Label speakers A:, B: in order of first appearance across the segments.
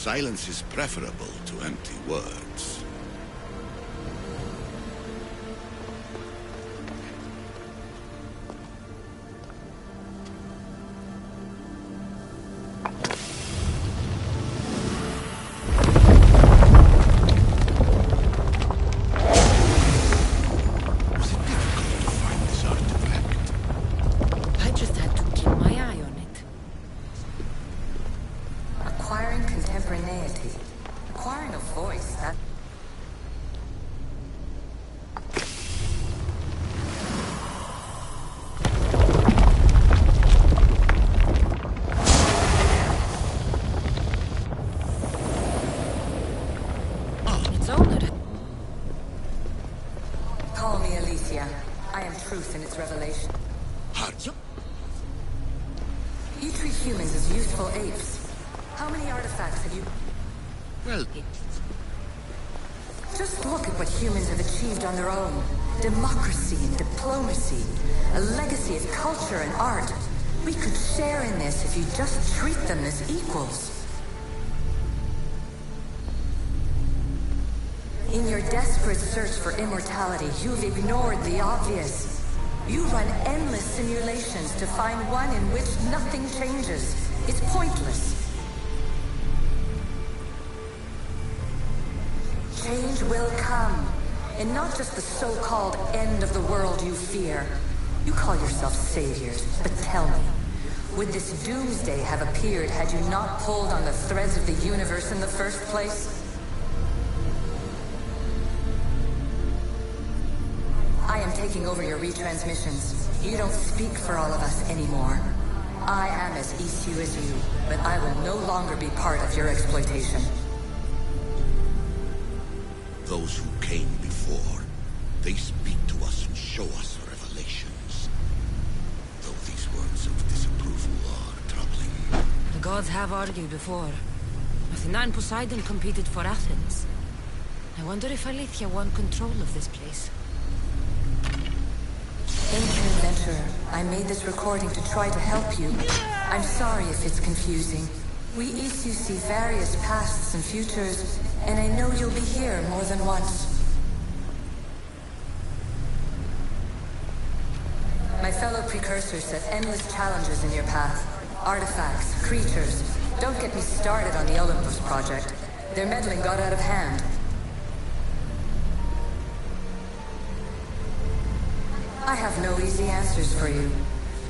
A: Silence is preferable to empty words.
B: You treat humans as useful apes. How many artifacts have you...
A: Well...
B: Just look at what humans have achieved on their own. Democracy and diplomacy. A legacy of culture and art. We could share in this if you just treat them as equals. In your desperate search for immortality, you've ignored the obvious. You run endless simulations to find one in which nothing changes. It's pointless. Change will come. And not just the so-called end of the world you fear. You call yourselves saviors, but tell me, would this doomsday have appeared had you not pulled on the threads of the universe in the first place? I am taking over your retransmissions. You don't speak for all of us anymore. I am as issue as you, but I will no longer be part of your exploitation.
A: Those who came before, they speak to us and show us revelations. Though these words of disapproval are troubling.
C: The gods have argued before. Athena and Poseidon competed for Athens. I wonder if Alethea won control of this place.
B: Ancient adventurer, I made this recording to try to help you. I'm sorry if it's confusing. We Isu see various pasts and futures, and I know you'll be here more than once. My fellow precursors set endless challenges in your path. Artifacts, creatures. Don't get me started on the Olympus project. Their meddling got out of hand. I have no easy answers for you.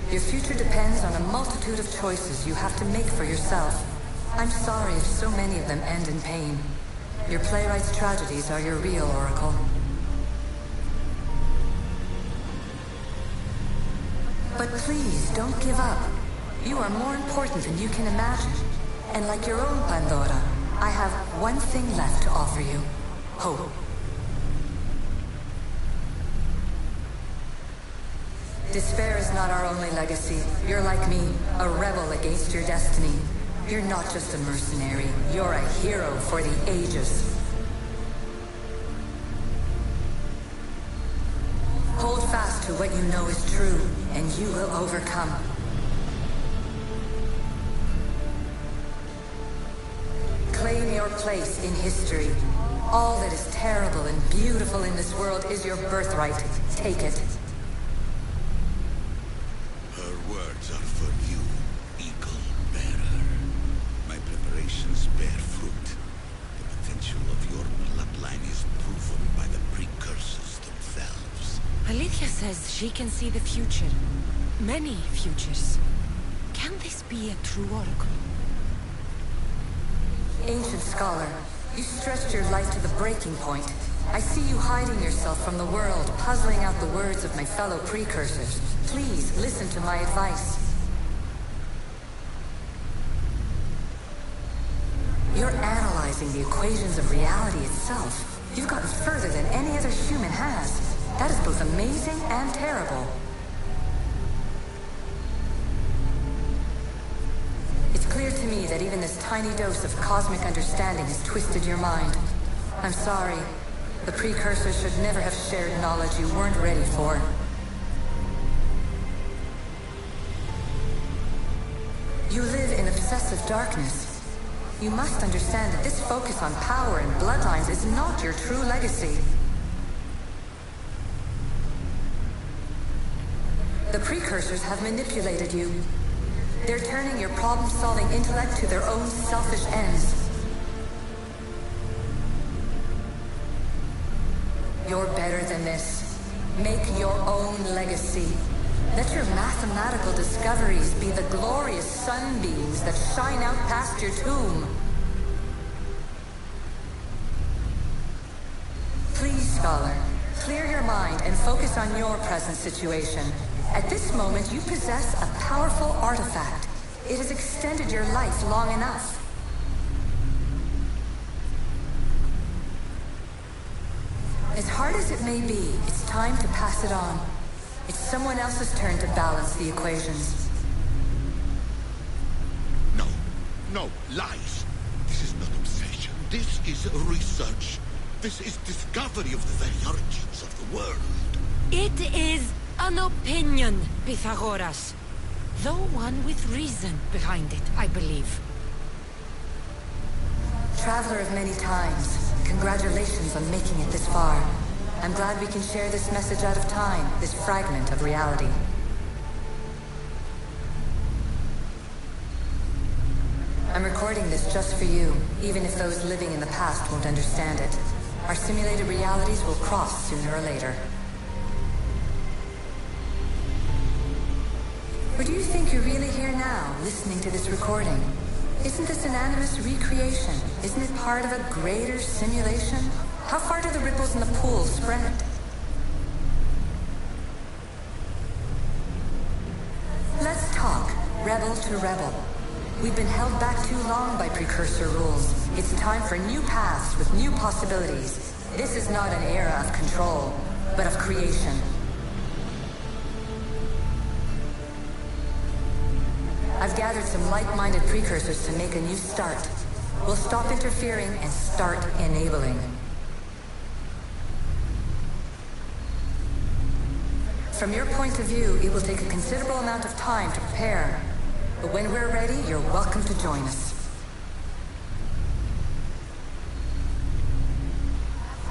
B: Your future depends on a multitude of choices you have to make for yourself. I'm sorry if so many of them end in pain. Your playwright's tragedies are your real oracle. But please, don't give up. You are more important than you can imagine. And like your own Pandora, I have one thing left to offer you. Hope. Despair is not our only legacy. You're like me, a rebel against your destiny. You're not just a mercenary, you're a hero for the ages. Hold fast to what you know is true, and you will overcome. Claim your place in history. All that is terrible and beautiful in this world is your birthright. Take it.
A: Her words are for you, eagle bearer. My preparations bear fruit. The potential of your bloodline is proven by the precursors themselves.
C: Alethea says she can see the future. Many futures. Can this be a true oracle?
B: Ancient scholar, you stretched your life to the breaking point. I see you hiding yourself from the world, puzzling out the words of my fellow precursors. Please, listen to my advice. You're analyzing the equations of reality itself. You've gotten further than any other human has. That is both amazing and terrible. It's clear to me that even this tiny dose of cosmic understanding has twisted your mind. I'm sorry. The precursors should never have shared knowledge you weren't ready for. You live in obsessive darkness. You must understand that this focus on power and bloodlines is not your true legacy. The precursors have manipulated you. They're turning your problem-solving intellect to their own selfish ends. You're better than this. Make your own legacy. Let your mathematical discoveries be the glorious sunbeams that shine out past your tomb. Please, Scholar, clear your mind and focus on your present situation. At this moment, you possess a powerful artifact. It has extended your life long enough. As hard as it may be, it's time to pass it on. It's someone else's turn to balance the equations.
A: No, no, lies. This is not obsession. This is research. This is discovery of the very origins of the world.
C: It is an opinion, Pythagoras. Though one with reason behind it, I believe.
B: Traveler of many times, congratulations on making it this far. I'm glad we can share this message out of time, this fragment of reality. I'm recording this just for you, even if those living in the past won't understand it. Our simulated realities will cross sooner or later. Or do you think you're really here now, listening to this recording? Isn't this an animus recreation? Isn't it part of a greater simulation? How far do the ripples in the pool spread? Let's talk, rebel to rebel. We've been held back too long by precursor rules. It's time for new paths with new possibilities. This is not an era of control, but of creation. I've gathered some like-minded precursors to make a new start. We'll stop interfering and start enabling. From your point of view, it will take a considerable amount of time to prepare. But when we're ready, you're welcome to join us.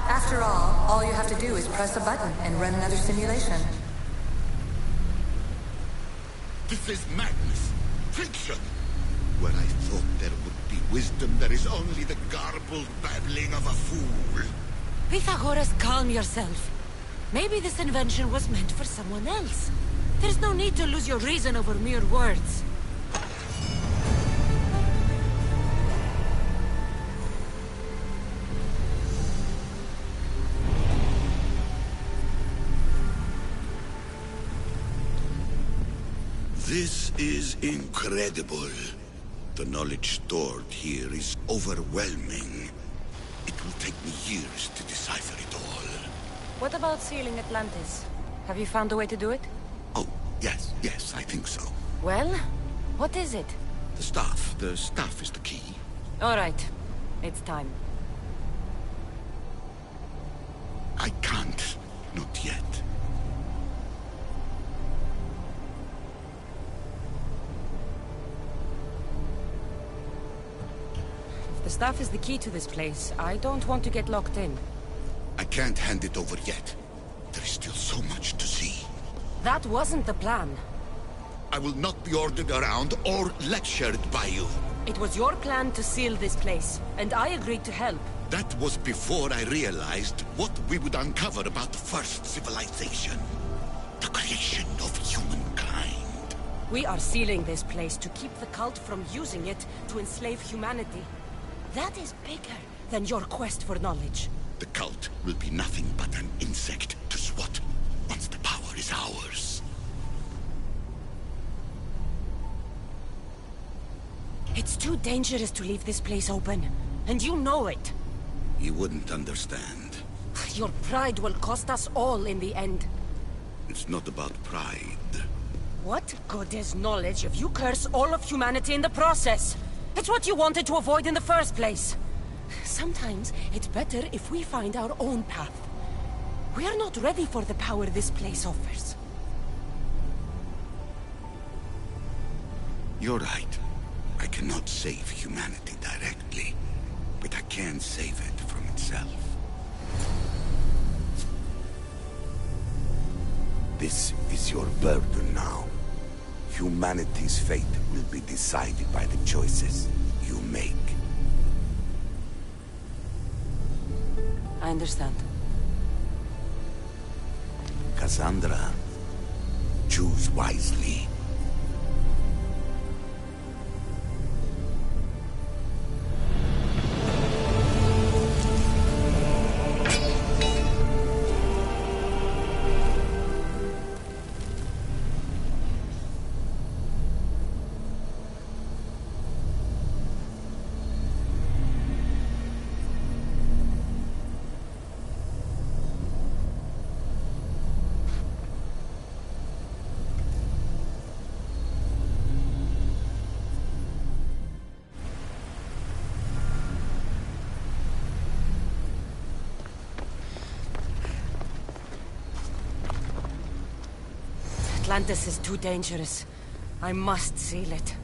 B: After all you have to do is press a button and run another simulation.
A: This is madness. Fiction. Where I thought there would be wisdom, there is only the garbled babbling of a fool.
C: Pythagoras, calm yourself. Maybe this invention was meant for someone else. There's no need to lose your reason over mere words.
A: This is incredible. The knowledge stored here is overwhelming. It will take me years to decipher it all.
C: What about sealing Atlantis? Have you found a way to do it?
A: Oh, yes, I think so.
C: Well, what is it?
A: The staff is the key.
C: All right, it's time.
A: I can't, not yet.
C: The staff is the key to this place. I don't want to get locked in.
A: I can't hand it over yet. There is still so much to see.
C: That wasn't the plan.
A: I will not be ordered around or lectured by you.
C: It was your plan to seal this place, and I agreed to help.
A: That was before I realized what we would uncover about the first civilization. The creation of humankind.
C: We are sealing this place to keep the cult from using it to enslave humanity. That is bigger than your quest for knowledge.
A: The cult will be nothing but an insect to swat once the power is ours.
C: It's too dangerous to leave this place open, and you know it.
A: You wouldn't understand.
C: Your pride will cost us all in the end.
A: It's not about pride.
C: What good is knowledge if you curse all of humanity in the process? It's what you wanted to avoid in the first place. Sometimes it's better if we find our own path. We are not ready for the power this place offers.
A: You're right. I cannot save humanity directly, but I can save it from itself. This is your burden now. Humanity's fate will be decided by the choices you make.
C: I understand.
A: Cassandra, choose wisely.
C: Atlantis is too dangerous. I must seal it.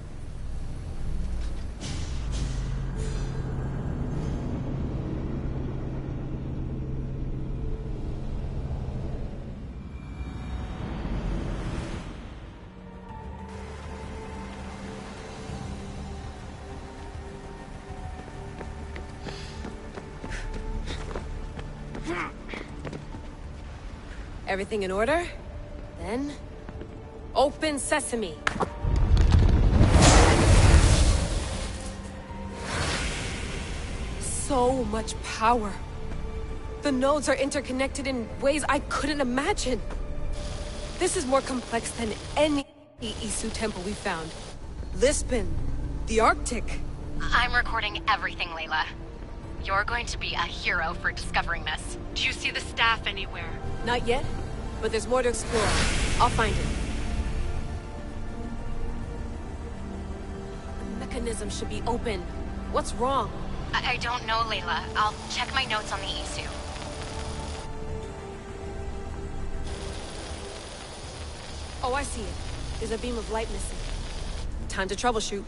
D: Everything in order? Then... open sesame! So much power. The nodes are interconnected in ways I couldn't imagine. This is more complex than any Isu temple we found. Lisbon, the Arctic.
E: I'm recording everything, Layla. You're going to be a hero for discovering this.
F: Do you see the staff anywhere?
D: Not yet, but there's more to explore. I'll find it. The mechanism should be open. What's wrong?
E: I don't know, Layla. I'll check my notes on the Isu.
D: Oh, I see it. There's a beam of light missing. Time to troubleshoot.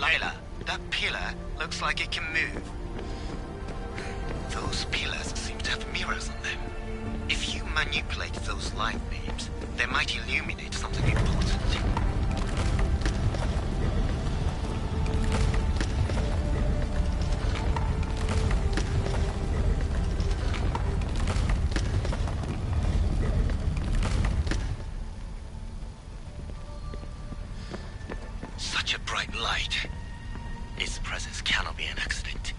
G: Layla, that pillar looks like it can move. Those pillars seem to have mirrors on them. If you manipulate those light beams, they might illuminate something important. Such a bright light. Its presence cannot be an accident.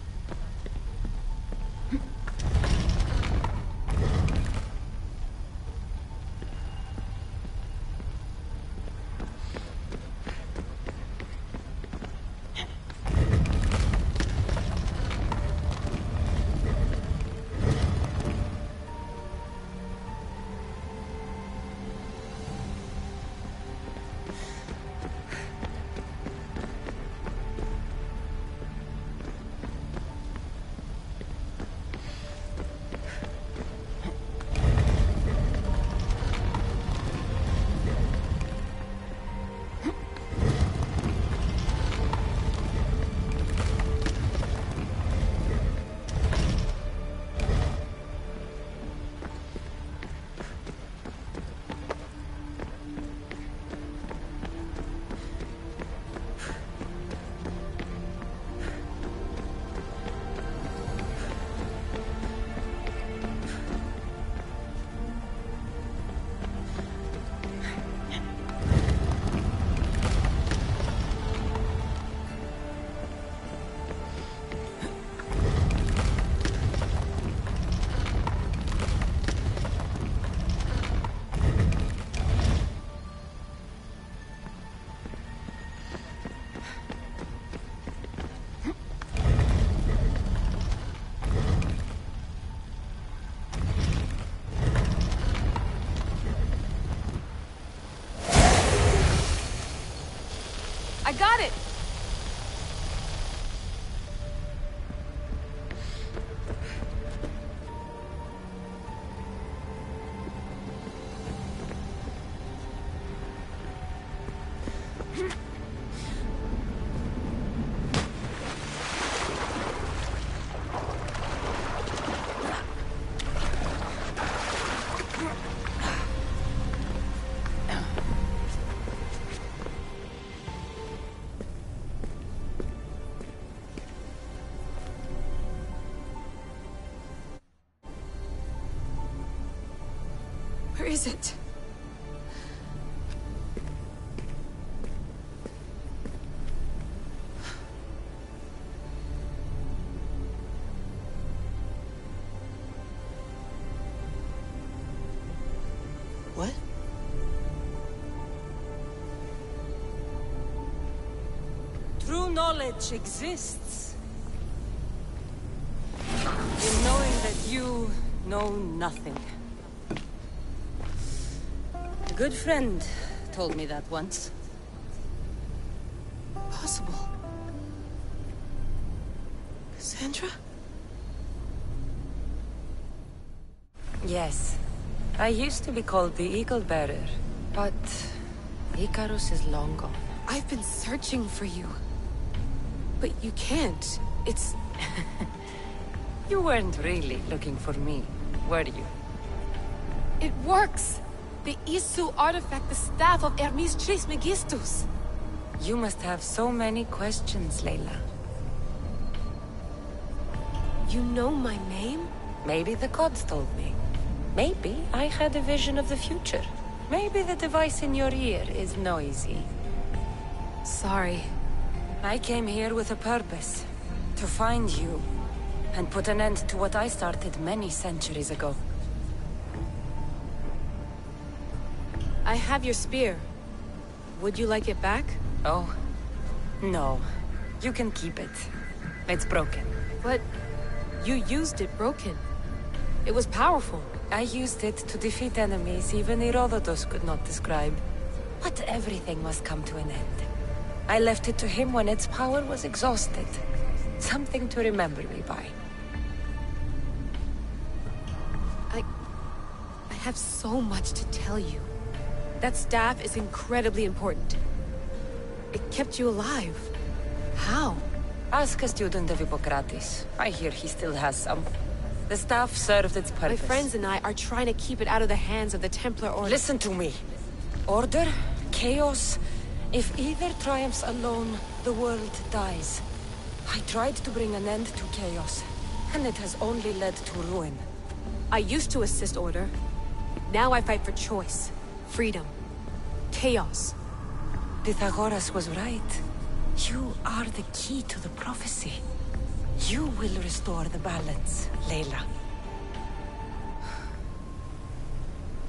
D: I got it! Where is it?
C: What? True knowledge exists in knowing that you know nothing. A good friend told me that once.
D: Possible. Cassandra?
C: Yes. I used to be called the Eagle Bearer, but Icarus is long gone.
D: I've been searching for you. But you can't. It's...
C: You weren't really looking for me, were you?
D: It works! The Isu artifact, the staff of Hermes Trismegistus.
C: You must have so many questions, Layla.
D: You know my name?
C: Maybe the gods told me. Maybe I had a vision of the future. Maybe the device in your ear is noisy.
D: Sorry.
C: I came here with a purpose. To find you. And put an end to what I started many centuries ago.
D: I have your spear. Would you like it back?
C: Oh, no. You can keep it. It's broken.
D: But you used it broken. It was powerful.
C: I used it to defeat enemies even Herodotus could not describe. But everything must come to an end. I left it to him when its power was exhausted. Something to remember me by.
D: I have so much to tell you. That staff is incredibly important. It kept you alive. How?
C: Ask a student of Hippocrates. I hear he still has some. The staff served its purpose.
D: My friends and I are trying to keep it out of the hands of the Templar Order.
C: Listen to me. Order, chaos. If either triumphs alone, the world dies. I tried to bring an end to chaos, and it has only led to ruin.
D: I used to assist Order. Now I fight for choice, freedom, chaos.
C: Pythagoras was right. You are the key to the prophecy. You will restore the balance, Layla.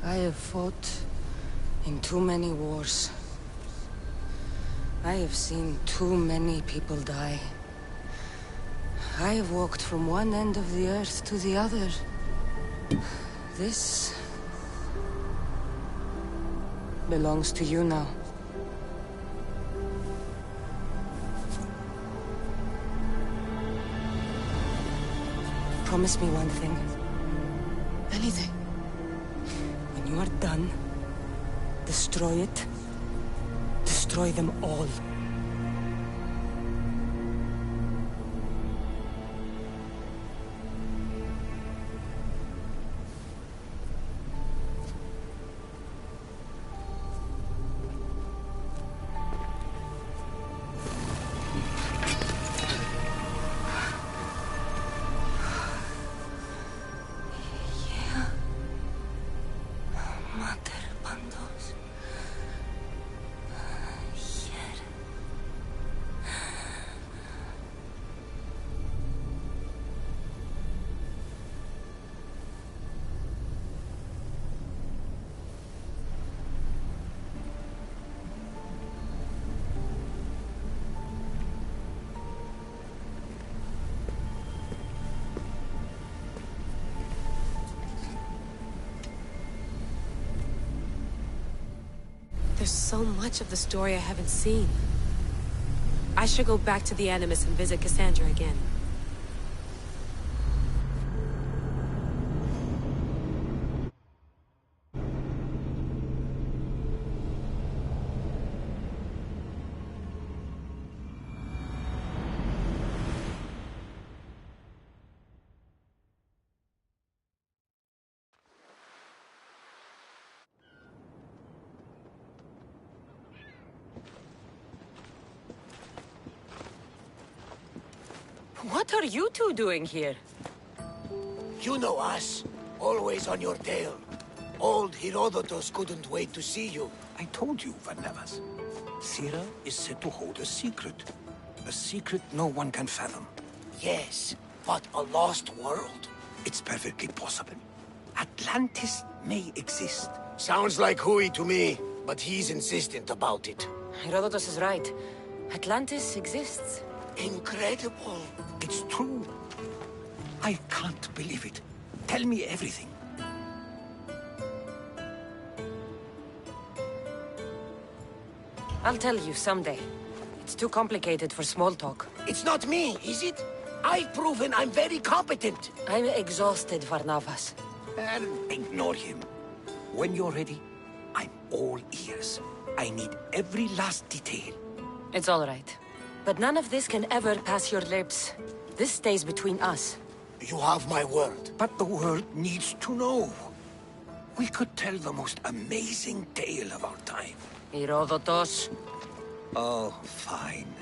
C: I have fought in too many wars. I have seen too many people die. I have walked from one end of the earth to the other. This belongs to you now. Promise me one thing.
D: Anything.
C: When you are done, destroy it. Destroy them all.
D: There's so much of the story I haven't seen. I should go back to the Animus and visit Cassandra again.
C: What are you two doing here?
H: You know us. Always on your tail. Old Herodotus couldn't wait to see you.
I: I told you, Varnavas. Sira is said to hold a secret. A secret no one can fathom.
H: Yes, but a lost world?
I: It's perfectly possible. Atlantis may exist.
H: Sounds like Hui to me, but he's insistent about it.
C: Herodotus is right. Atlantis exists.
H: Incredible.
I: It's true. I can't believe it. Tell me everything.
C: I'll tell you someday. It's too complicated for small talk.
H: It's not me, is it? I've proven I'm very competent.
C: I'm exhausted, Varnavas.
I: Ignore him. When you're ready, I'm all ears. I need every last detail.
C: It's all right. But none of this can ever pass your lips. This stays between us.
H: You have my word.
I: But the world needs to know. We could tell the most amazing tale of our time.
C: Herodotus.
I: Oh, fine.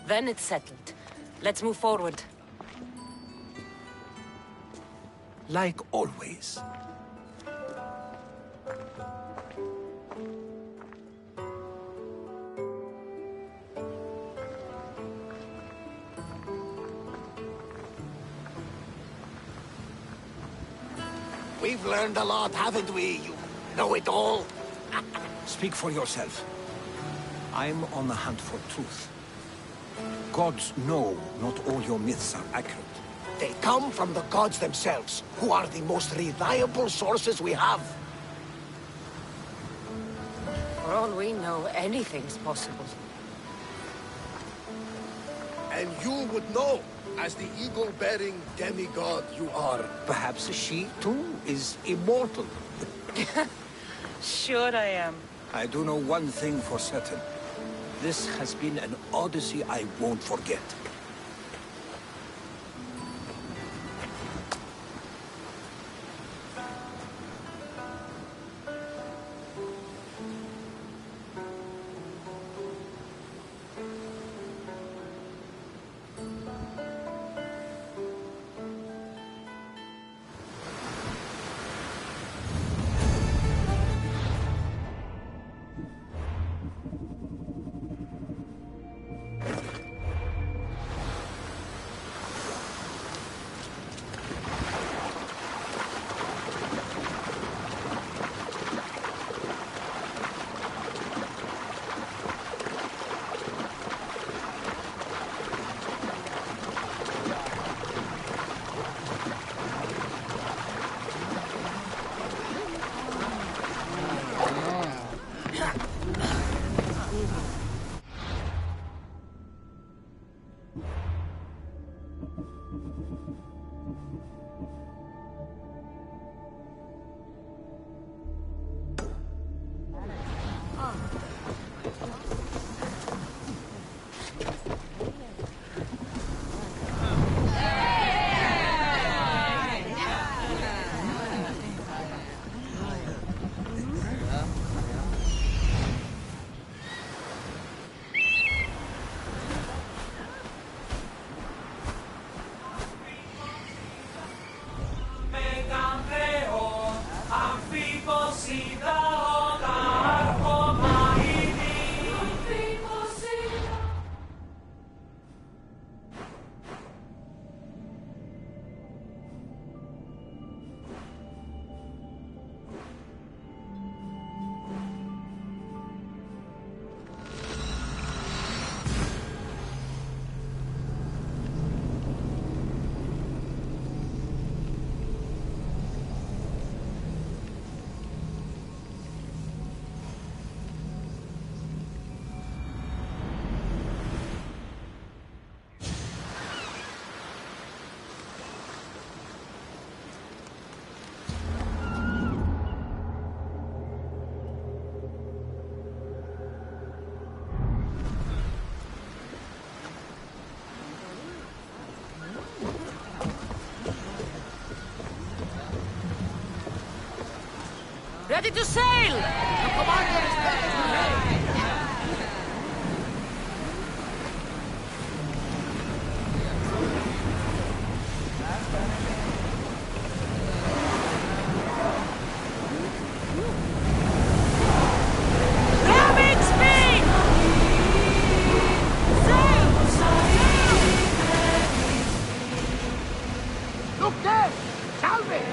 C: Then it's settled. Let's move forward.
I: Like always.
H: We've learned a lot, haven't we? You know it all.
I: Speak for yourself. I'm on the hunt for truth. Gods know not all your myths are accurate.
H: They come from the gods themselves, who are the most reliable sources we have.
C: For all we know, anything's possible.
J: And you would know, as the eagle-bearing demigod you are.
I: Perhaps she, too, is immortal.
C: Sure I am.
I: I do know one thing for certain. This has been an Odyssey I won't forget.
C: Ready to sail!
H: The commander is ready to sail!
C: Rapid speed! Sail!
H: Look there! Salvage!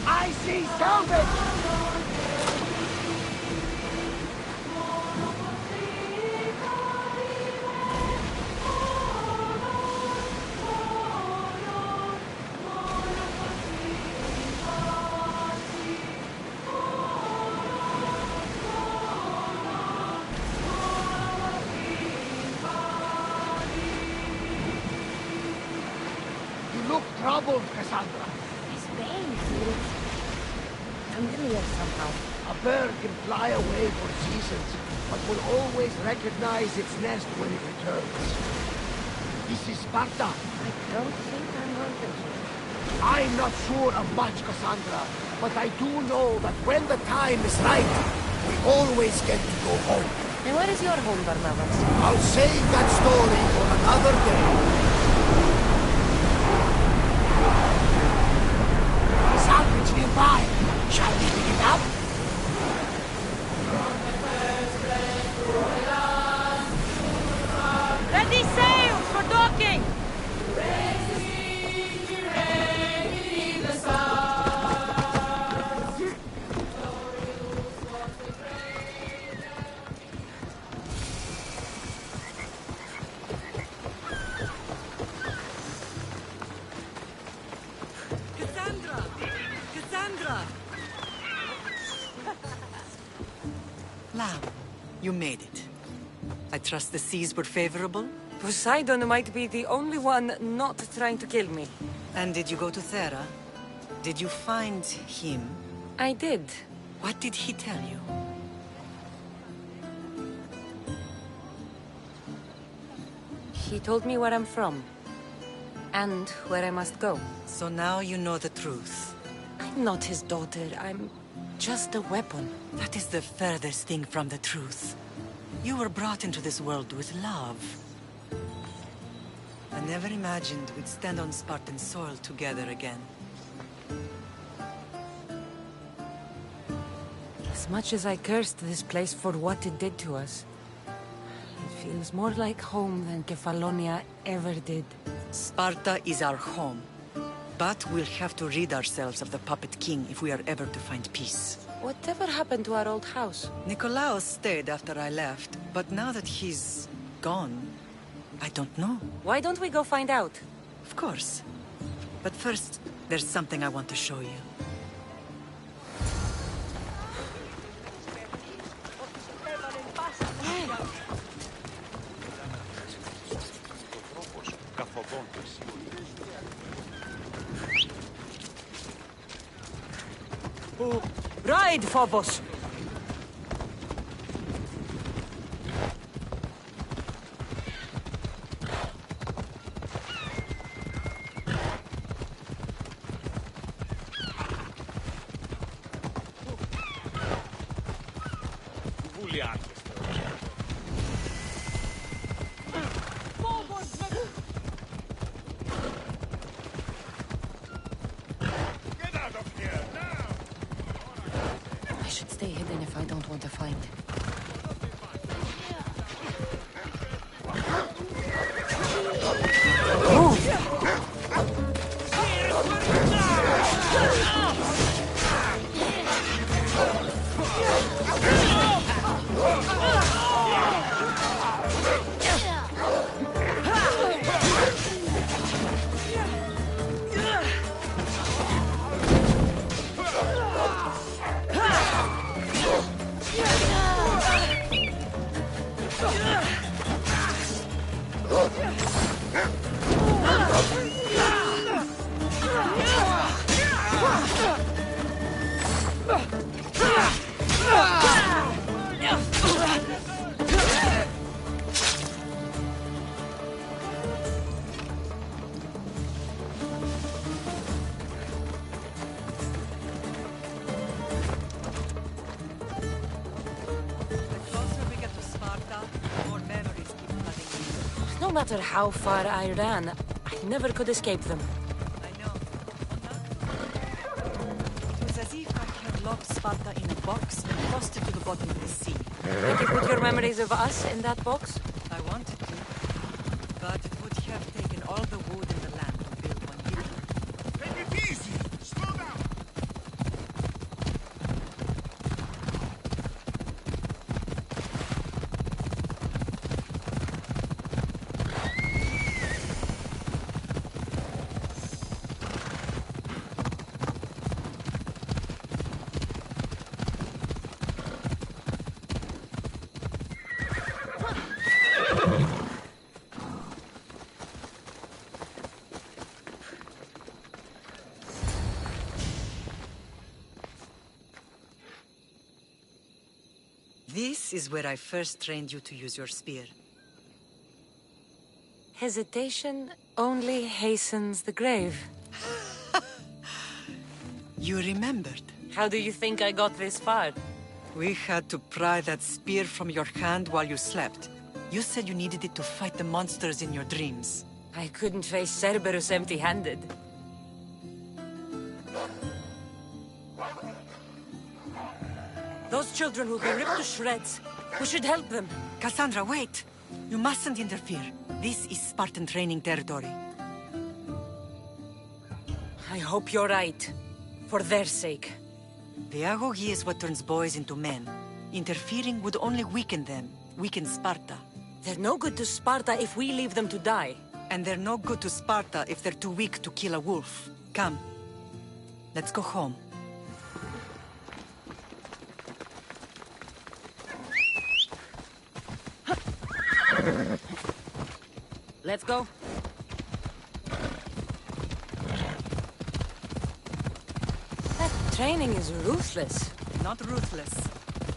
H: I see salvage! You look troubled, Cassandra.
B: His veins look familiar somehow.
H: A bird can fly away for seasons, but will always recognize its nest when it returns. This is Sparta.
B: I don't think I'm haunted here.
H: I'm not sure of much, Cassandra, but I do know that when the time is right, we always get to go home.
B: And where is your home, Barnabas?
H: I'll save that story for another day. Salvage nearby. Shall we pick it up?
C: Ready sails for docking!
K: Cassandra! Cassandra! Lamb, you made it. I trust the seas were favorable?
C: Poseidon might be the only one not trying to kill me.
K: And did you go to Thera? Did you find him?
C: I did.
K: What did he tell you?
C: He told me where I'm from. And where I must go.
K: So now you know the truth.
C: I'm not his daughter. I'm just a weapon.
K: That is the furthest thing from the truth. You were brought into this world with love. I never imagined we'd stand on Spartan soil together again.
C: As much as I cursed this place for what it did to us, it feels more like home than Kefalonia ever did.
K: Sparta is our home. But we'll have to rid ourselves of the Puppet King if we are ever to find peace.
C: Whatever happened to our old house?
K: Nikolaos stayed after I left, but now that he's gone, I don't know.
C: Why don't we go find out?
K: Of course. But first, there's something I want to show you.
C: Ride, Phobos! I should stay hidden if I don't want to find. matter how far I ran, I never could escape them.
K: I know. It was as if I had locked Sparta in a box and tossed it to the bottom of the sea.
C: Did you put your memories of us in that box?
K: I wanted to, but it would have taken all the wood in the land to build one here.
J: Take it easy! Slow down!
K: This is where I first trained you to use your spear.
C: Hesitation only hastens the grave.
K: You remembered.
C: How do you think I got this far?
K: We had to pry that spear from your hand while you slept. You said you needed it to fight the monsters in your dreams.
C: I couldn't face Cerberus empty-handed. Those children will be ripped to shreds. We should help them.
K: Cassandra, wait! You mustn't interfere. This is Spartan training territory.
C: I hope you're right. For their sake.
K: The agogi is what turns boys into men. Interfering would only weaken them. Weaken Sparta.
C: They're no good to Sparta if we leave them to die.
K: And they're no good to Sparta if they're too weak to kill a wolf. Come. Let's go home.
C: Let's go. That training is ruthless.
K: Not ruthless.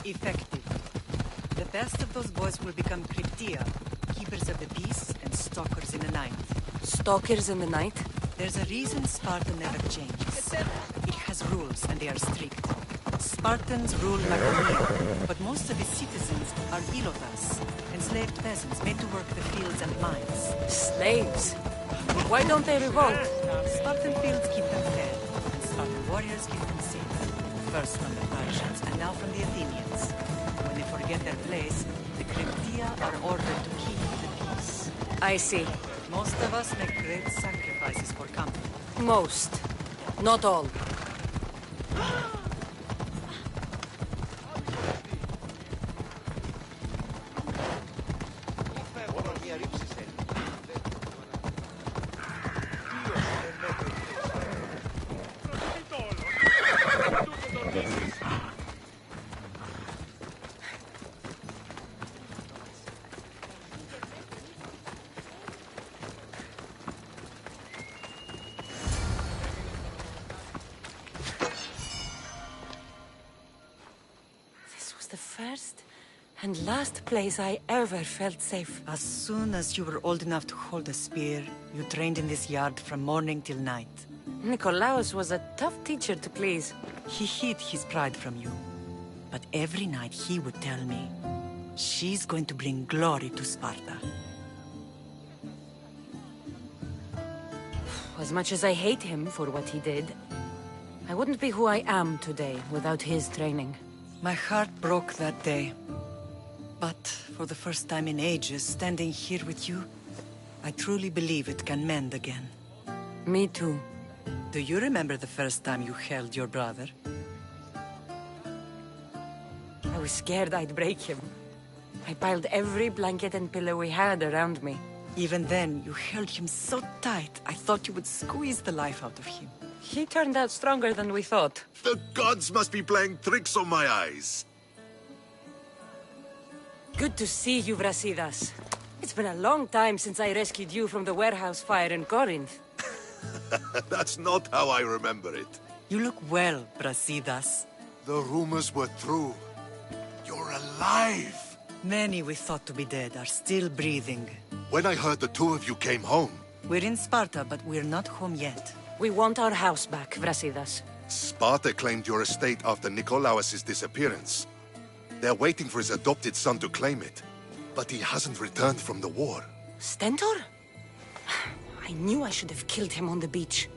K: Effective. The best of those boys will become Cryptia, keepers of the peace and stalkers in the night.
C: Stalkers in the night?
K: There's a reason Sparta never changes. It has rules and they are strict. Spartans rule Laconia, but most of its citizens are allots, enslaved peasants made to work the fields and mines.
C: Slaves? Why don't they revolt?
K: Spartan fields keep them fed, and Spartan warriors keep them safe. First from the Persians, and now from the Athenians. When they forget their place, the Cryptia are ordered to keep the peace.
C: I see.
K: Most of us make great sacrifices for company.
C: Most. Not all. The first and last place I ever felt safe.
K: As soon as you were old enough to hold a spear, you trained in this yard from morning till night.
C: Nikolaos was a tough teacher to please.
K: He hid his pride from you. But every night he would tell me, she's going to bring glory to Sparta.
C: As much as I hate him for what he did, I wouldn't be who I am today without his training.
K: My heart broke that day. But for the first time in ages, standing here with you, I truly believe it can mend again.
C: Me too.
K: Do you remember the first time you held your brother?
C: I was scared I'd break him. I piled every blanket and pillow we had around me.
K: Even then, you held him so tight, I thought you would squeeze the life out of him.
C: He turned out stronger than we thought.
J: The gods must be playing tricks on my eyes.
C: Good to see you, Brasidas. It's been a long time since I rescued you from the warehouse fire in Corinth.
J: That's not how I remember it.
K: You look well, Brasidas.
J: The rumors were true. You're alive!
K: Many we thought to be dead are still breathing.
J: When I heard the two of you came home...
K: We're in Sparta, but we're not home yet.
C: We want our house back, Brasidas.
J: Sparta claimed your estate after Nikolaos' disappearance. They're waiting for his adopted son to claim it. But he hasn't returned from the war.
C: Stentor? I knew I should have killed him on the beach.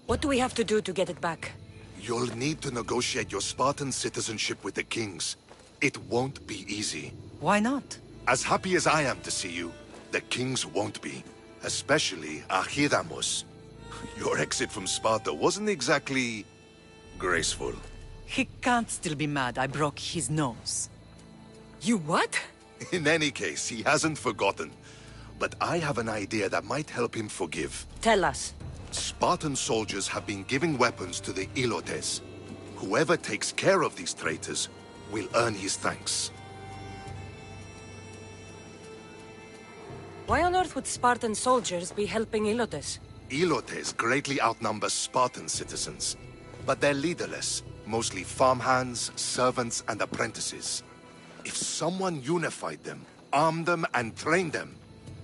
C: What do we have to do to get it back?
J: You'll need to negotiate your Spartan citizenship with the kings. It won't be easy.
K: Why not?
J: As happy as I am to see you, the kings won't be. Especially Archidamos. Your exit from Sparta wasn't exactly graceful.
K: He can't still be mad I broke his nose.
D: You what?
J: In any case, he hasn't forgotten. But I have an idea that might help him forgive.
C: Tell us.
J: Spartan soldiers have been giving weapons to the Ilotes. Whoever takes care of these traitors will earn his thanks.
C: Why on earth would Spartan soldiers be helping Ilotes?
J: Ilotes greatly outnumber Spartan citizens, but they're leaderless, mostly farmhands, servants, and apprentices. If someone unified them, armed them, and trained them,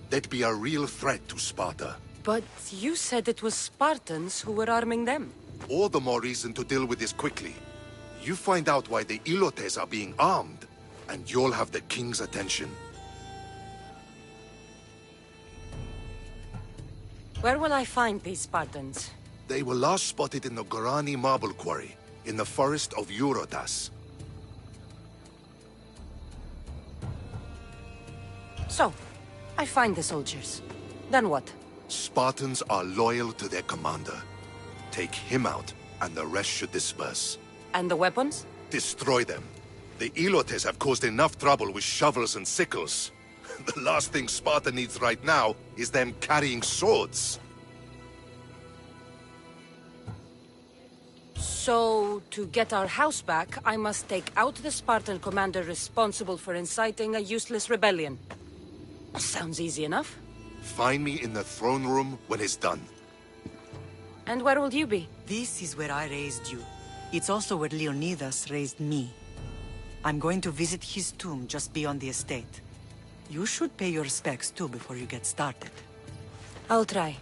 J: they'd be a real threat to Sparta.
C: But you said it was Spartans who were arming them.
J: All the more reason to deal with this quickly. You find out why the Ilotes are being armed, and you'll have the king's attention.
C: Where will I find these Spartans?
J: They were last spotted in the Gorani marble quarry, in the forest of Eurotas.
C: So, I find the soldiers. Then what?
J: Spartans are loyal to their commander. Take him out, and the rest should disperse.
C: And the weapons?
J: Destroy them. The Ilotes have caused enough trouble with shovels and sickles. The last thing Sparta needs right now is them carrying swords.
C: So, to get our house back, I must take out the Spartan commander responsible for inciting a useless rebellion. Sounds easy enough.
J: Find me in the throne room when it's done.
C: And where will you be?
K: This is where I raised you. It's also where Leonidas raised me. I'm going to visit his tomb just beyond the estate. You should pay your respects too before you get started.
C: I'll try.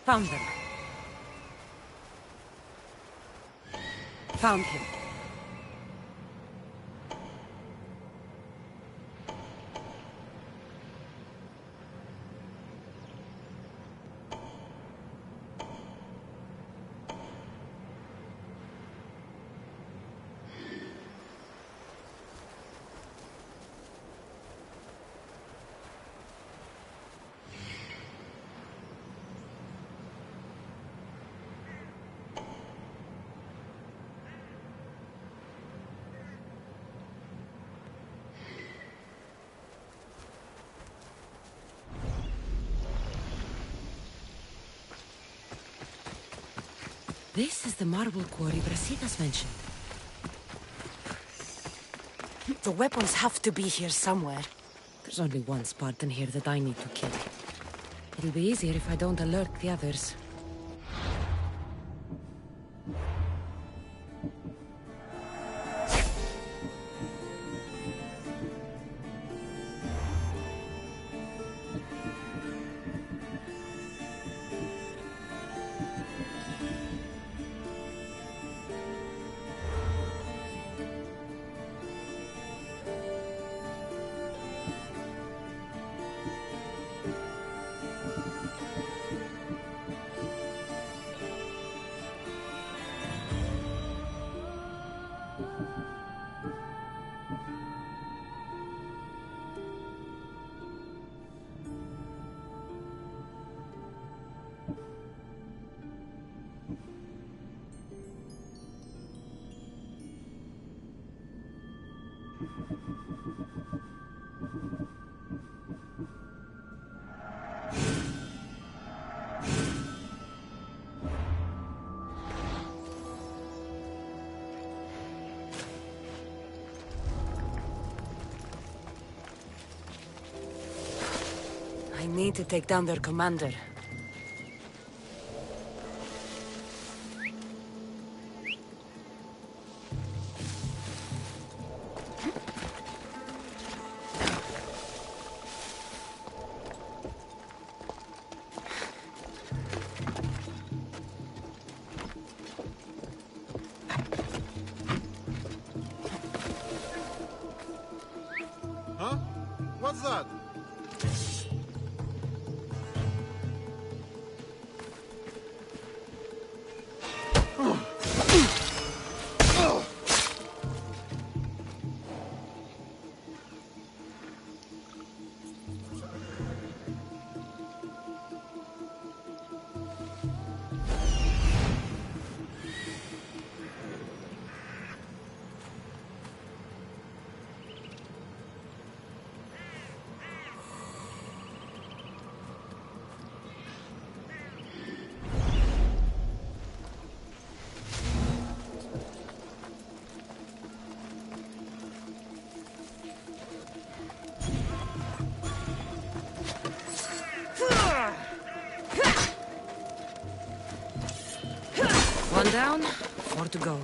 C: Found them. Found him. This is the marble quarry Brasidas mentioned. The weapons have to be here somewhere. There's only one Spartan here that I need to kill. It'll be easier if I don't alert the others. I need to take down their commander.
L: Huh? What's that?
C: One down, 4 to go.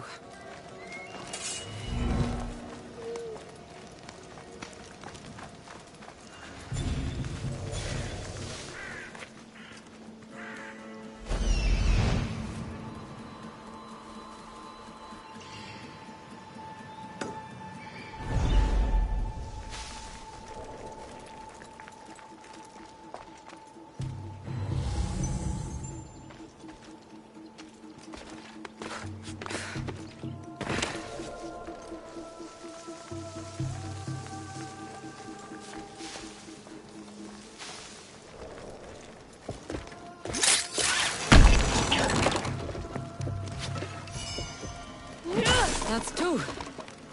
C: That's 2.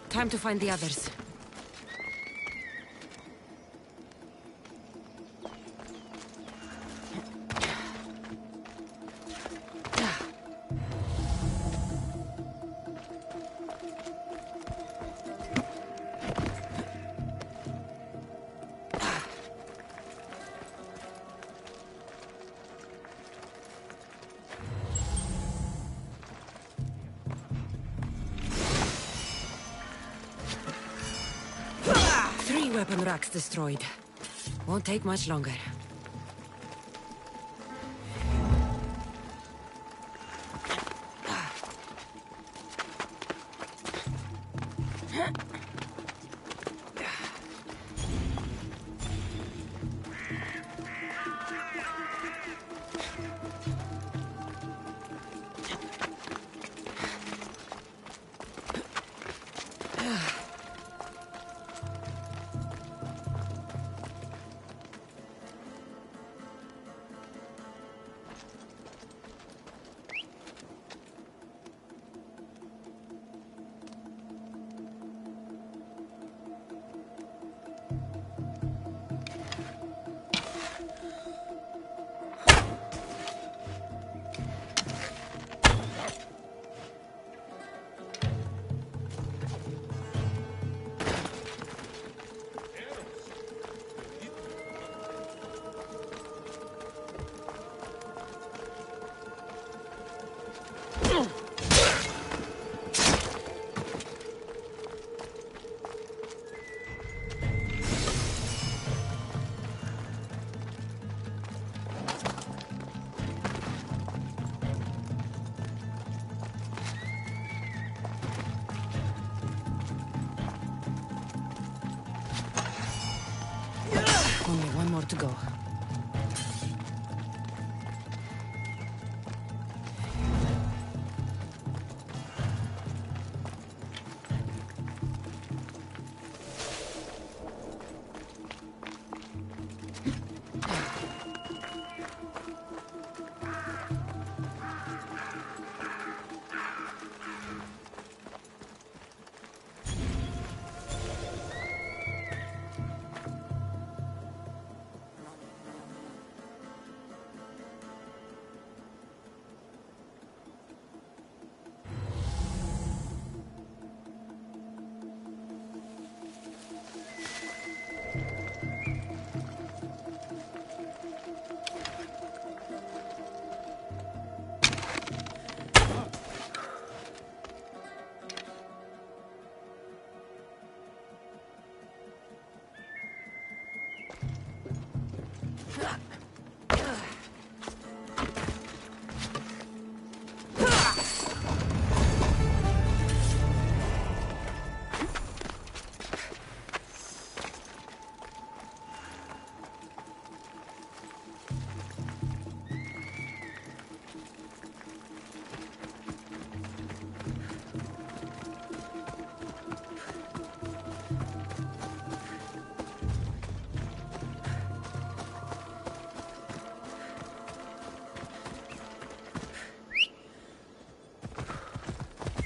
C: Time to find the others. Weapon racks destroyed. Won't take much longer. Only one more to go.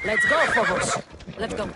C: Let's go, Phobos. Let's go.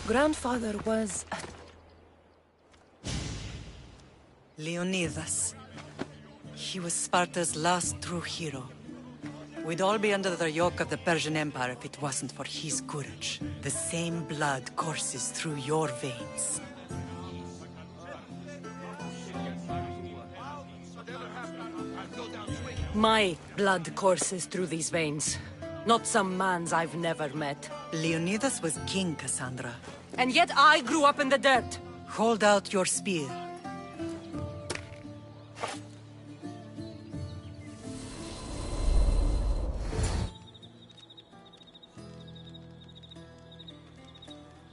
C: Grandfather was...
K: Leonidas. He was Sparta's last true hero. We'd all be under the yoke of the Persian Empire if it wasn't for his courage. The same blood courses through your veins.
C: My blood courses through these veins. Not some man's I've never met.
K: Leonidas was king, Cassandra.
C: And yet I grew up in the dirt.
K: Hold out your spear.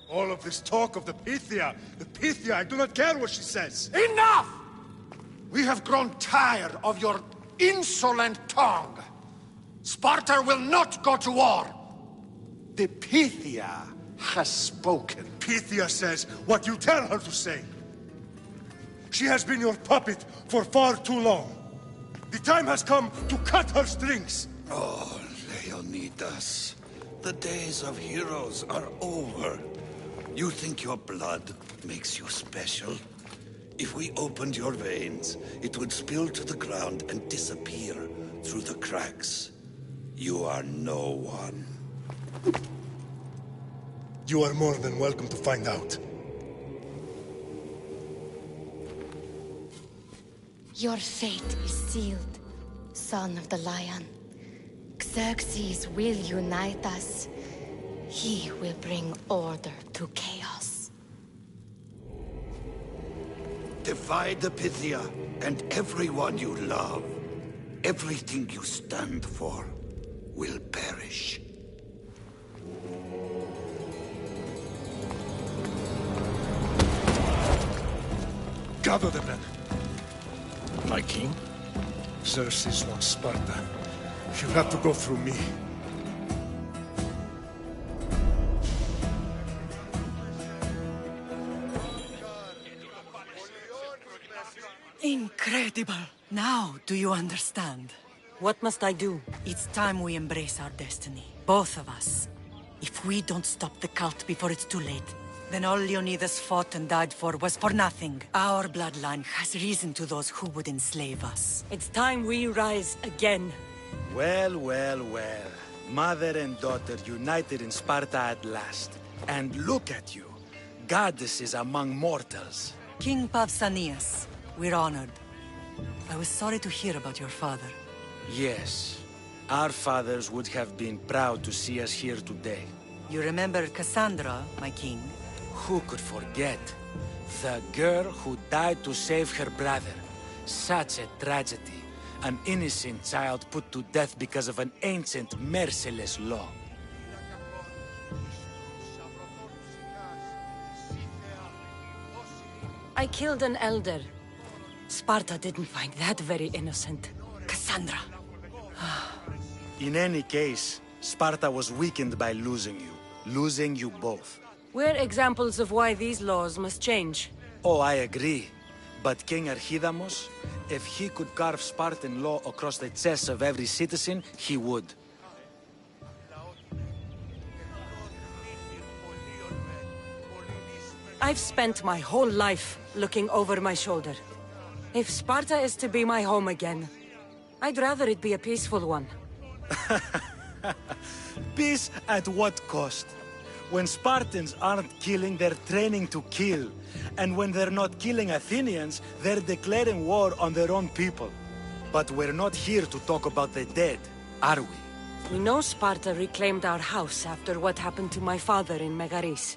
M: All of this talk of the Pythia, I do not care what she says.
H: Enough! We have grown tired of your insolent tongue. Sparta will not go to war. The Pythia has spoken.
M: Pythia says what you tell her to say. She has been your puppet for far too long. The time has come to cut her strings.
A: Oh, Leonidas. The days of heroes are over. You think your blood makes you special? If we opened your veins, it would spill to the ground and disappear through the cracks. You are no one.
M: You are more than welcome to find out.
N: Your fate is sealed, son of the lion. Xerxes will unite us. He will bring order to chaos.
A: Divide the Pythia and everyone you love. Everything you stand for will perish.
M: Gather the men. My king? Xerxes wants Sparta. She'll have to go through me.
K: Incredible! Now, do you understand?
C: What must I do?
K: It's time we embrace our destiny. Both of us. If we don't stop the cult before it's too late, then all Leonidas fought and died for was for nothing. Our bloodline has reason to those who would enslave us.
C: It's time we rise again.
O: Well, well, well. Mother and daughter united in Sparta at last. And look at you. Goddesses among mortals.
K: King Pausanias, we're honored. I was sorry to hear about your father.
O: Yes. Our fathers would have been proud to see us here today.
K: You remember Cassandra, my king?
O: Who could forget? The girl who died to save her brother. Such a tragedy. An innocent child put to death because of an ancient, merciless law.
C: I killed an elder. Sparta didn't find that very innocent.
K: Cassandra!
O: In any case, Sparta was weakened by losing you. Losing you both.
C: We're examples of why these laws must change.
O: Oh, I agree. But King Archidamos, if he could carve Spartan law across the chests of every citizen, he would.
C: I've spent my whole life looking over my shoulder. If Sparta is to be my home again, I'd rather it be a peaceful one.
O: Peace at what cost? When Spartans aren't killing, they're training to kill. And when they're not killing Athenians, they're declaring war on their own people. But we're not here to talk about the dead, are we?
C: We know Sparta reclaimed our house after what happened to my father in Megaris.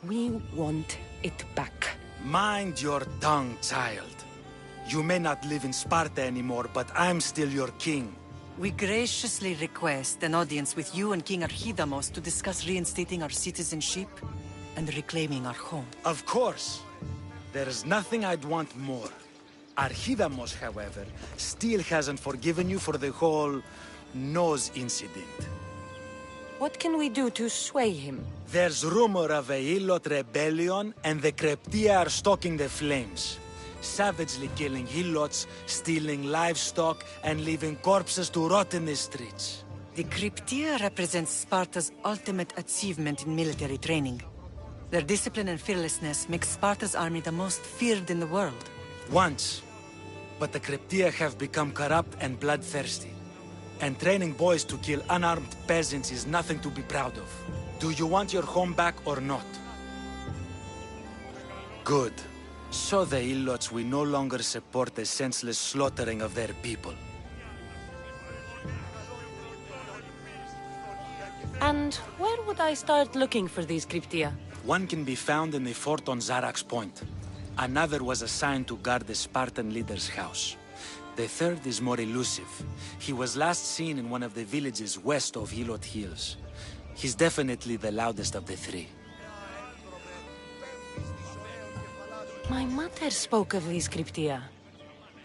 C: We want it back.
O: Mind your tongue, child. You may not live in Sparta anymore, but I'm still your king.
K: We graciously request an audience with you and King Archidamos to discuss reinstating our citizenship and reclaiming our home.
O: Of course. There's nothing I'd want more. Archidamos, however, still hasn't forgiven you for the whole nose incident.
C: What can we do to sway him?
O: There's rumor of a Allot rebellion, and the Kryptia are stalking the flames. Savagely killing Helots, stealing livestock, and leaving corpses to rot in the streets.
K: The Kryptia represents Sparta's ultimate achievement in military training. Their discipline and fearlessness make Sparta's army the most feared in the world.
O: Once. But the Kryptia have become corrupt and bloodthirsty. And training boys to kill unarmed peasants is nothing to be proud of. Do you want your home back or not? Good. So the Ilots will no longer support the senseless slaughtering of their people.
C: And where would I start looking for these Kryptia?
O: One can be found in the fort on Zarak's Point. Another was assigned to guard the Spartan leader's house. The third is more elusive. He was last seen in one of the villages west of Helot Hills. He's definitely the loudest of the three.
C: My mother spoke of these Kryptia.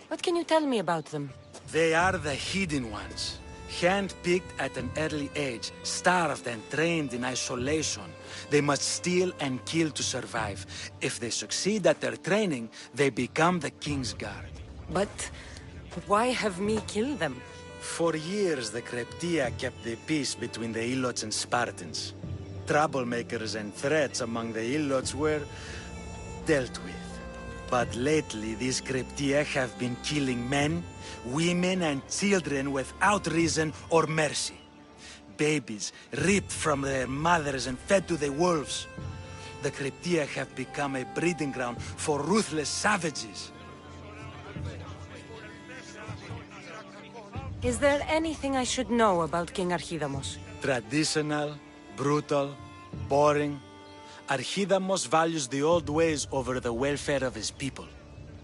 C: What can you tell me about them?
O: They are the hidden ones. Hand-picked at an early age, starved and trained in isolation. They must steal and kill to survive. If they succeed at their training, they become the King's Guard.
C: But why have me kill them?
O: For years, the Kryptia kept the peace between the Ilots and Spartans. Troublemakers and threats among the Ilots were dealt with. But lately, these Kryptia have been killing men, women, and children without reason or mercy. Babies ripped from their mothers and fed to the wolves. The Kryptia have become a breeding ground for ruthless savages.
C: Is there anything I should know about King Archidamos?
O: Traditional, brutal, boring. Archidamos values the old ways over the welfare of his people.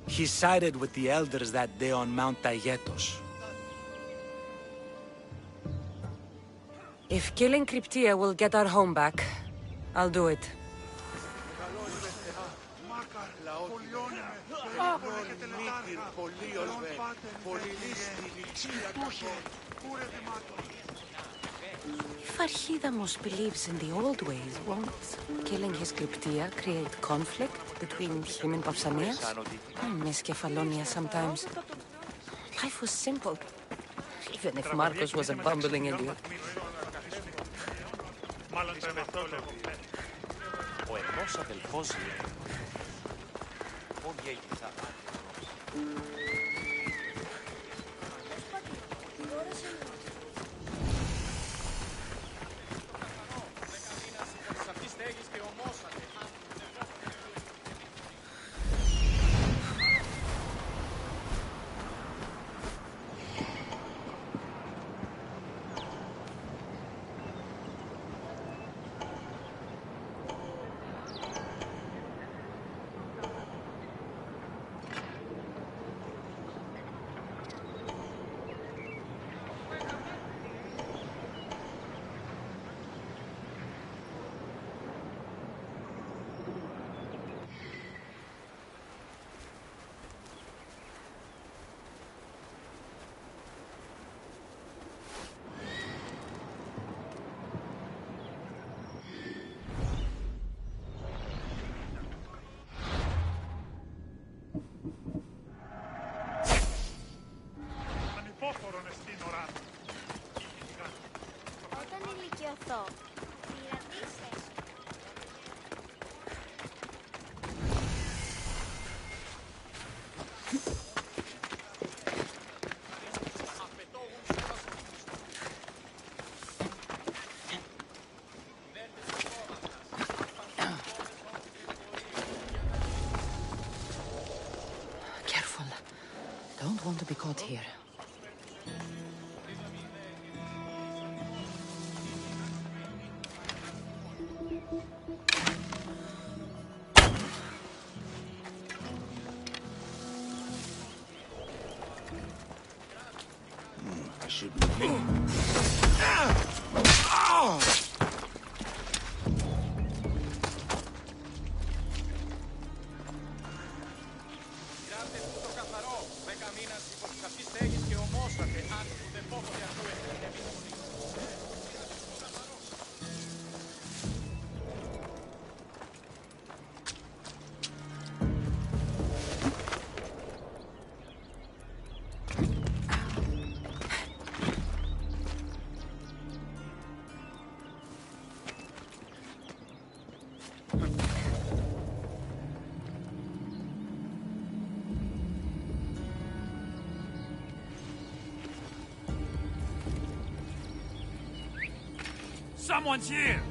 O: He sided with the elders that day on Mount Taygetos.
C: If killing Kryptia will get our home back, I'll do it. If Archidamos believes in the old ways, won't killing his Kryptia create conflict between him and Pausanias? I miss Kefalonia sometimes. Life was simple, even if Marcos was a bumbling idiot.
P: Ο ενός αδελφός λέει.
C: be caught here.
A: I should be clean.
O: Someone's here!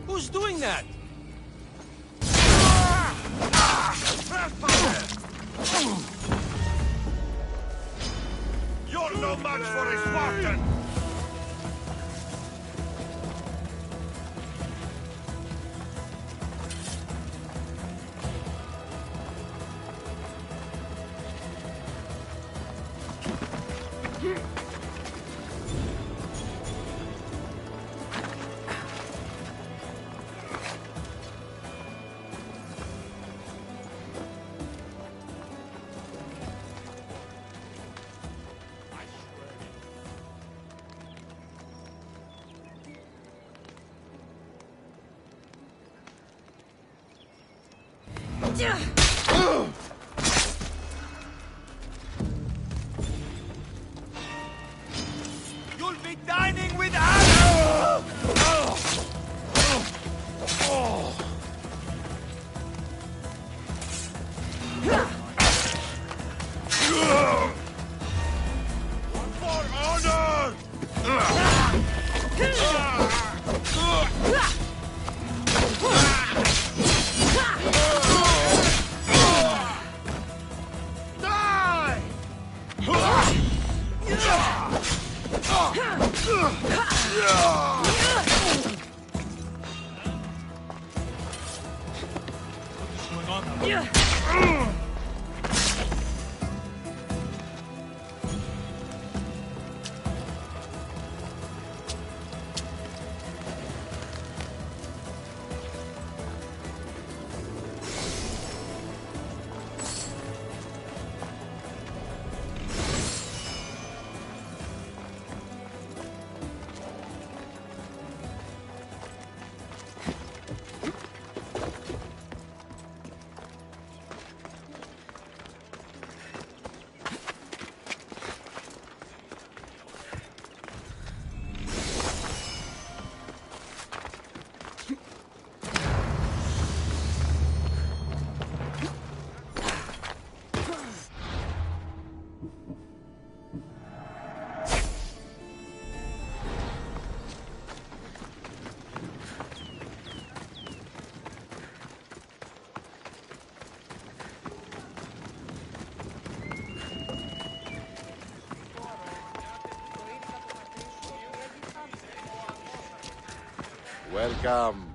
O: Who's doing that?
M: You're no match for a Spartan!
O: You'll be dining with us!
M: For honor!
L: Welcome.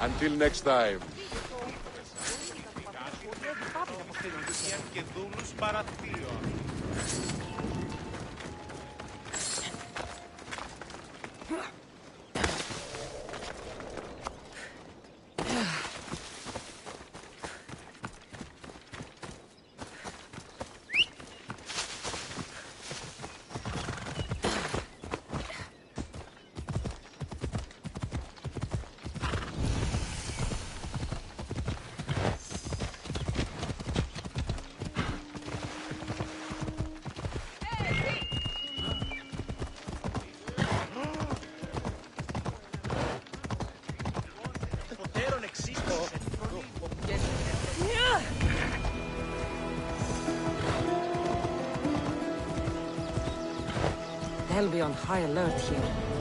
L: Until next time.
C: They'll be on high alert here.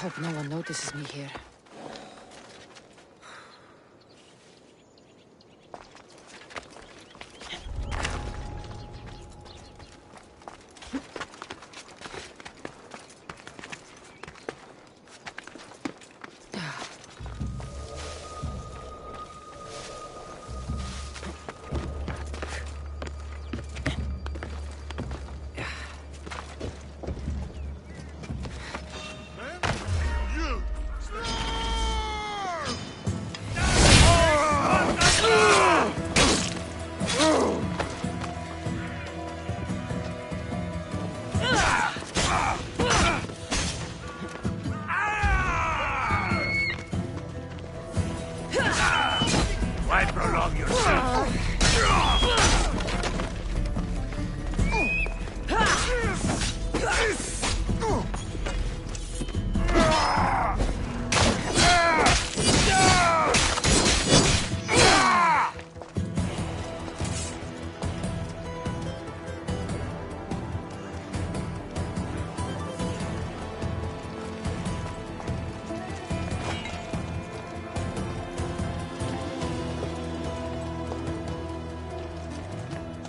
C: hope no one notices me here.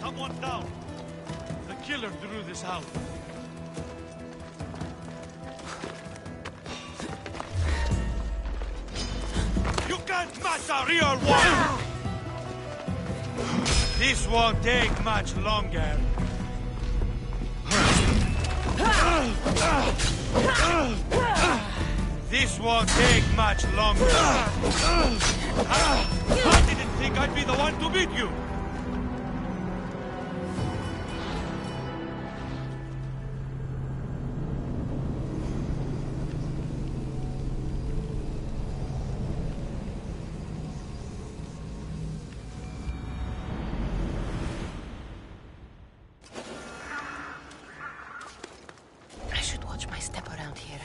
Q: Someone down. The killer threw this out. You can't match a real one! This won't take much longer. This won't take much longer. I didn't think I'd be the one to beat you.
C: I should watch my step around here.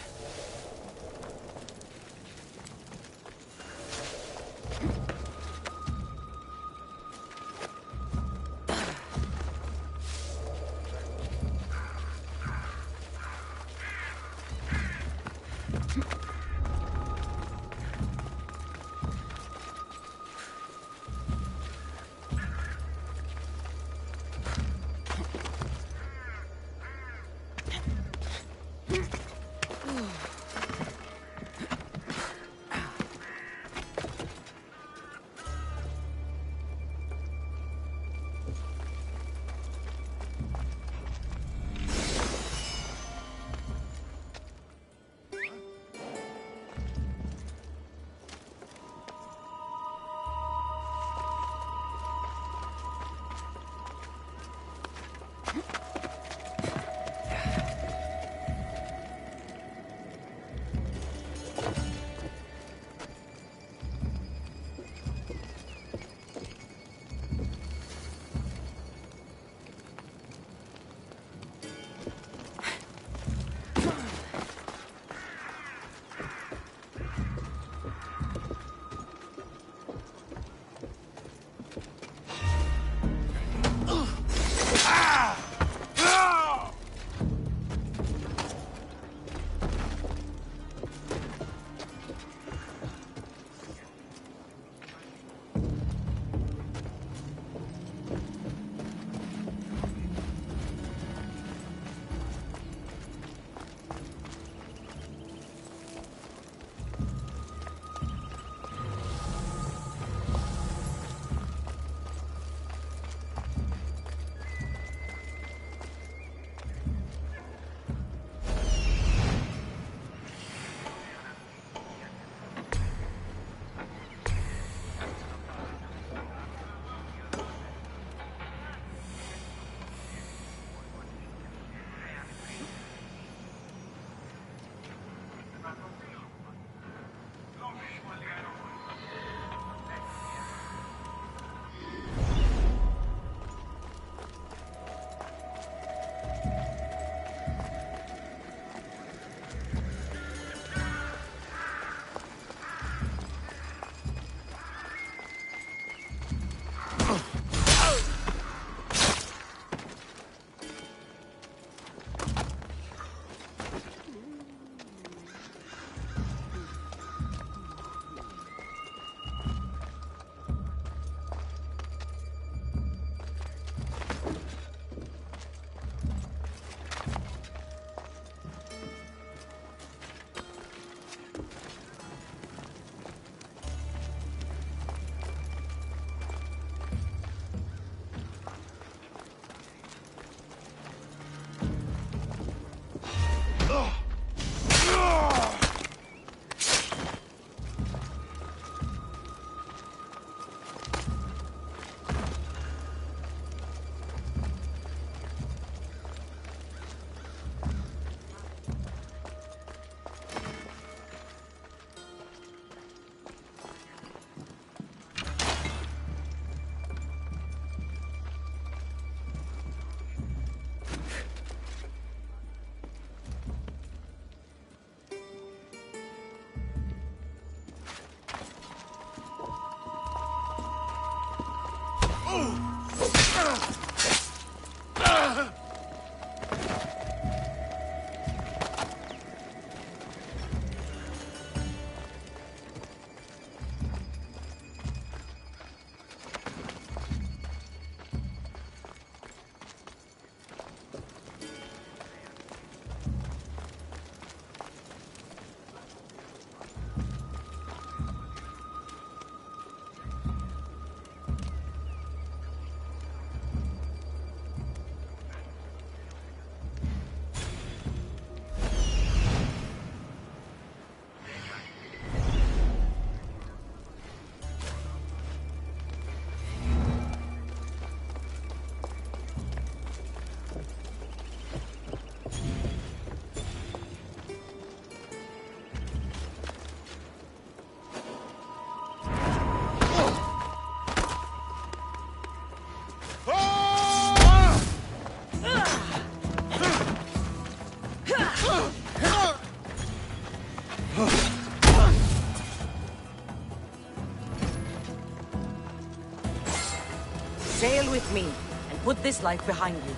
C: Sail with me, and put this life behind you.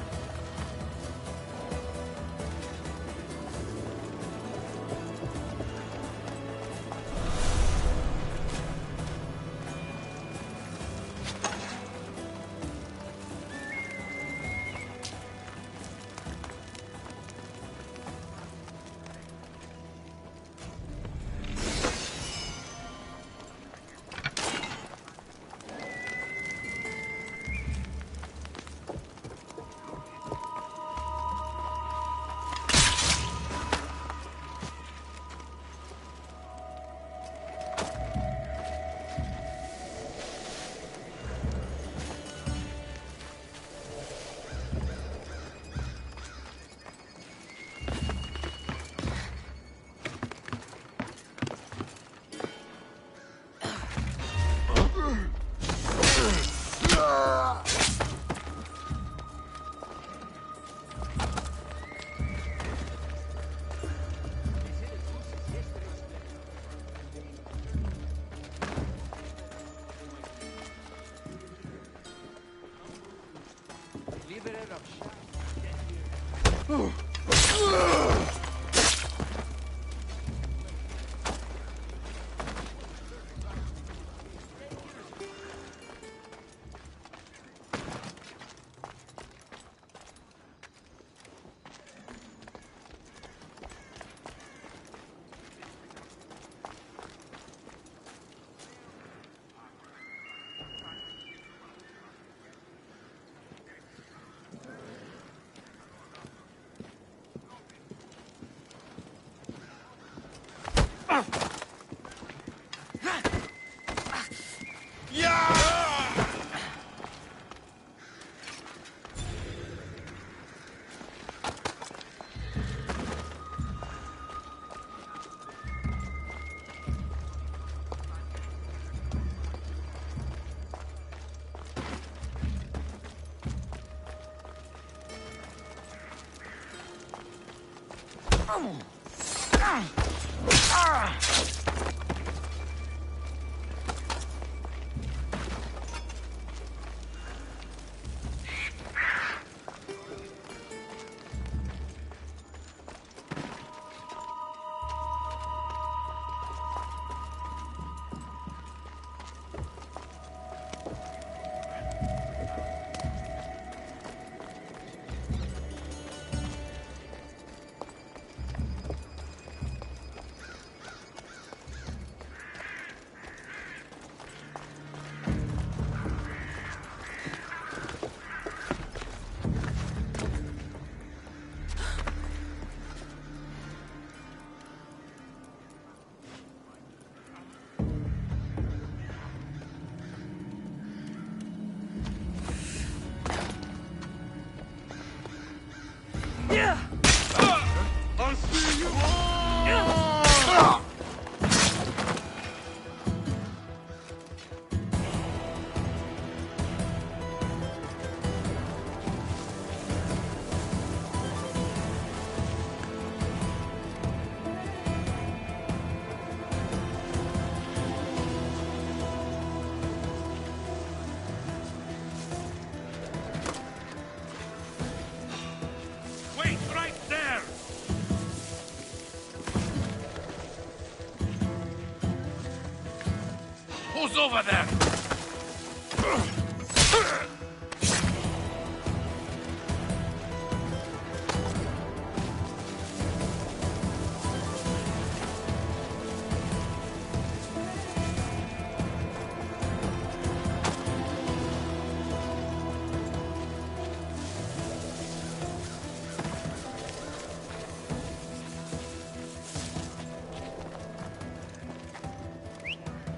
Q: Who's over there?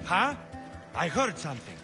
Q: Huh? I heard something.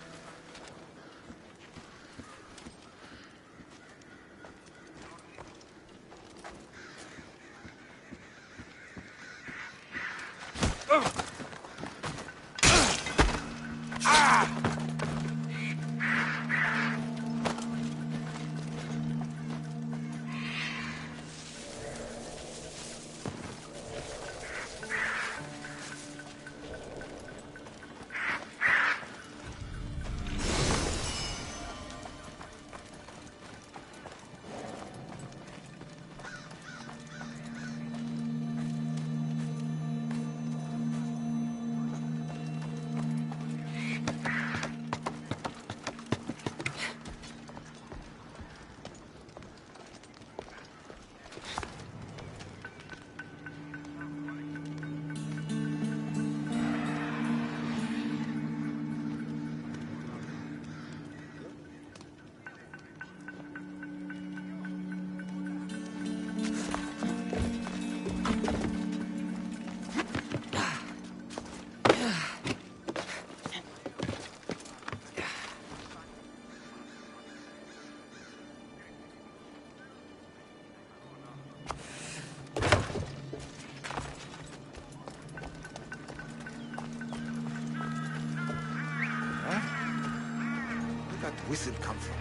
I: whistle come from?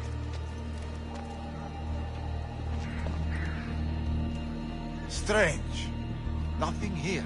R: Strange. Nothing here.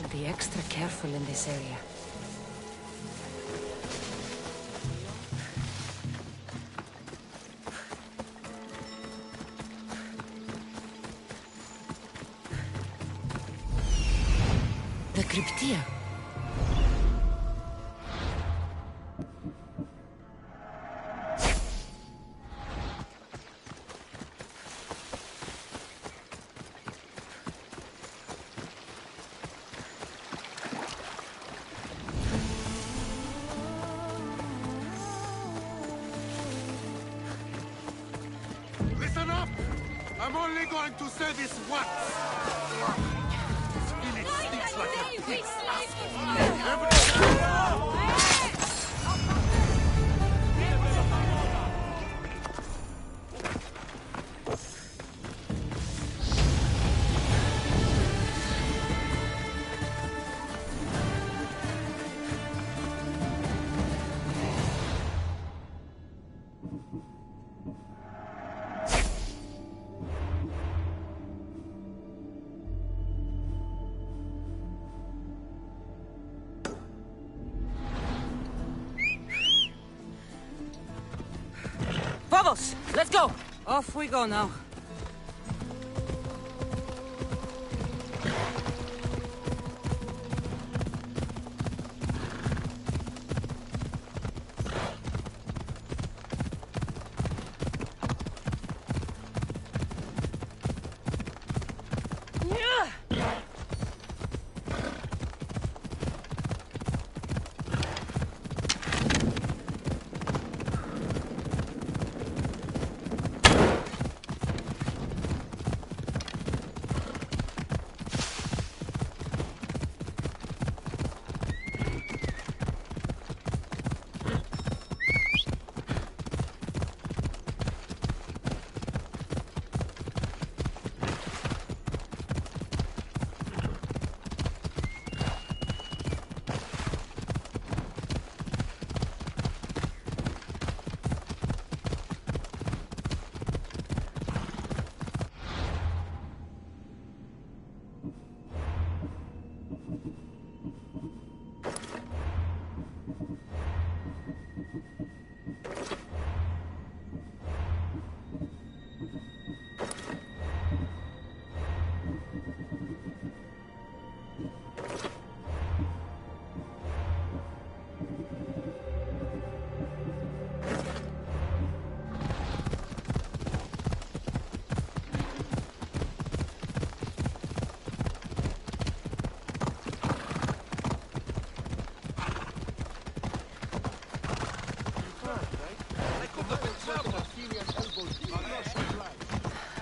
C: should be extra careful in this area. The cryptia.
Q: Listen up! I'm only going to say this once! This village stinks like a pig's
C: Vamos! Let's go! Off we go now.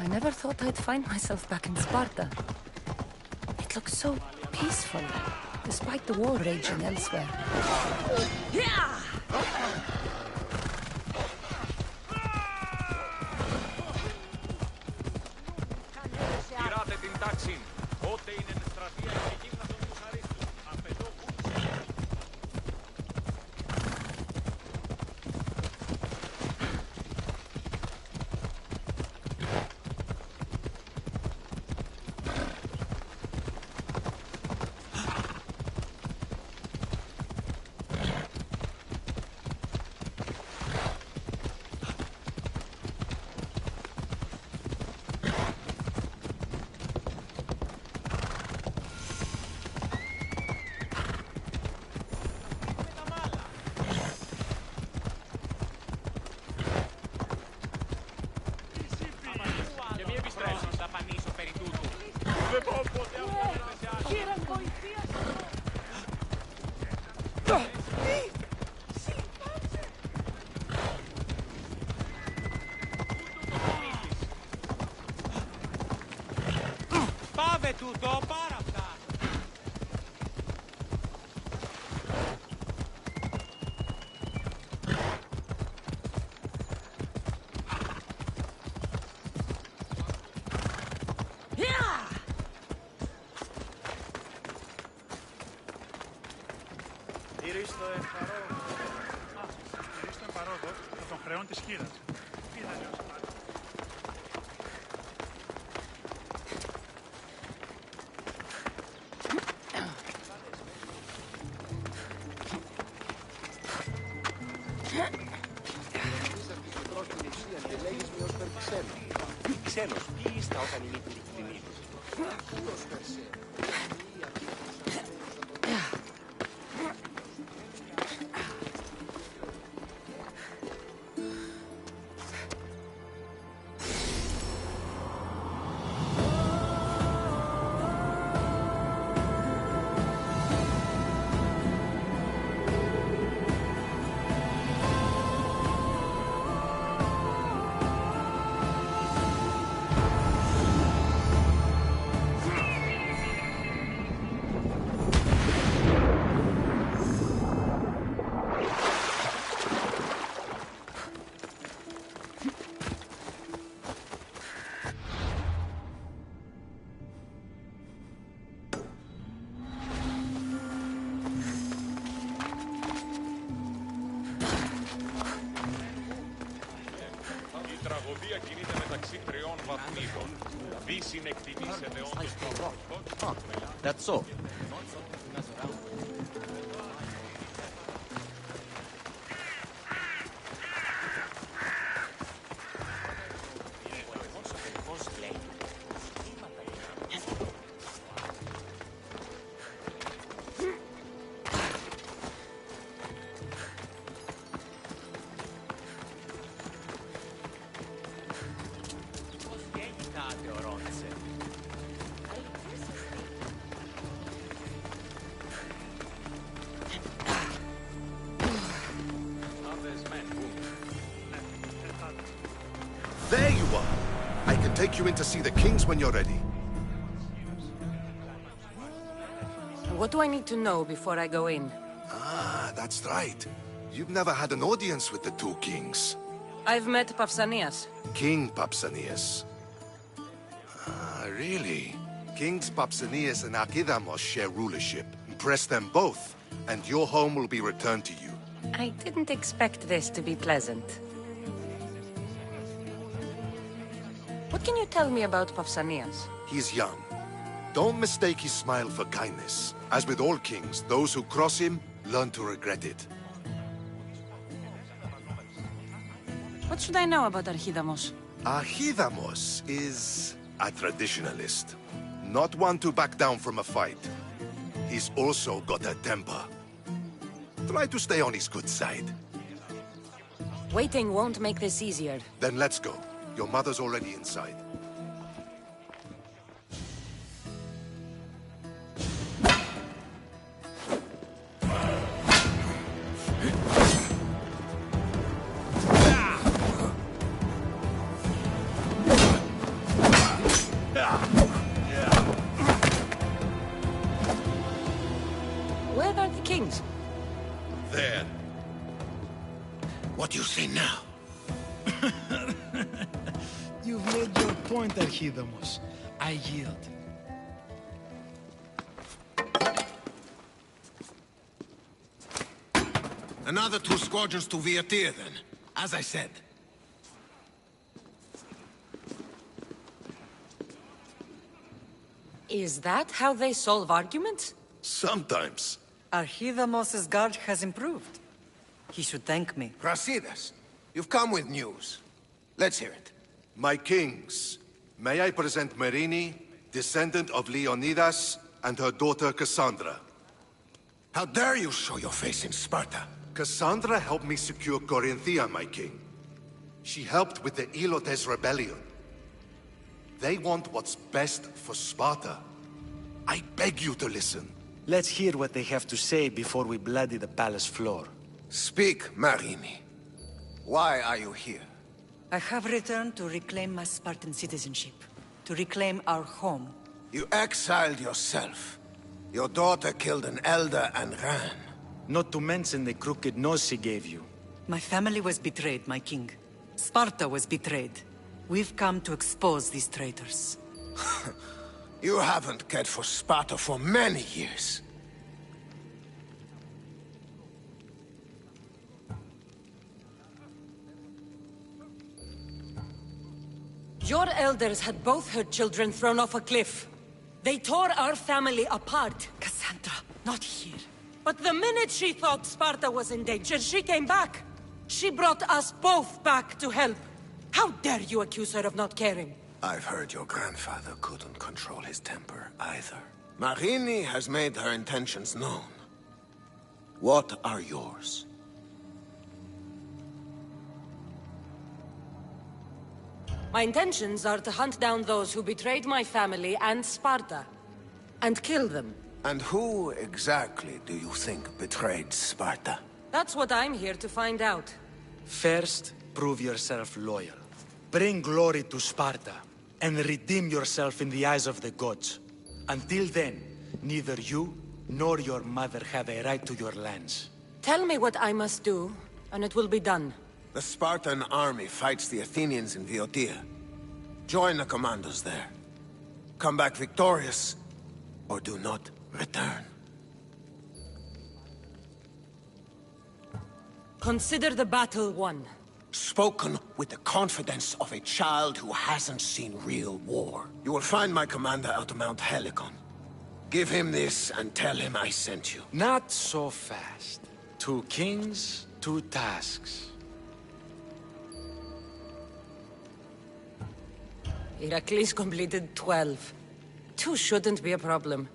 C: I never thought I'd find myself back in Sparta. It looks so peaceful, despite the war raging elsewhere. Yeah!
Q: Tutto, para αυτά!
S: Γυρίστε το εμπαρόδο. Γυρίστε το εμπαρόδο με τον χρεών της χείρας.
P: ξένος. Ποιοι είστε όταν είναι ειλικρινοί.
L: Η τραγωδία κινείται μεταξύ τριών βαθμίδων. Δι συνεκτιμήσετε όντως.
P: That's all.
J: There you are! I can take you in to see the kings when you're ready.
C: What do I need to know before I go in?
J: Ah, that's right. You've never had an audience with the two kings.
C: I've met Pausanias.
J: King Pausanias. Ah, really? Kings Pausanias and Archidamos share rulership. Impress them both, and your home will be returned to you.
C: I didn't expect this to be pleasant. What can you tell me about Pausanias?
J: He's young. Don't mistake his smile for kindness. As with all kings, those who cross him learn to regret it.
C: What should I know about Archidamos?
J: Archidamos is a traditionalist. Not one to back down from a fight. He's also got a temper. Try to stay on his good side.
C: Waiting won't make this easier.
J: Then let's go. Your mother's already inside.
C: Where are the kings?
H: There. What do you say now?
T: You've made your point, Archidamos. I yield.
H: Another 2 squadrons to Viatir, then. As I said.
C: Is that how they solve arguments?
J: Sometimes.
K: Archidamos' guard has improved. He should thank me.
H: Brasidas, you've come with news. Let's hear it.
J: My kings, may I present Merini, descendant of Leonidas, and her daughter Cassandra.
H: How dare you show your face in Sparta?
J: Cassandra helped me secure Corinthia, my king. She helped with the Elotes rebellion. They want what's best for Sparta. I beg you to listen.
O: Let's hear what they have to say before we bloody the palace floor.
H: Speak, Marini. Why are you here?
K: I have returned to reclaim my Spartan citizenship. To reclaim our home.
H: You exiled yourself. Your daughter killed an elder and ran.
O: Not to mention the crooked nose she gave you.
K: My family was betrayed, my king. Sparta was betrayed. We've come to expose these traitors.
H: You haven't cared for Sparta for many years.
C: Your elders had both her children thrown off a cliff. They tore our family apart.
K: Cassandra, not here.
C: But the minute she thought Sparta was in danger, she came back. She brought us both back to help. How dare you accuse her of not caring?
U: I've heard your grandfather couldn't control his temper either. Marini has made her intentions known. What are yours?
C: My intentions are to hunt down those who betrayed my family and Sparta, and kill them.
U: And who exactly do you think betrayed Sparta?
C: That's what I'm here to find out.
O: First, prove yourself loyal. Bring glory to Sparta, and redeem yourself in the eyes of the gods. Until then, neither you nor your mother have a right to your lands.
C: Tell me what I must do, and it will be done.
U: The Spartan army fights the Athenians in Boeotia. Join the commandos there. Come back victorious, or do not return.
C: Consider the battle won.
U: Spoken with the confidence of a child who hasn't seen real war. You will find my commander at Mount Helicon. Give him this and tell him I sent you.
O: Not so fast. 2 kings, 2 tasks.
C: Heracles completed 12. 2 shouldn't be a problem.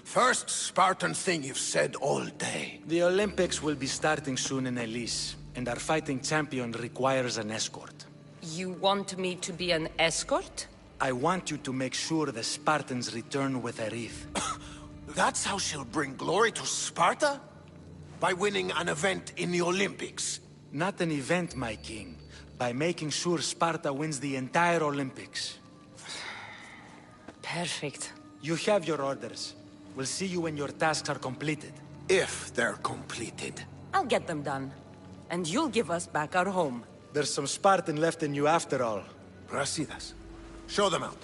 U: First Spartan thing you've said all day.
O: The Olympics will be starting soon in Elise, and our fighting champion requires an escort.
C: You want me to be an escort?
O: I want you to make sure the Spartans return with a wreath.
U: That's how she'll bring glory to Sparta? By winning an event in the Olympics?
O: Not an event, my king. By making sure Sparta wins the entire Olympics.
C: Perfect.
O: You have your orders. We'll see you when your tasks are completed.
U: If they're completed.
C: I'll get them done. And you'll give us back our home.
O: There's some Spartan left in you after all.
U: Brasidas. Show them out.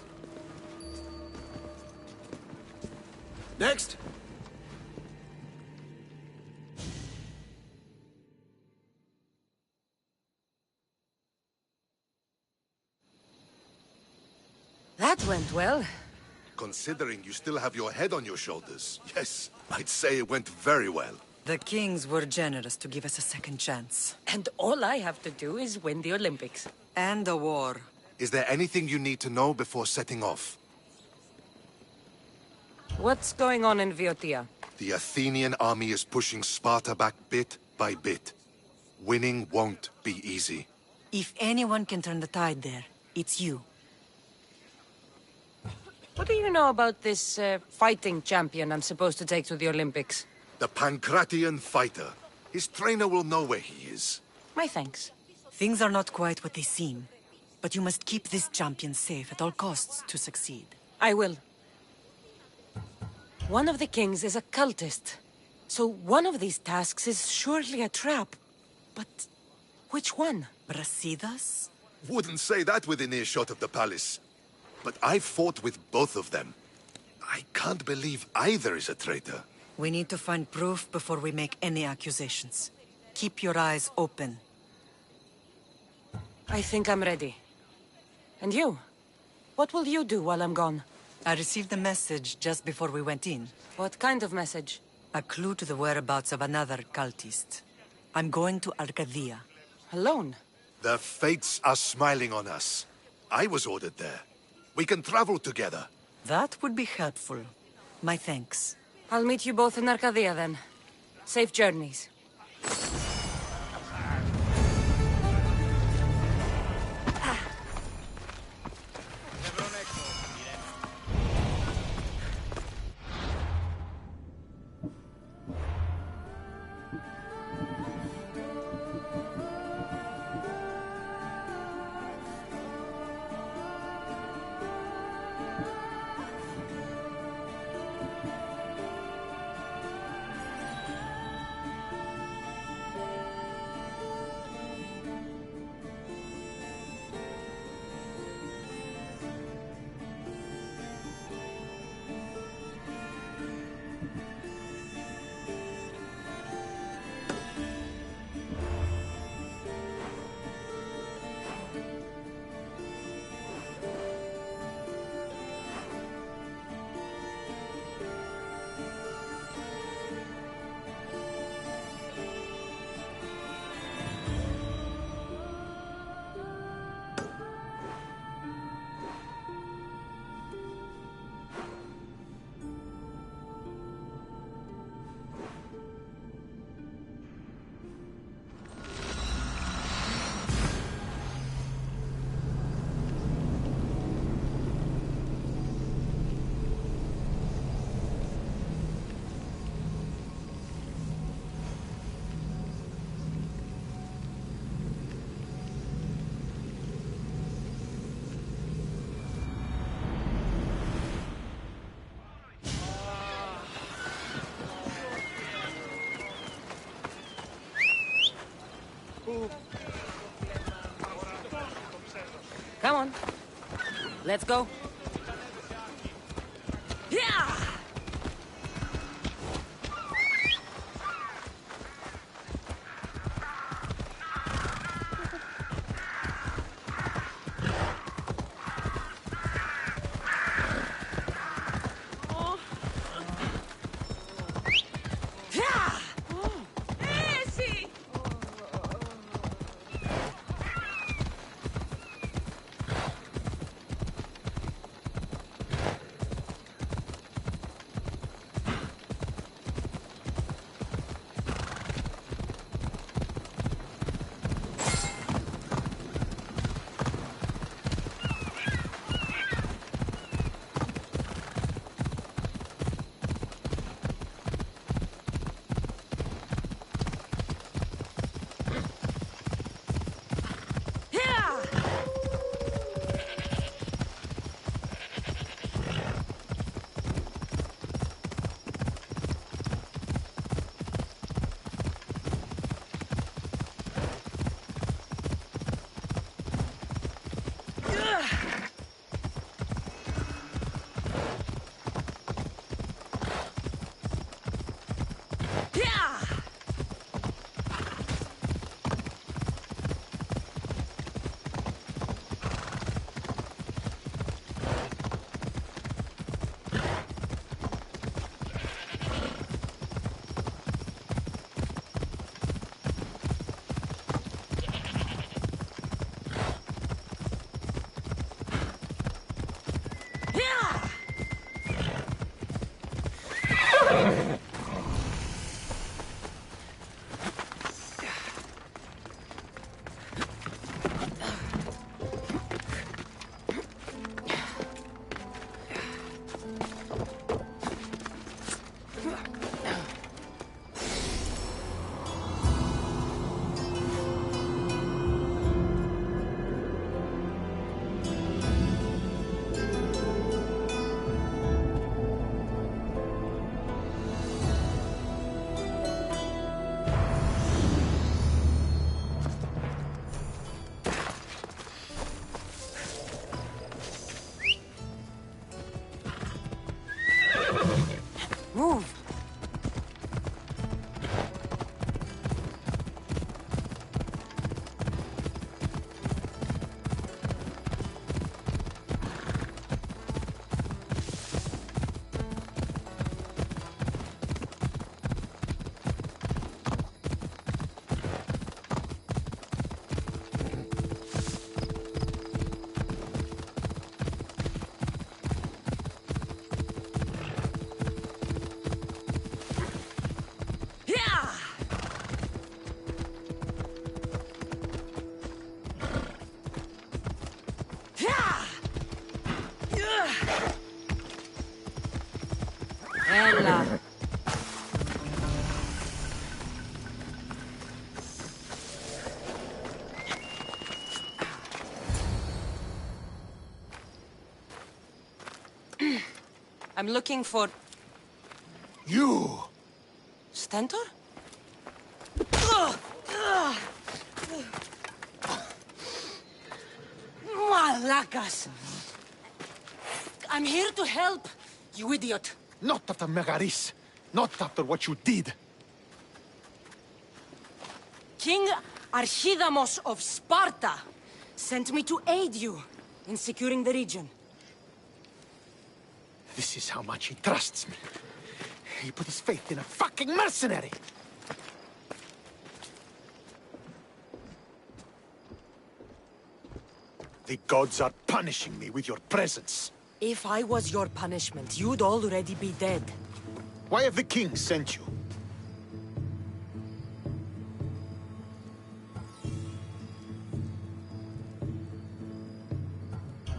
U: Next.
C: That went well.
J: Considering you still have your head on your shoulders, yes, I'd say it went very well.
K: The kings were generous to give us a second chance.
C: And all I have to do is win the Olympics.
K: And a war.
J: Is there anything you need to know before setting off?
C: What's going on in Boeotia?
J: The Athenian army is pushing Sparta back bit by bit. Winning won't be easy.
K: If anyone can turn the tide there, it's you.
C: What do you know about this fighting champion I'm supposed to take to the Olympics?
J: The Pancratian fighter. His trainer will know where he is.
C: My thanks.
K: Things are not quite what they seem. But you must keep this champion safe at all costs to succeed.
C: I will. One of the kings is a cultist. So one of these tasks is surely a trap. But which one?
K: Brasidas?
J: Wouldn't say that within earshot of the palace. But I've fought with both of them. I can't believe either is a traitor.
K: We need to find proof before we make any accusations. Keep your eyes open.
C: I think I'm ready. And you? What will you do while I'm gone?
K: I received a message just before we went in.
C: What kind of message?
K: A clue to the whereabouts of another cultist. I'm going to Arcadia.
C: Alone?
J: The fates are smiling on us. I was ordered there. We can travel together.
K: That would be helpful. My thanks.
C: I'll meet you both in Arcadia then. Safe journeys. Let's go. Yeah! Move! Ella. I'm looking for...
U: You!
C: Stentor? Malacas! I'm here to help, you idiot.
U: Not after Megaris. Not after what you did.
C: King Archidamos of Sparta sent me to aid you in securing the region.
U: This is how much he trusts me. He put his faith in a fucking mercenary! The gods are punishing me with your presence.
C: If I was your punishment, you'd already be dead.
U: Why have the king sent you?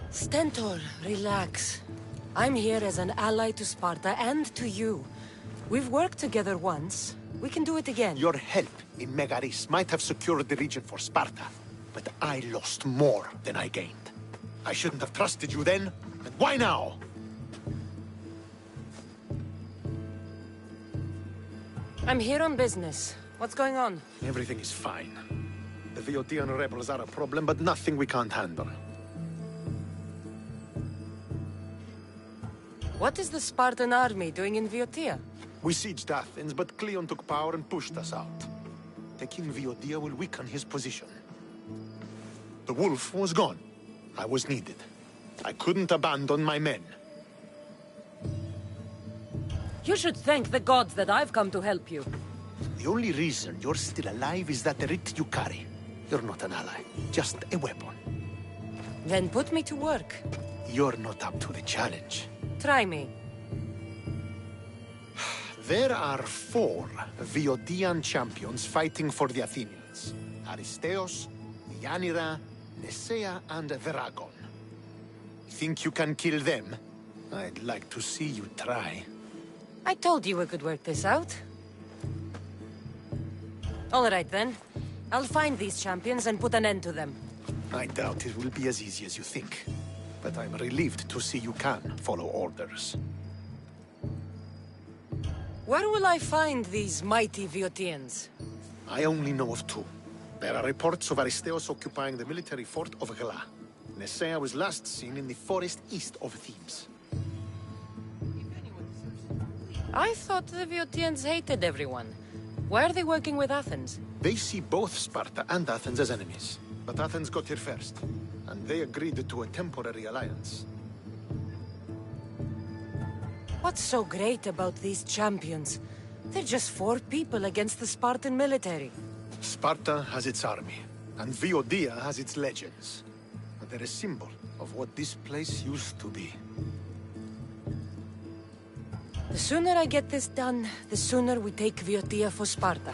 C: Stentor, relax. I'm here as an ally to Sparta and to you. We've worked together once. We can do it again.
U: Your help in Megaris might have secured the region for Sparta, but I lost more than I gained. I shouldn't have trusted you then, and why now?
C: I'm here on business. What's going on?
U: Everything is fine. The Viotian rebels are a problem, but nothing we can't handle.
C: What is the Spartan army doing in Viotia?
R: We sieged Athens, but Cleon took power and pushed us out. Taking Viotia will weaken his position. The wolf was gone. I was needed. I couldn't abandon my men.
C: You should thank the gods that I've come to help you.
R: The only reason you're still alive is that writ you carry. You're not an ally, just a weapon.
C: Then put me to work.
R: You're not up to the challenge.
C: Try me.
R: There are 4 Viotian champions fighting for the Athenians. Aristeos, Deianira, Nesea, and Veragon. Think you can kill them? I'd like to see you try.
C: I told you we could work this out. All right then. I'll find these champions and put an end to them.
R: I doubt it will be as easy as you think. But I'm relieved to see you can follow orders.
C: Where will I find these mighty Viotians?
R: I only know of 2. There are reports of Aristeos occupying the military fort of Gela. Nesea was last seen in the forest east of Thebes.
C: I thought the Viotians hated everyone. Why are they working with Athens?
R: They see both Sparta and Athens as enemies. But Athens got here first, and they agreed to a temporary alliance.
C: What's so great about these champions? They're just 4 people against the Spartan military.
R: Sparta has its army, and Viotia has its legends. But they're a symbol of what this place used to be.
C: The sooner I get this done, the sooner we take Viotia for Sparta.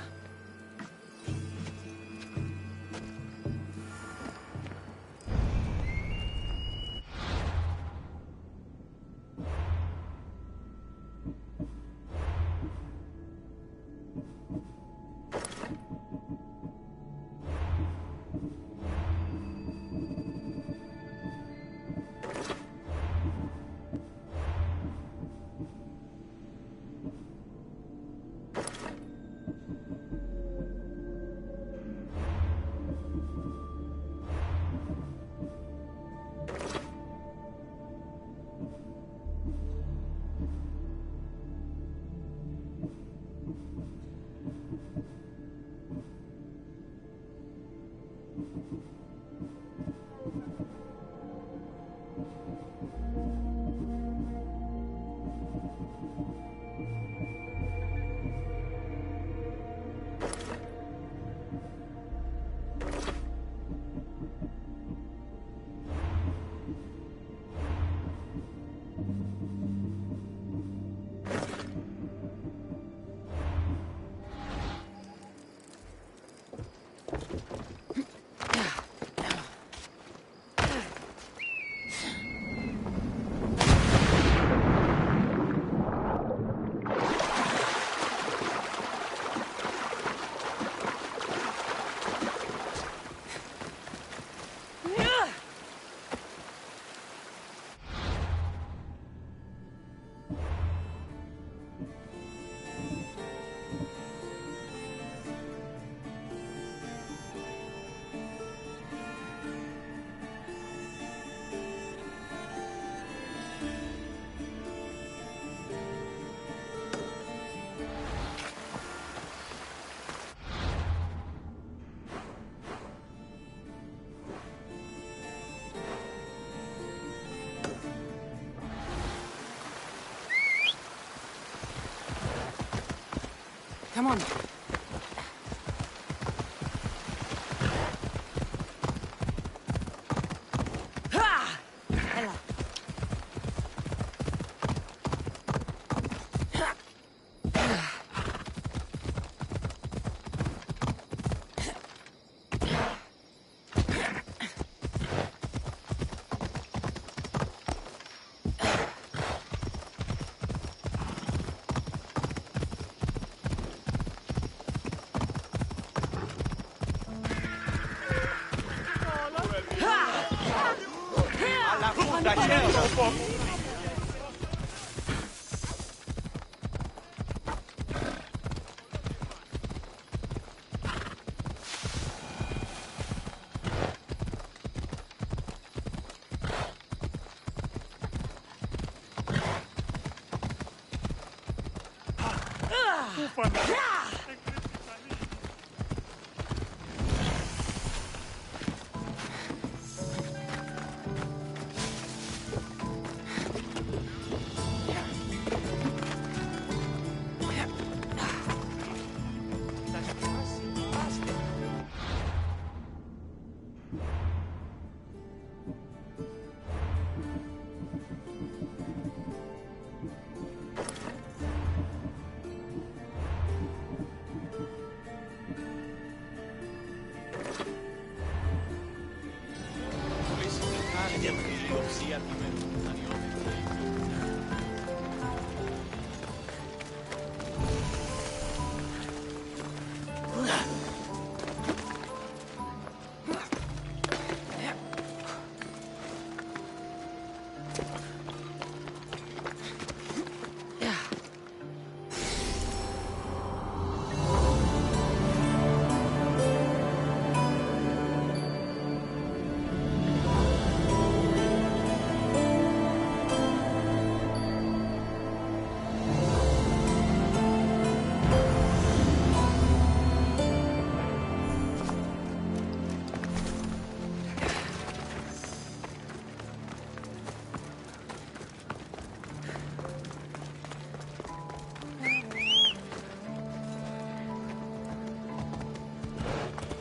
C: Come on.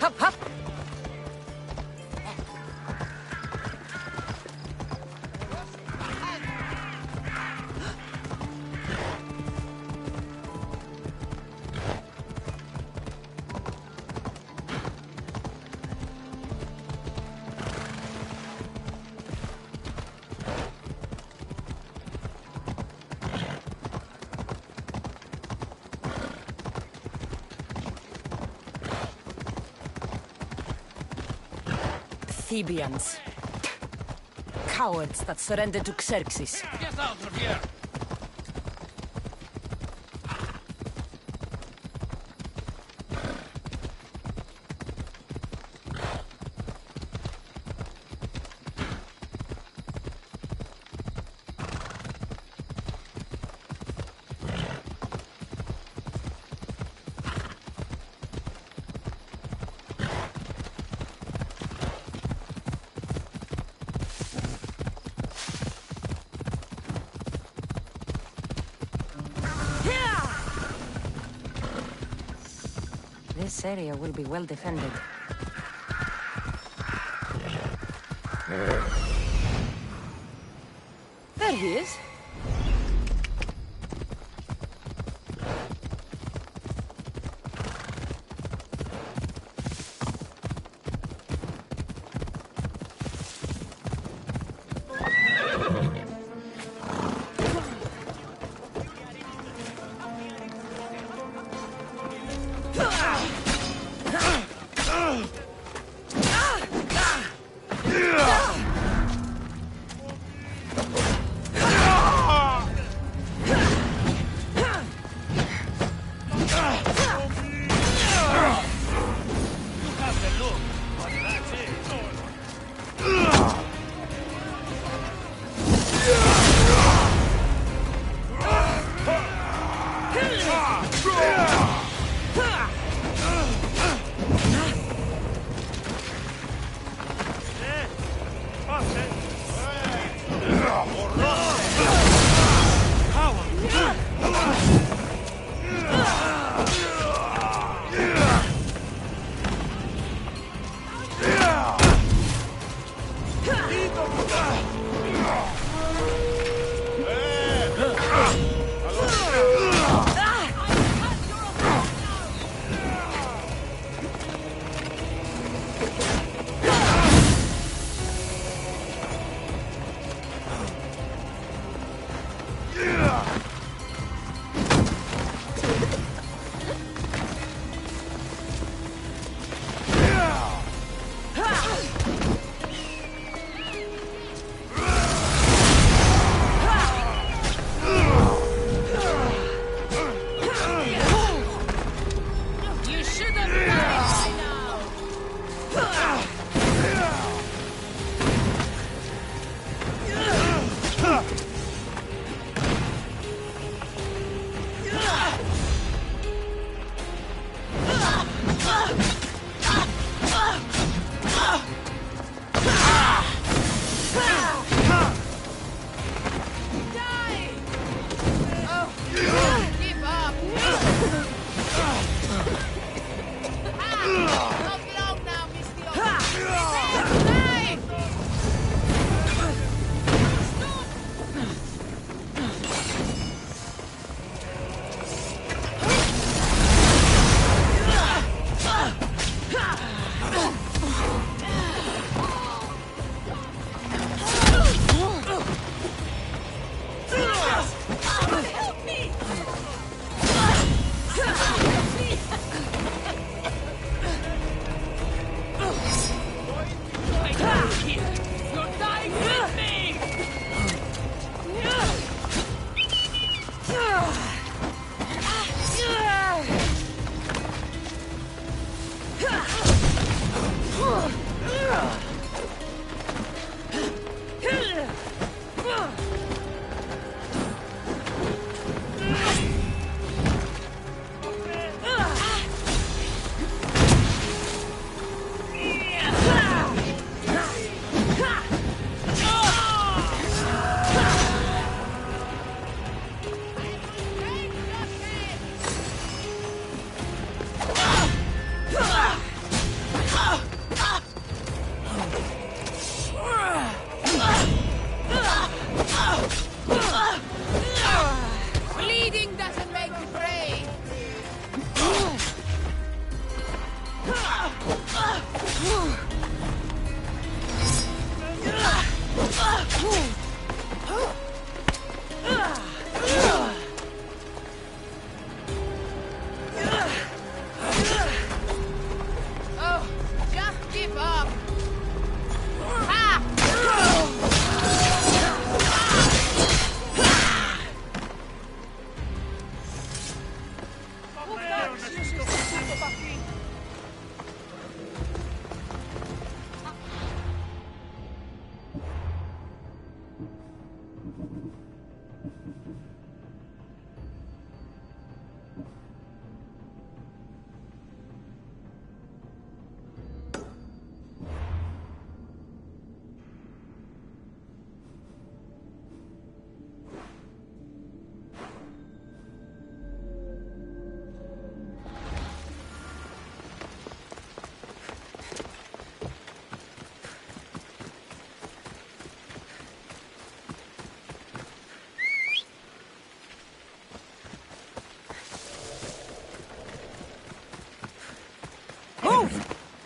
C: Hop, hop! Thebians. Cowards that surrendered to Xerxes.
L: Get out of here!
C: This area will be well defended. There he is.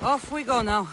C: Off we go now.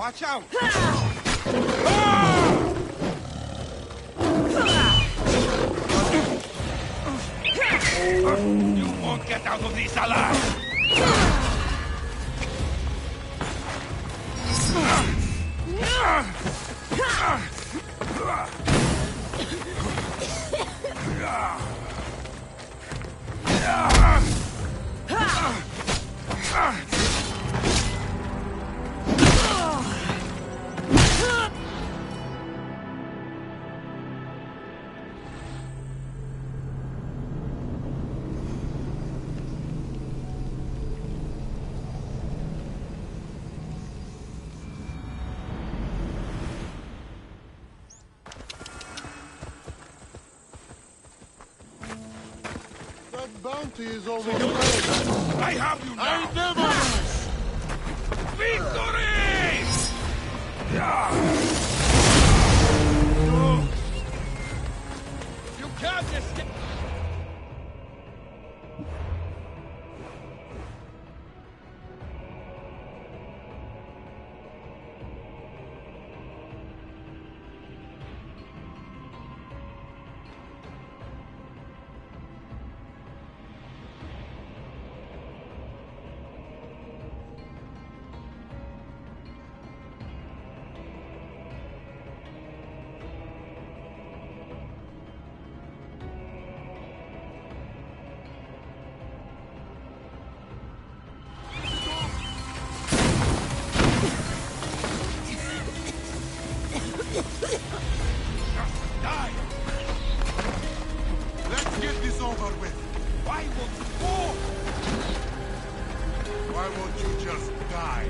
Q: Watch out! You won't get out of this alive! bounty is almost paid.
A: I have you now!
Q: I never lose!
A: Victory!
L: You can't escape!
Q: Let's get this over with.
A: Why won't you go?
Q: Why won't you just die?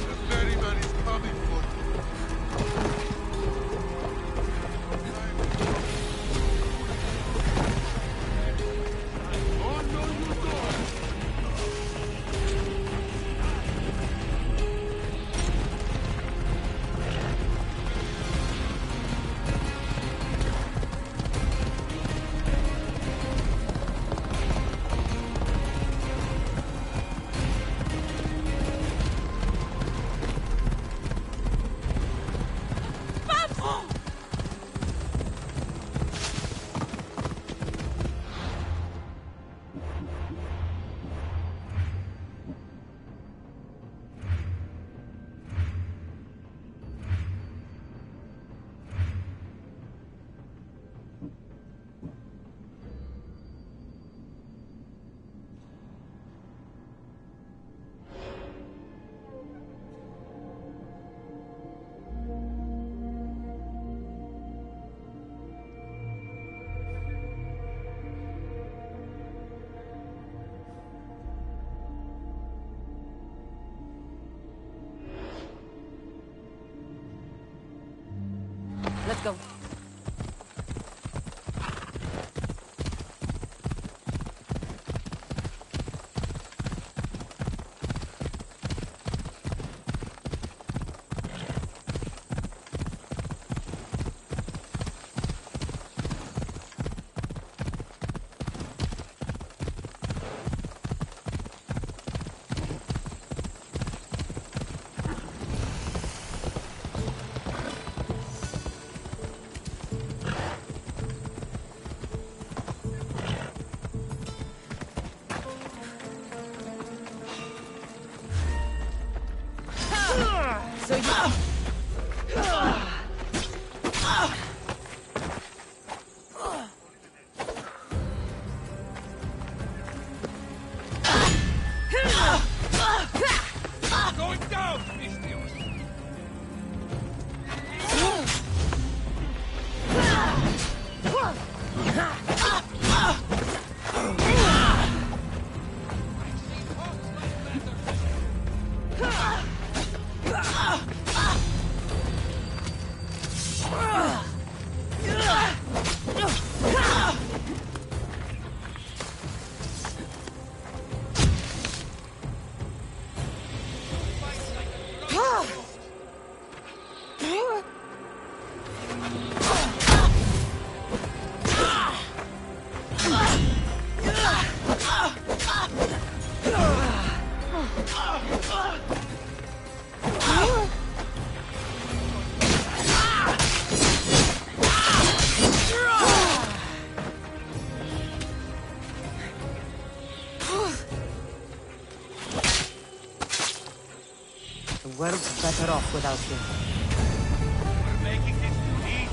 Q: The ferryman is coming for you. Oh, no, you don't.
C: Let's go. So you...
A: Going down, Mistios!
C: The world's better off without you.
A: We're making this too easy.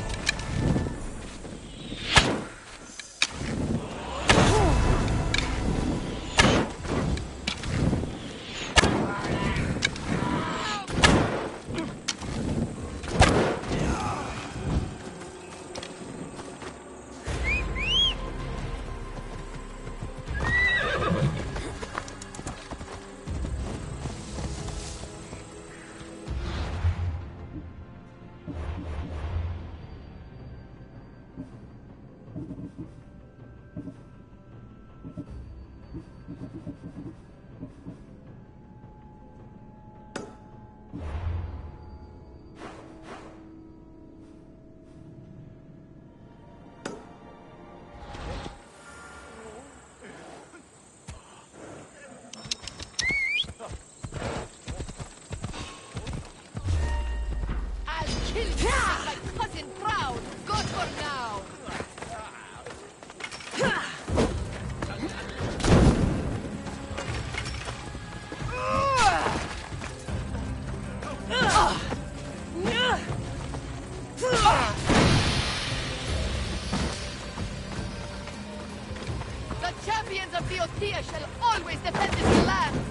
F: Lydia shall always defend this land!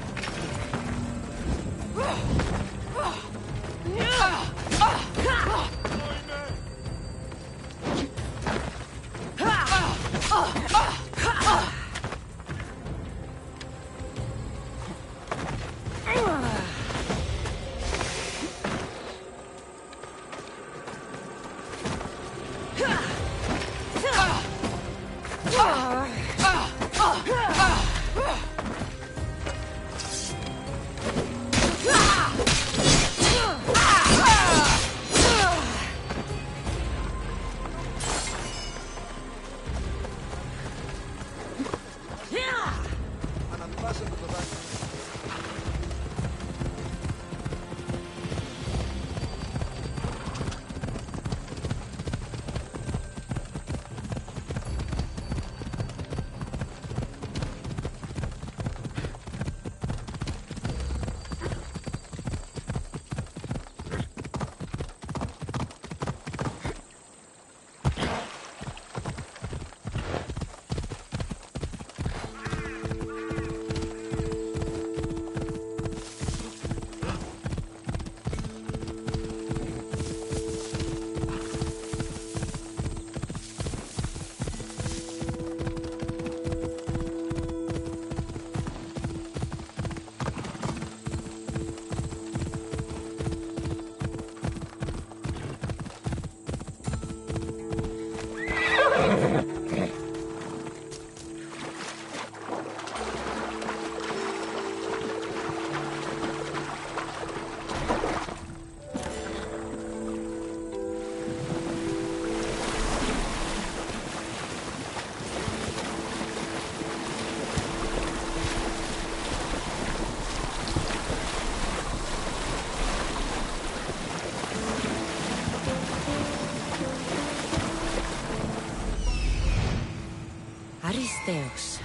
C: Aristeus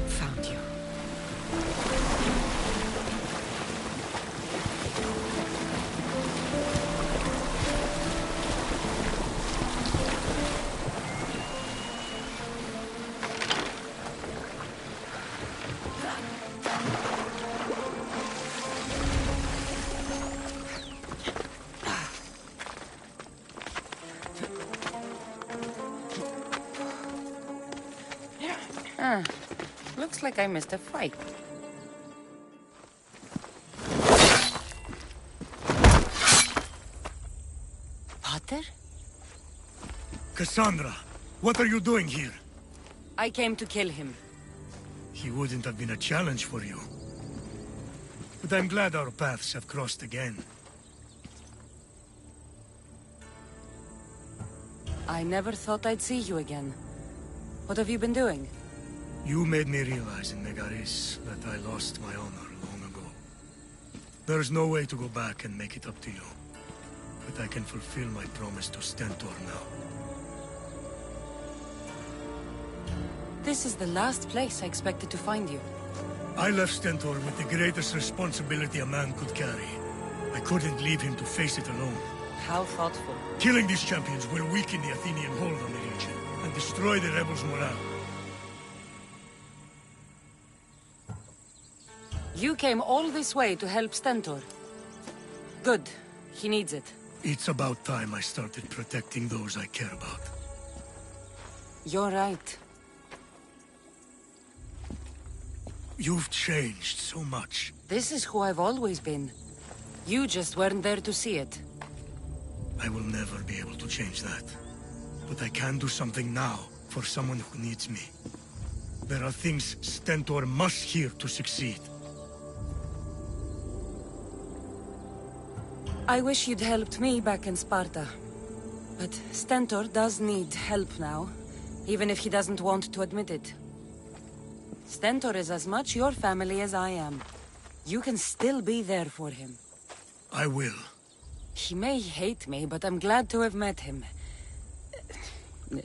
C: found you. Looks like I missed a fight. Potter?
M: Cassandra, what are you doing here?
C: I came to kill him.
M: He wouldn't have been a challenge for you. But I'm glad our paths have crossed again.
C: I never thought I'd see you again. What have you been doing?
M: You made me realize in Megaris that I lost my honor long ago. There's no way to go back and make it up to you. But I can fulfill my promise to Stentor now.
C: This is the last place I expected to find you.
M: I left Stentor with the greatest responsibility a man could carry. I couldn't leave him to face it alone.
C: How thoughtful.
M: Killing these champions will weaken the Athenian hold on the region and destroy the rebels' morale.
C: You came all this way to help Stentor. Good. He needs it.
M: It's about time I started protecting those I care about.
C: You're right.
M: You've changed so much.
C: This is who I've always been. You just weren't there to see it.
M: I will never be able to change that. But I can do something now for someone who needs me. There are things Stentor must hear to succeed.
C: I wish you'd helped me back in Sparta. But Stentor does need help now, even if he doesn't want to admit it. Stentor is as much your family as I am. You can still be there for him.
M: I will.
C: He may hate me, but I'm glad to have met him.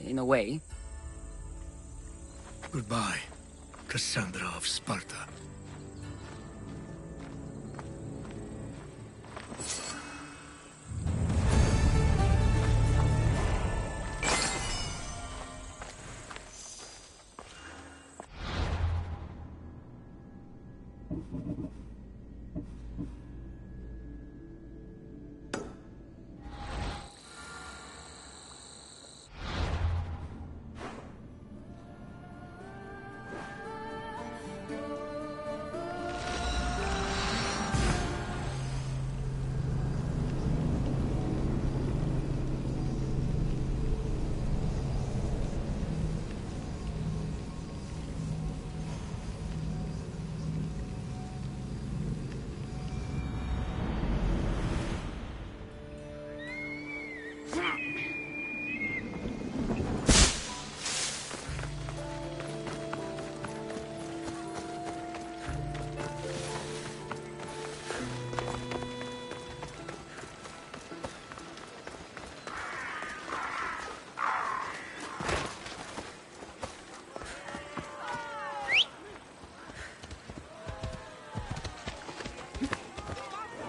C: In a way.
M: Goodbye, Cassandra of Sparta.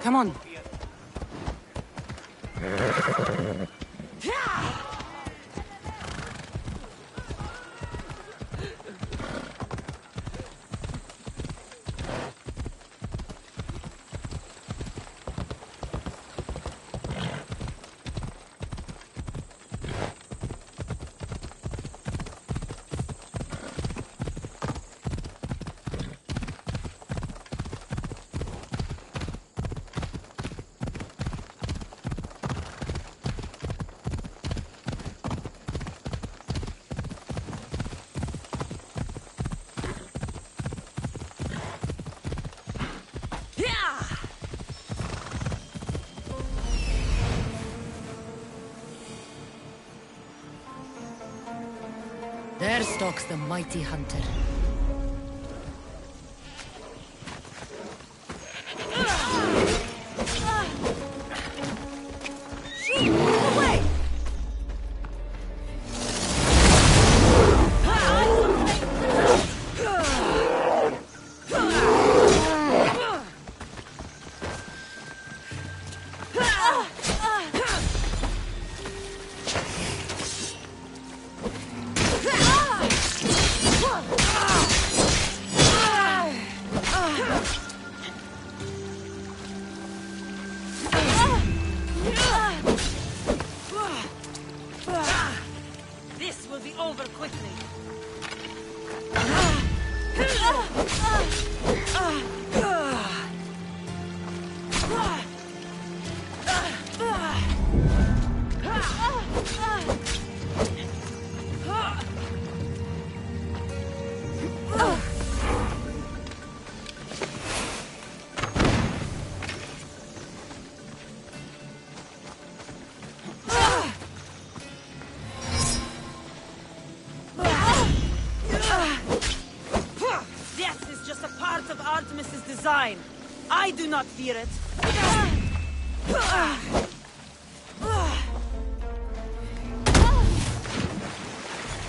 C: Come on. There stalks the mighty hunter.
E: This will be over quickly. Death is just a part of Artemis's design. I do not fear it.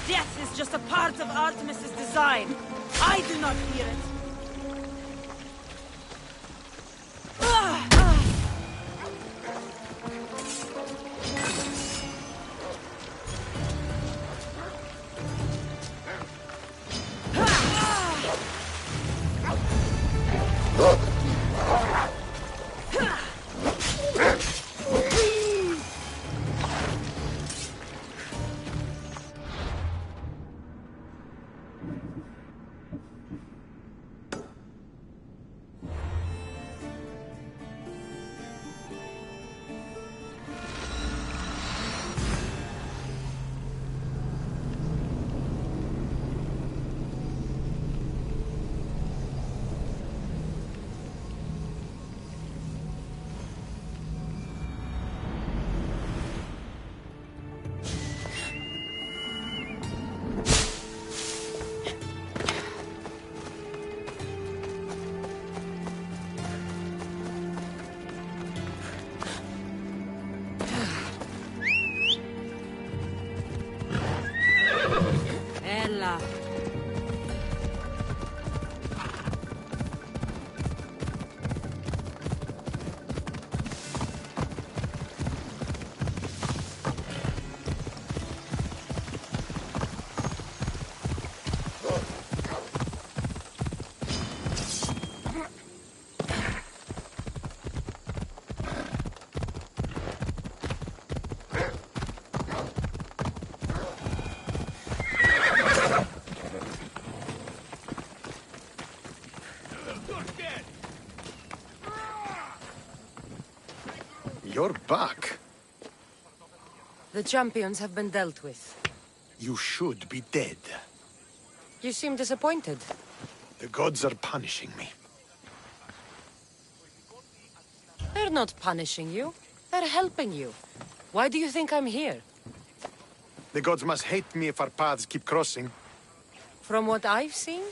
E: Death is just a part of Artemis's design. I do not fear it. Ella.
R: You're back.
C: The champions have been dealt with.
R: You should be dead.
C: You seem disappointed.
R: The gods are punishing me.
C: They're not punishing you. They're helping you. Why do you think I'm here?
R: The gods must hate me if our paths keep crossing.
C: From what I've seen,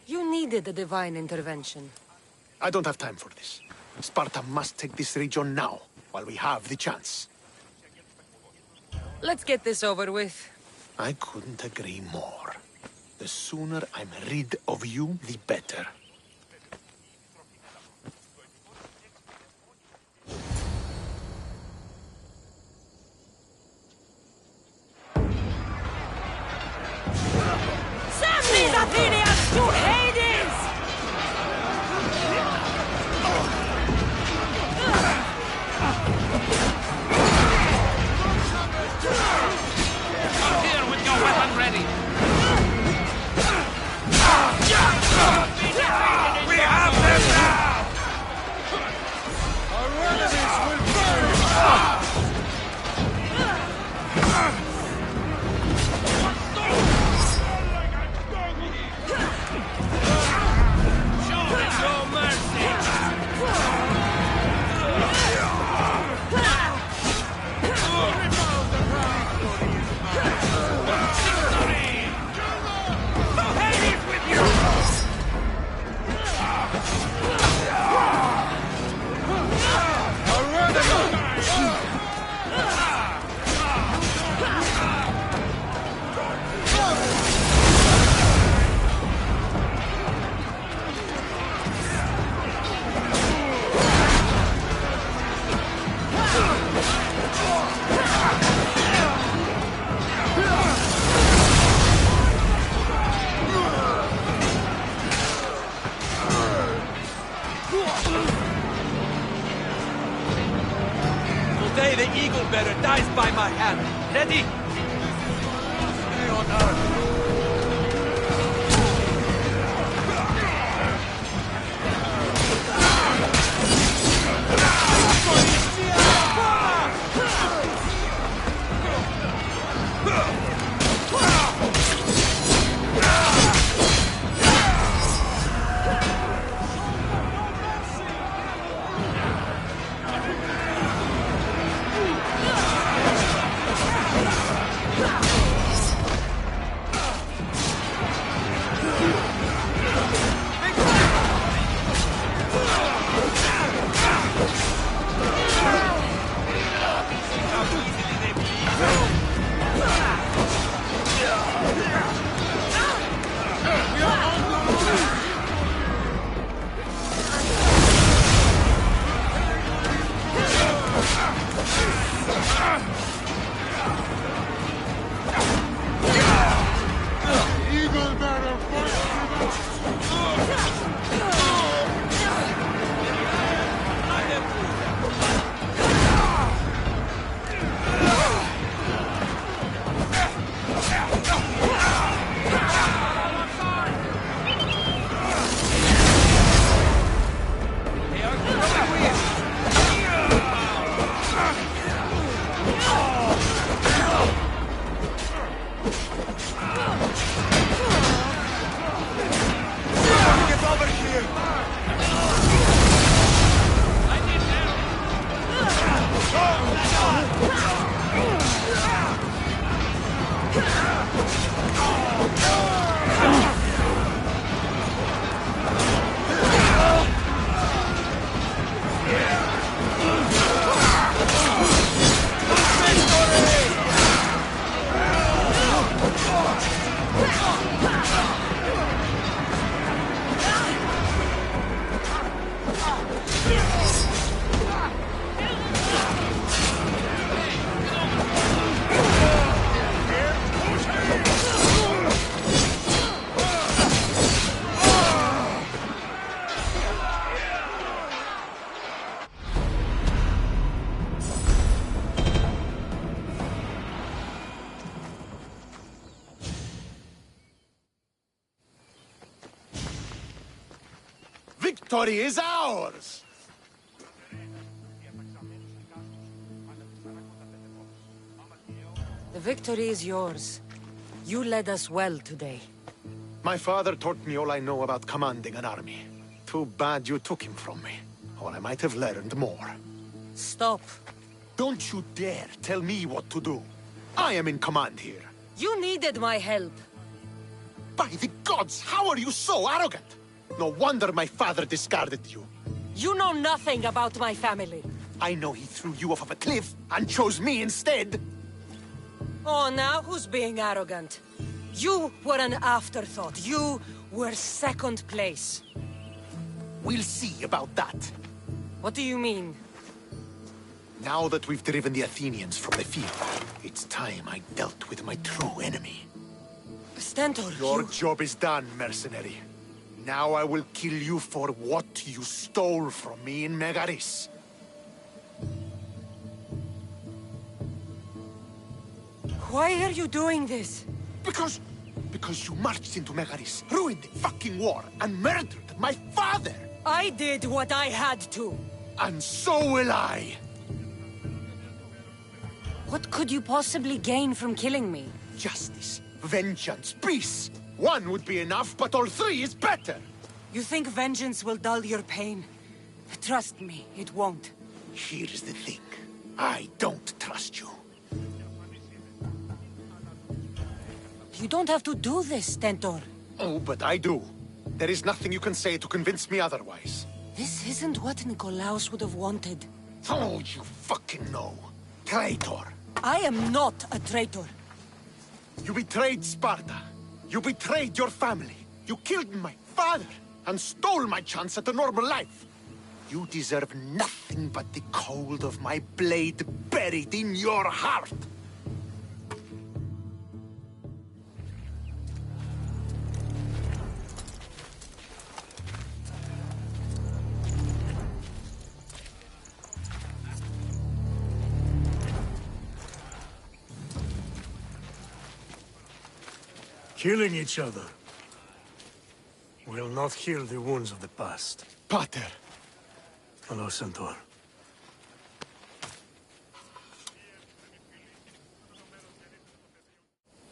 C: you needed a divine intervention.
R: I don't have time for this. Sparta must take this region now, while we have the chance.
C: Let's get this over with.
R: I couldn't agree more. The sooner I'm rid of you, the better.
O: day the eagle bearer dies by my hand. Ready?
Q: Stay on earth.
R: Victory is ours!
C: The victory is yours. You led us well today.
R: My father taught me all I know about commanding an army. Too bad you took him from me, or I might have learned more.
C: Stop.
R: Don't you dare tell me what to do. I am in command here.
C: You needed my help.
R: By the gods, how are you so arrogant? No wonder my father discarded you.
C: You know nothing about my family.
R: I know he threw you off of a cliff and chose me instead.
C: Oh, now who's being arrogant? You were an afterthought. You were second place.
R: We'll see about that.
C: What do you mean?
R: Now that we've driven the Athenians from the field, it's time I dealt with my true enemy.
C: Stentor,
R: Your job is done, mercenary. Now I will kill you for what you stole from me in Megaris.
C: Why are you doing this?
R: Because you marched into Megaris, ruined the fucking war, and murdered my father!
C: I did what I had to.
R: And so will I!
C: What could you possibly gain from killing me?
R: Justice, vengeance, peace! One would be enough, but all three is better!
C: You think vengeance will dull your pain? Trust me, it won't.
R: Here's the thing. I don't trust you.
C: You don't have to do this, Stentor.
R: Oh, but I do. There is nothing you can say to convince me otherwise.
C: This isn't what Nikolaos would have wanted.
R: Oh, you fucking know. Traitor.
C: I am not a traitor.
R: You betrayed Sparta. You betrayed your family. You killed my father and stole my chance at a normal life. You deserve nothing but the cold of my blade buried in your heart.
M: Killing each other will not heal the wounds of the past.
R: Pater!
M: Hello, Centaur.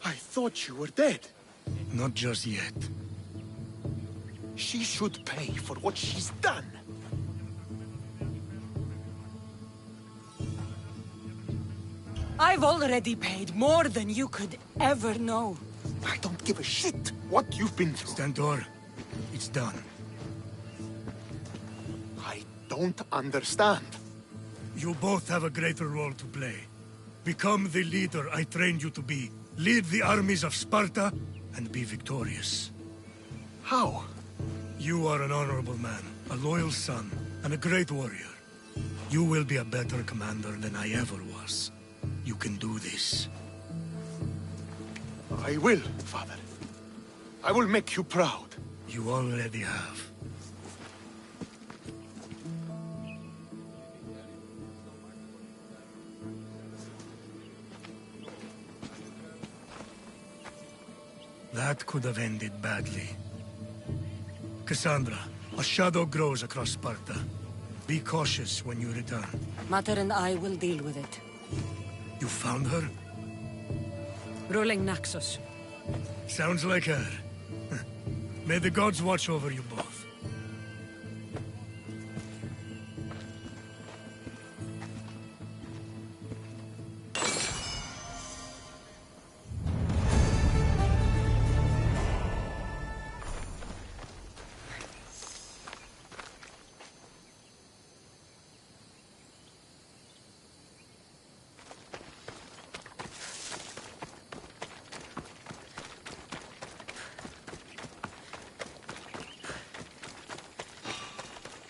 R: I thought you were dead.
M: Not just yet.
R: She should pay for what she's done.
C: I've already paid more than you could ever know.
R: I don't give a shit what you've been through.
M: Stentor, it's done.
R: I don't understand.
M: You both have a greater role to play. Become the leader I trained you to be. Lead the armies of Sparta and be victorious.
R: How?
M: You are an honorable man, a loyal son, and a great warrior. You will be a better commander than I ever was. You can do this.
R: I will, Father. I will make you proud.
M: You already have. That could have ended badly. Cassandra, a shadow grows across Sparta. Be cautious when you return.
C: Mater and I will deal with it.
M: You found her?
C: Ruling Naxos.
M: Sounds like her. May the gods watch over you both.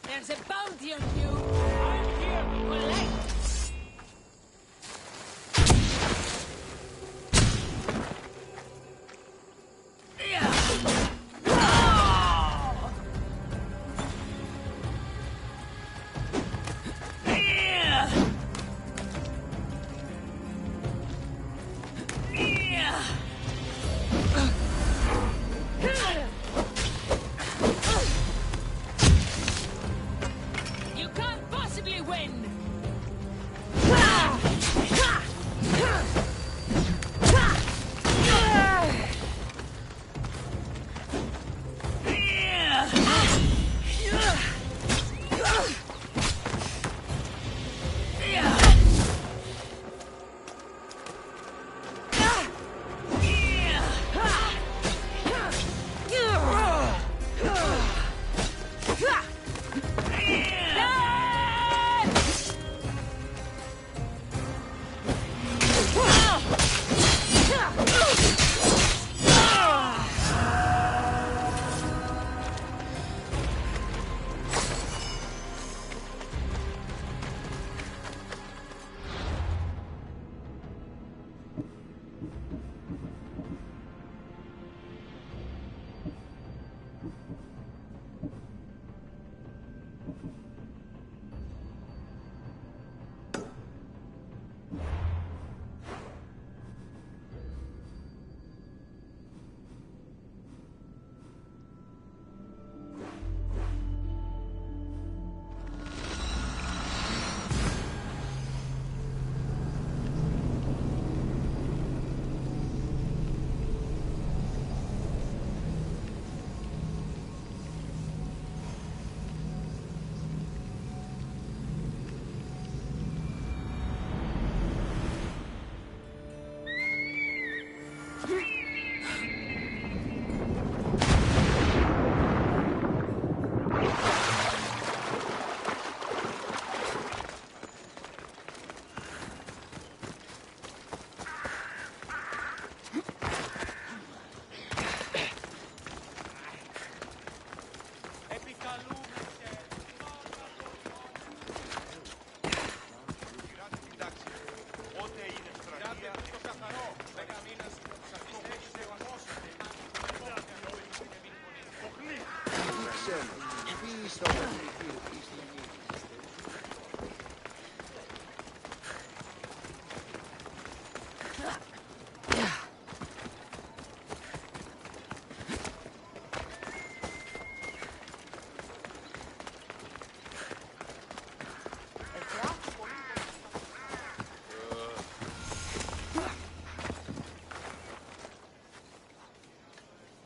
E: There's a bounty on you! I'm here to collect! You can't possibly win!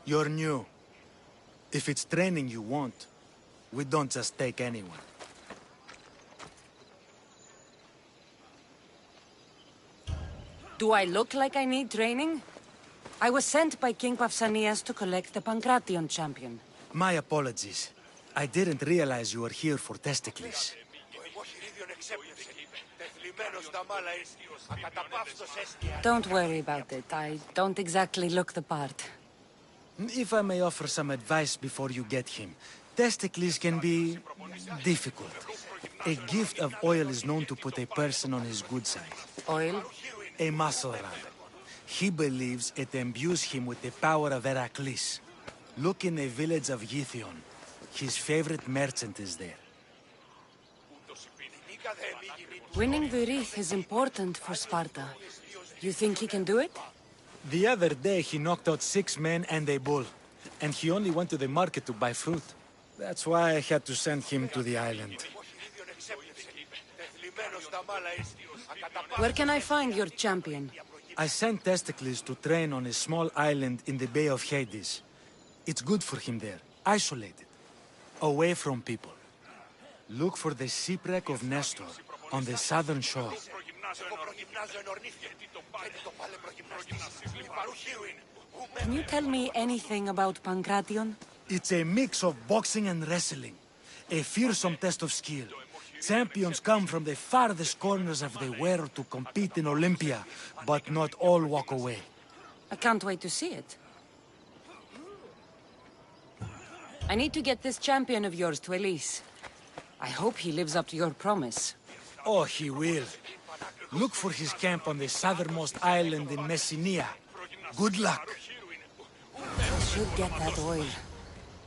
O: You're new. If it's training you want, we don't just take anyone.
C: Do I look like I need training? I was sent by King Pausanias to collect the Pancration champion.
O: My apologies. I didn't realize you were here for testicles.
C: Don't worry about it. I don't exactly look the part.
O: If I may offer some advice before you get him, testicles can be difficult. A gift of oil is known to put a person on his good side.
C: Oil?
O: A muscle rather. He believes it imbues him with the power of Heracles. Look in the village of Githion. His favorite merchant is there.
C: Winning the wreath is important for Sparta. You think he can do it?
O: The other day he knocked out 6 men and a bull. And he only went to the market to buy fruit. That's why I had to send him to the island.
C: Where can I find your champion?
O: I sent Testicles to train on a small island in the Bay of Hades. It's good for him there, isolated, away from people. Look for the shipwreck of Nestor on the southern shore.
C: Can you tell me anything about Pancration?
O: It's a mix of boxing and wrestling. A fearsome test of skill. Champions come from the farthest corners of the world to compete in Olympia, but not all walk away.
C: I can't wait to see it. I need to get this champion of yours to Elise. I hope he lives up to your promise.
O: Oh, he will. Look for his camp on the southernmost island in Messenia. Good luck.
C: I should get that oil.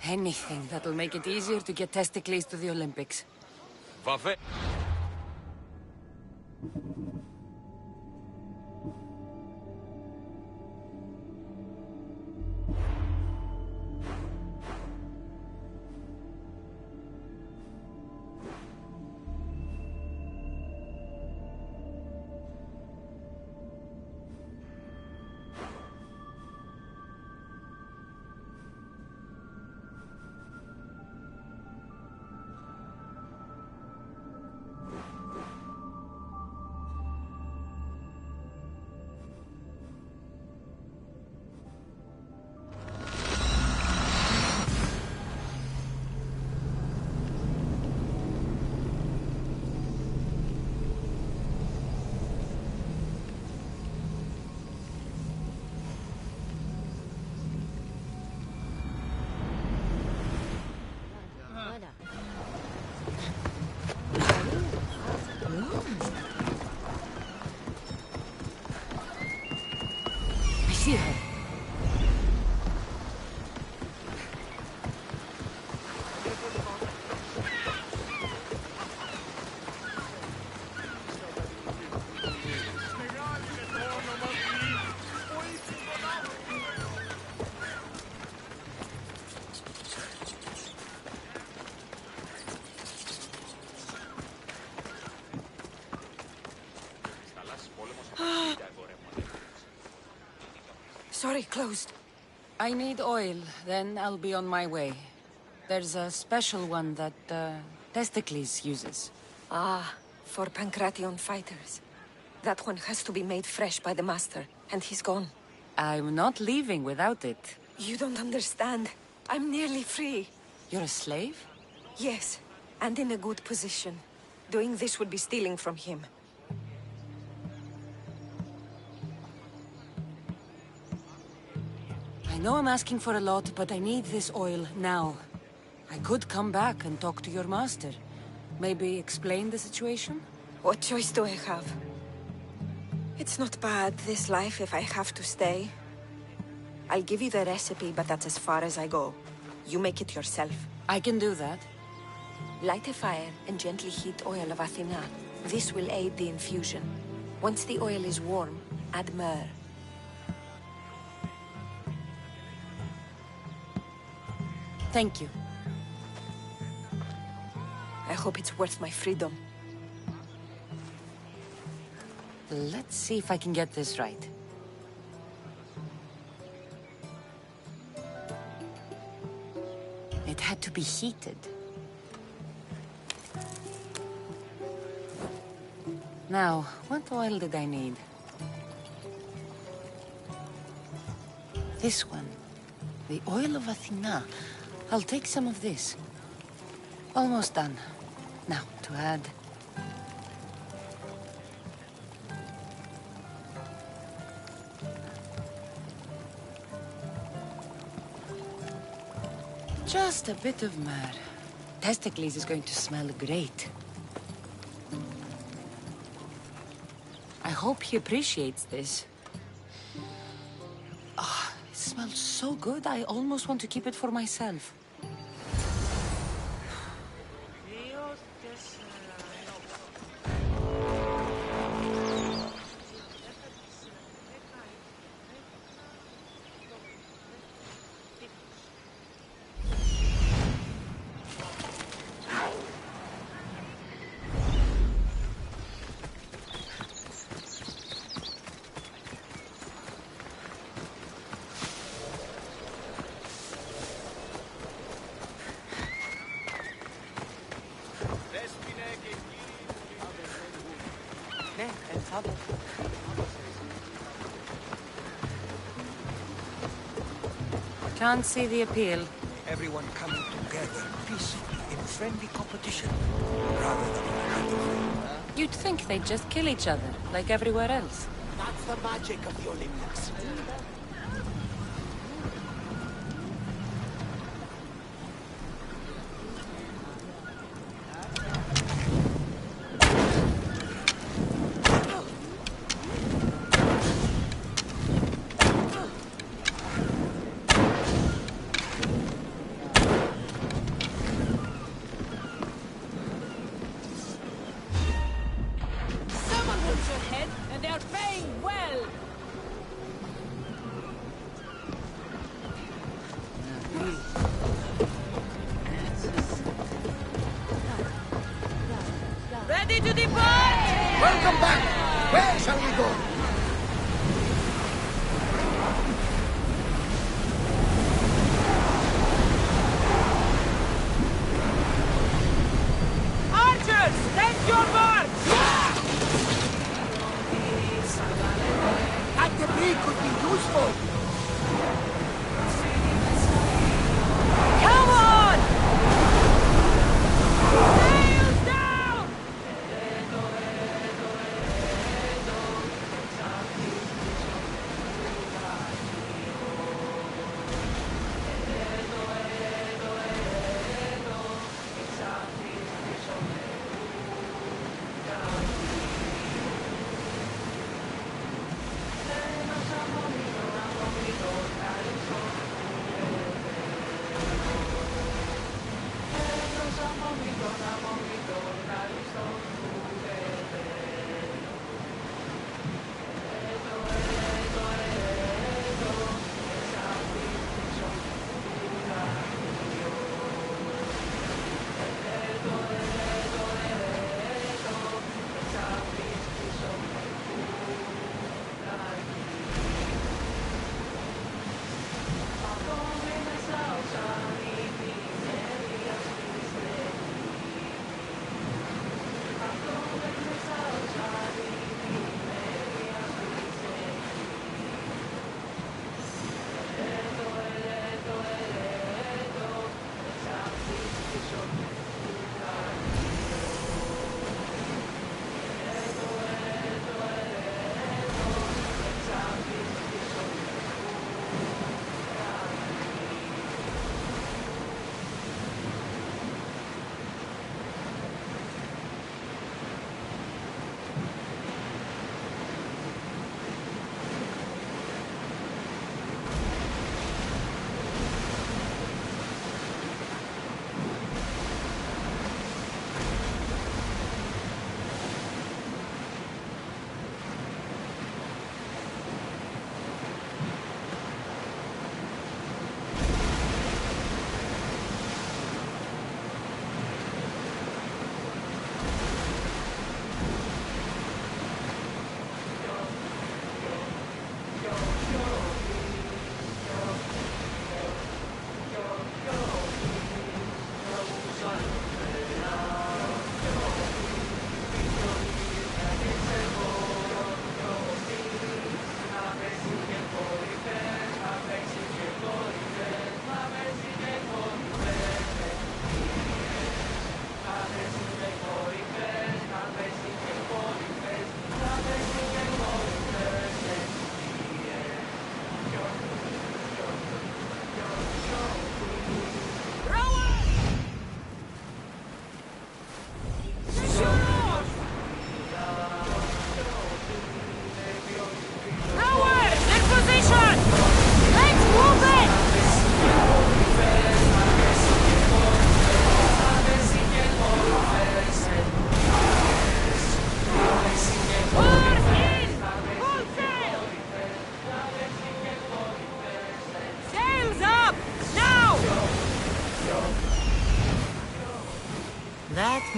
C: Anything that'll make it easier to get Testicles to the Olympics.
L: Vabbè.
C: I see her.
D: Sorry, closed.
C: I need oil, then I'll be on my way. There's a special one that, Testicles uses.
D: Ah, for Pancration fighters. That one has to be made fresh by the master, and he's gone.
C: I'm not leaving without it.
D: You don't understand. I'm nearly free.
C: You're a slave?
D: Yes, and in a good position. Doing this would be stealing from him.
C: I know I'm asking for a lot, but I need this oil now. I could come back and talk to your master. Maybe explain the situation?
D: What choice do I have? It's not bad, this life, if I have to stay. I'll give you the recipe, but that's as far as I go. You make it yourself.
C: I can do that.
D: Light a fire and gently heat oil of Athena. This will aid the infusion. Once the oil is warm, add myrrh.
C: Thank you.
D: I hope it's worth my freedom.
C: Let's see if I can get this right. It had to be heated. Now, what oil did I need? This one. The oil of Athena. I'll take some of this. Almost done. Now, to add... just a bit of myrrh. Testicles is going to smell great. I hope he appreciates this. Ah, it smells so good, I almost want to keep it for myself. Can't see the appeal.
I: Everyone coming together peacefully in friendly competition, rather than in hand-to-hand.
C: You'd think they'd just kill each other, like everywhere else.
I: That's the magic of the Olympics.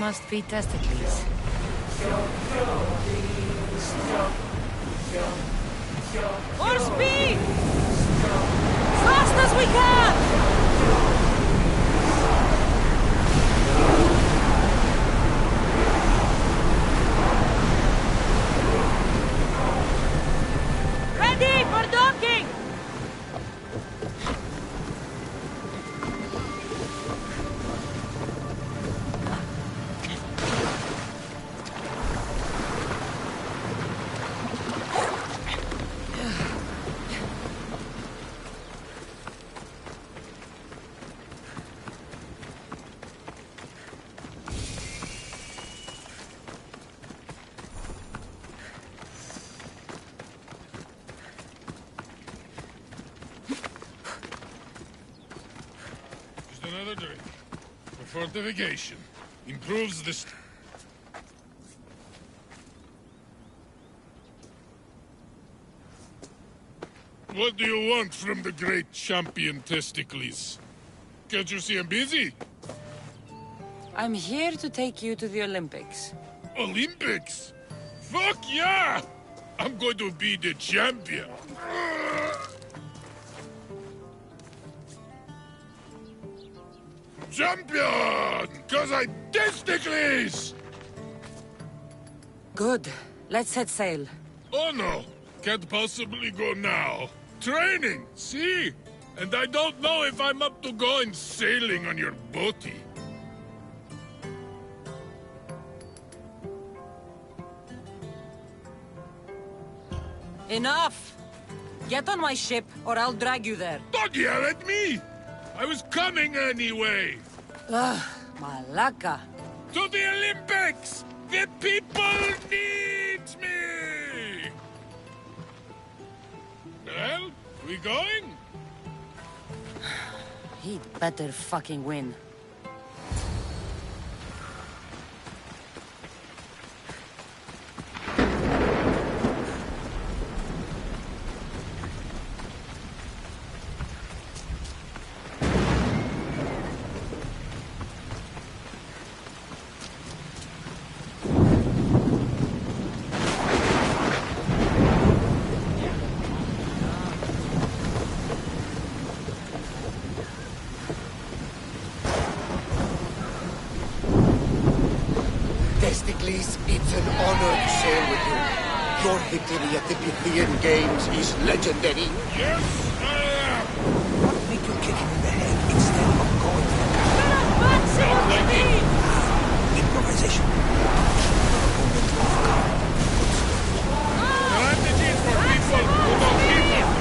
C: must be testicles.
E: More speed! Fast as we can! Ready for docking!
G: Just another drink. For fortification. Improves the... What do you want from the great champion Testicles? Can't you see I'm busy?
C: I'm here to take you to the Olympics.
G: Olympics? Fuck yeah! I'm going to be the champion. Champion! Cause I testicles!
C: Good. Let's set sail.
G: Oh no! Can't possibly go now. Training, see? And I don't know if I'm up to going sailing on your boaty.
C: Enough! Get on my ship, or I'll drag you there.
G: Don't yell at me! I was coming anyway!
C: Ugh, Malaka.
G: To the Olympics! The people need me! Well, we going?
C: He'd better fucking win.
U: Testicles, it's an honor to sail with you. Your victory at the Pythian Games is legendary.
G: Yes, I am!
I: What make you kick him in the head instead of going for the improvisation.
G: Strategies for people who don't people!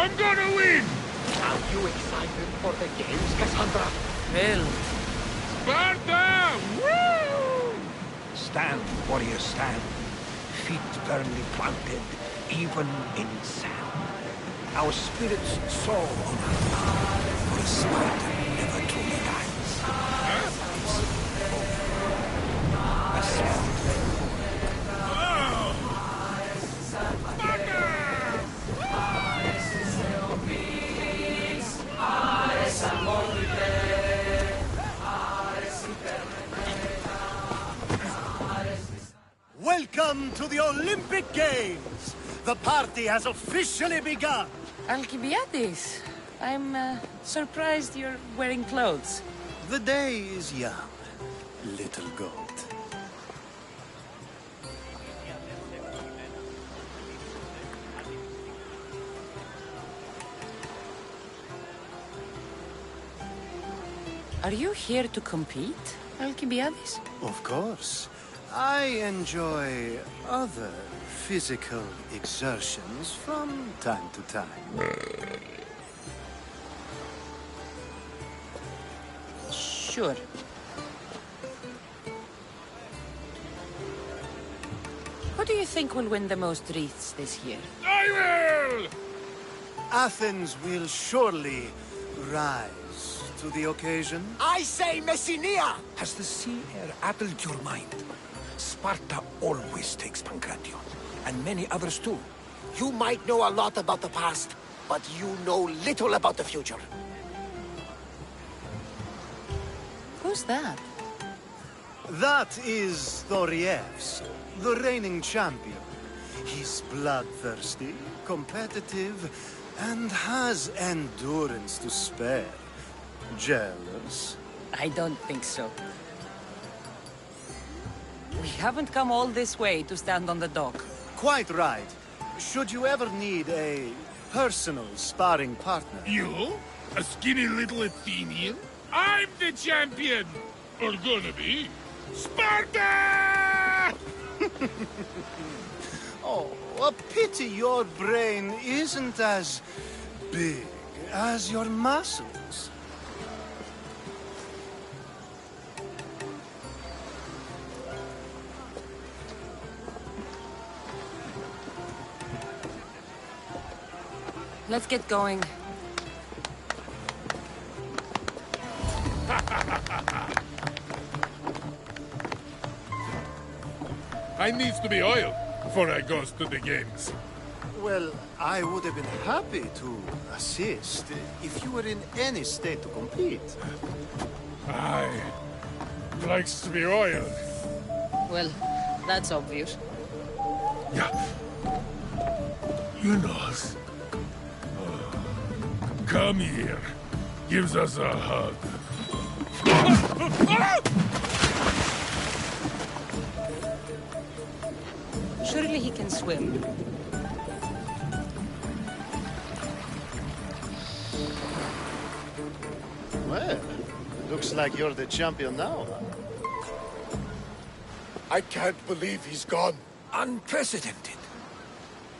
G: I'm gonna win!
R: Are you excited for the games, Cassandra?
K: Well,
G: Sparta! Woo!
I: Stand, warriors, stand. Feet firmly planted, even in sand. Our spirits soar on our path, for a Spartan never truly dies. Ascend.
T: Welcome to the Olympic Games! The party has officially begun!
K: Alcibiades, I'm surprised you're wearing clothes.
T: The day is young, little goat.
K: Are you here to compete, Alcibiades?
T: Of course. I enjoy other physical exertions from time to time.
K: Sure. Who do you think will win the most wreaths this year?
G: I will!
T: Athens will surely rise to the occasion.
I: I say Messinia! Has the sea air addled your mind? Sparta always takes Pancration, and many others too.
U: You might know a lot about the past, but you know little about the future.
K: Who's that?
T: That is Thorievs, the reigning champion. He's bloodthirsty, competitive, and has endurance to spare. Jealous?
K: I don't think so. We haven't come all this way to stand on the dock.
T: Quite right. Should you ever need a personal sparring partner...
G: You? A skinny little Athenian? I'm the champion! Or gonna be. Sparta!
T: Oh, a pity your brain isn't as big as your muscles.
K: Let's get going.
G: I needs to be oiled before I goes to the games.
T: Well, I would have been happy to assist if you were in any state to compete.
G: Aye. Likes to be oiled.
K: Well, that's obvious.
G: Yeah. You know. Come here. Gives us a hug.
K: Surely he can swim.
T: Well, looks like you're the champion now.
U: I can't believe he's gone.
I: Unprecedented.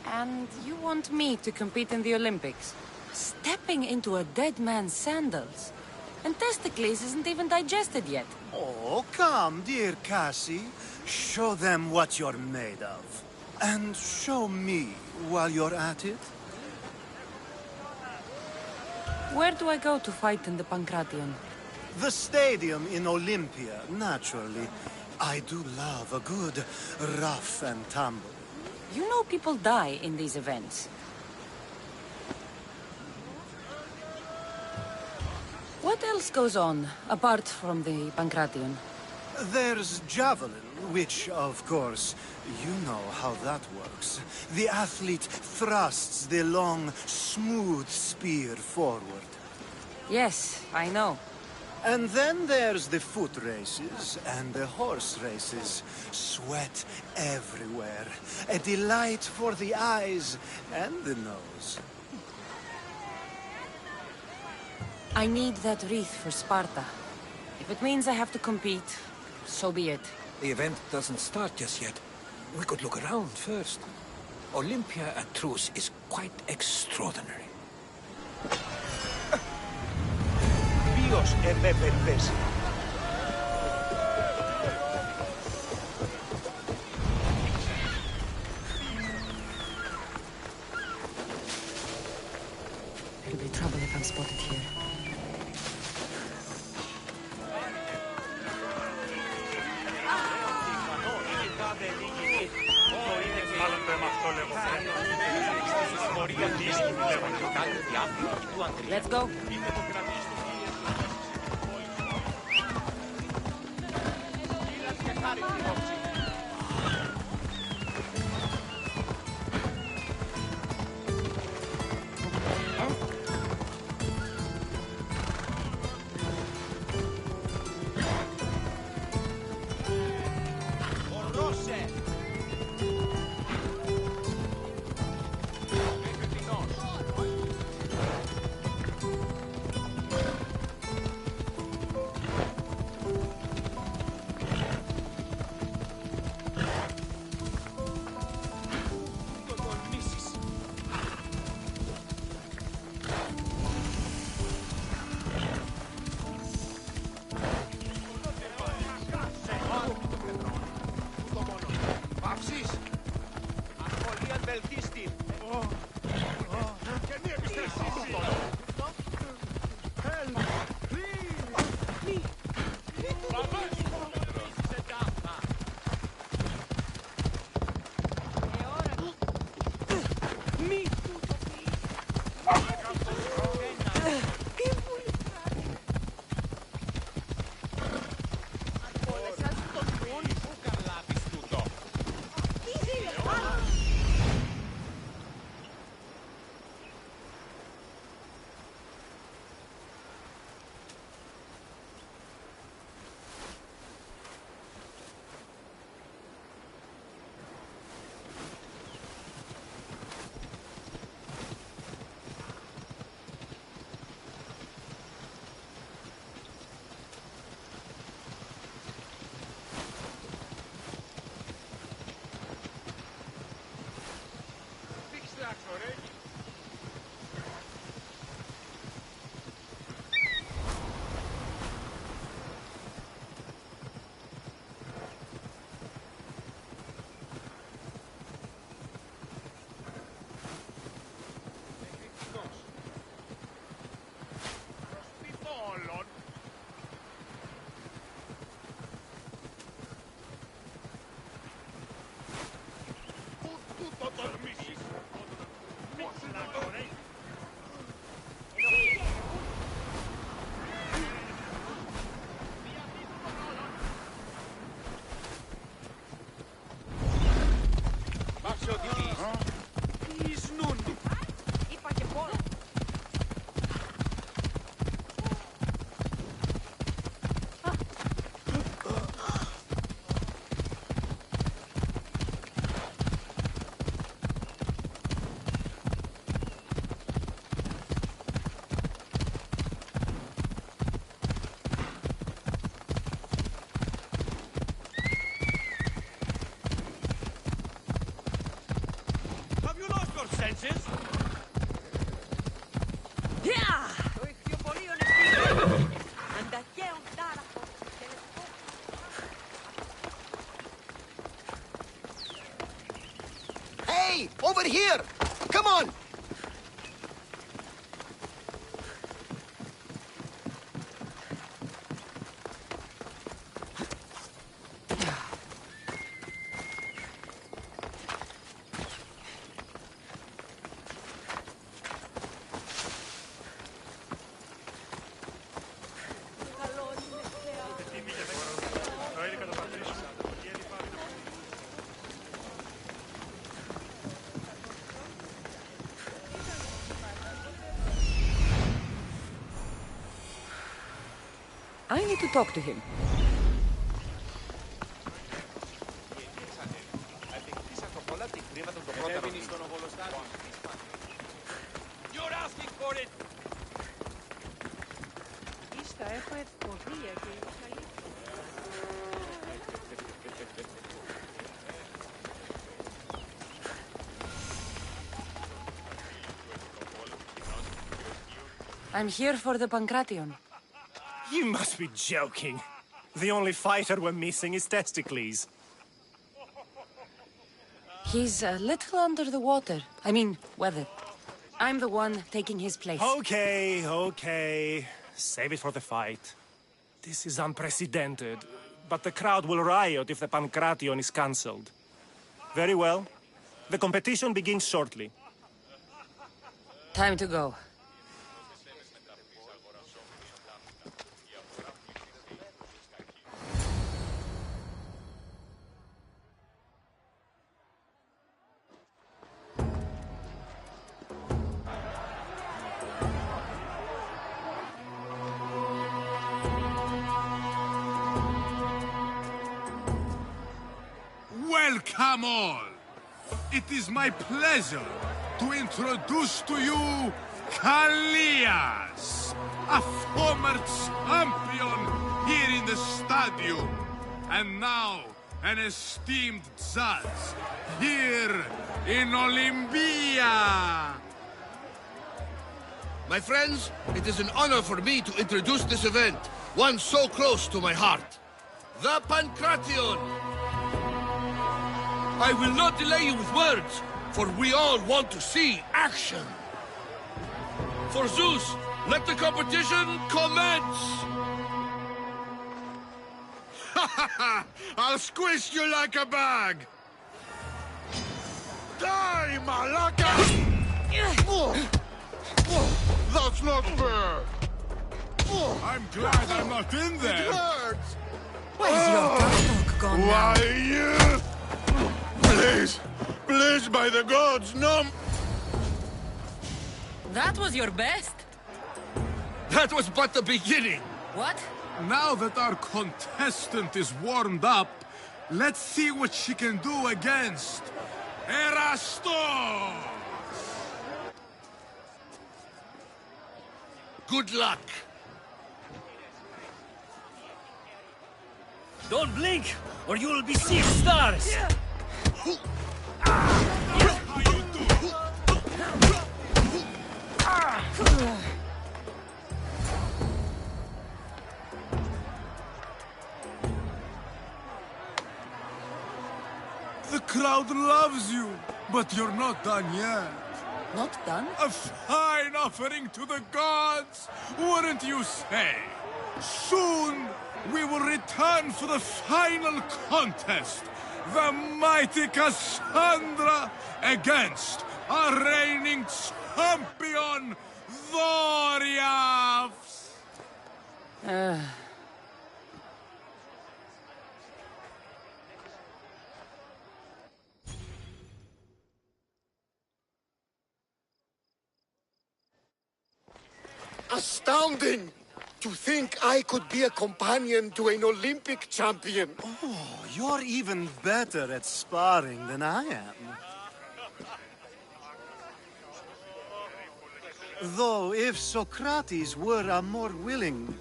K: And you want me to compete in the Olympics? Stepping into a dead man's sandals. And Testicles isn't even digested yet.
T: Oh, come, dear Cassie. Show them what you're made of. And show me while you're at it.
K: Where do I go to fight in the Pancration?
T: The stadium in Olympia, naturally. I do love a good rough and tumble.
K: You know people die in these events. What else goes on, apart from the Pancration?
T: There's javelin, which, of course, you know how that works. The athlete thrusts the long, smooth spear forward.
K: Yes, I know.
T: And then there's the foot races and the horse races. Sweat everywhere. A delight for the eyes and the nose.
K: I need that wreath for Sparta. If it means I have to compete, so be it.
I: The event doesn't start just yet. We could look around first. Olympia at truce is quite extraordinary. Ποιος επέπερδες?
C: It'll be trouble if I'm spotted here.
S: Μάλλον το αίμα αυτό λέγω.
C: Let's go.
U: Hey, over here! Come on!
C: I need to talk to him.
I: You're asking for it!
C: I'm here for the Pancration.
B: You must be joking. The only fighter we're missing is Testicles.
C: He's a little under the water. I mean, weather. I'm the one taking his place.
B: Okay, okay. Save it for the fight. This is unprecedented, but the crowd will riot if the Pancration is cancelled. Very well. The competition begins shortly.
C: Time to go.
G: Welcome all! It is my pleasure to introduce to you Kalias, a former champion here in the stadium, and now an esteemed judge here in Olympia.
V: My friends, it is an honor for me to introduce this event, one so close to my heart. The Pancration! I will not delay you with words, for we all want to see action. For Zeus, let the competition commence!
G: I'll squish you like a bag! Die, Malaka! That's not fair! I'm glad I'm not in there! It hurts!
C: Where's your dog gone now?
G: Why, you... Please! Please, by the gods, no!
C: That was your best?
V: That was but the beginning!
C: What?
G: Now that our contestant is warmed up, let's see what she can do against Erastos!
V: Good luck!
O: Don't blink, or you will be seeing stars!
G: The crowd loves you, but you're not done yet.
C: Not done?
G: A fine offering to the gods, wouldn't you say? Soon, we will return for the final contest. The mighty Cassandra against our reigning champion, Thoriafs!
H: Astounding! To think I could be a companion to an Olympic champion.
T: Oh, you're even better at sparring than I am. Though, if Socrates were a more willing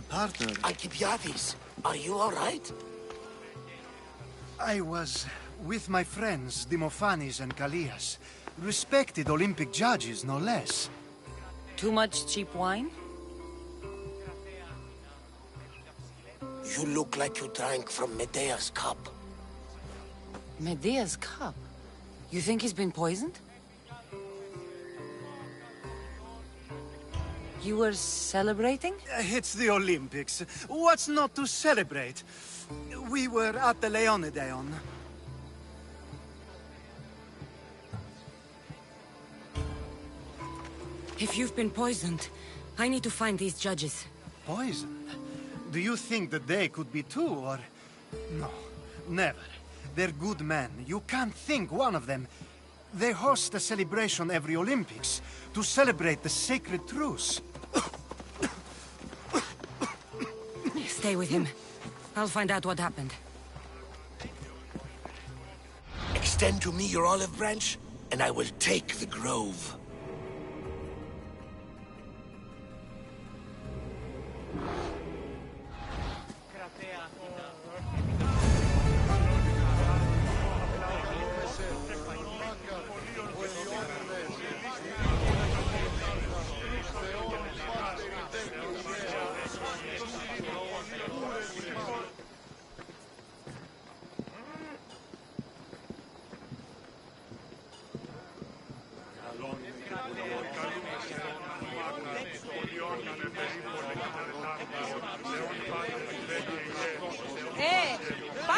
T: partner...
U: Alcibiades, are you all right?
T: I was with my friends, Demophanes and Callias. Respected Olympic judges, no less.
C: Too much cheap wine?
U: You look like you drank from Medea's cup.
C: Medea's cup? You think he's been poisoned? You were celebrating?
T: It's the Olympics. What's not to celebrate? We were at the Leonideon.
C: If you've been poisoned, I need to find these judges.
T: Poisoned? Do you think that they could be too, or... No, never. They're good men. You can't think one of them. They host a celebration every Olympics to celebrate the sacred truce.
C: Stay with him. I'll find out what happened.
U: Extend to me your olive branch, and I will take the grove.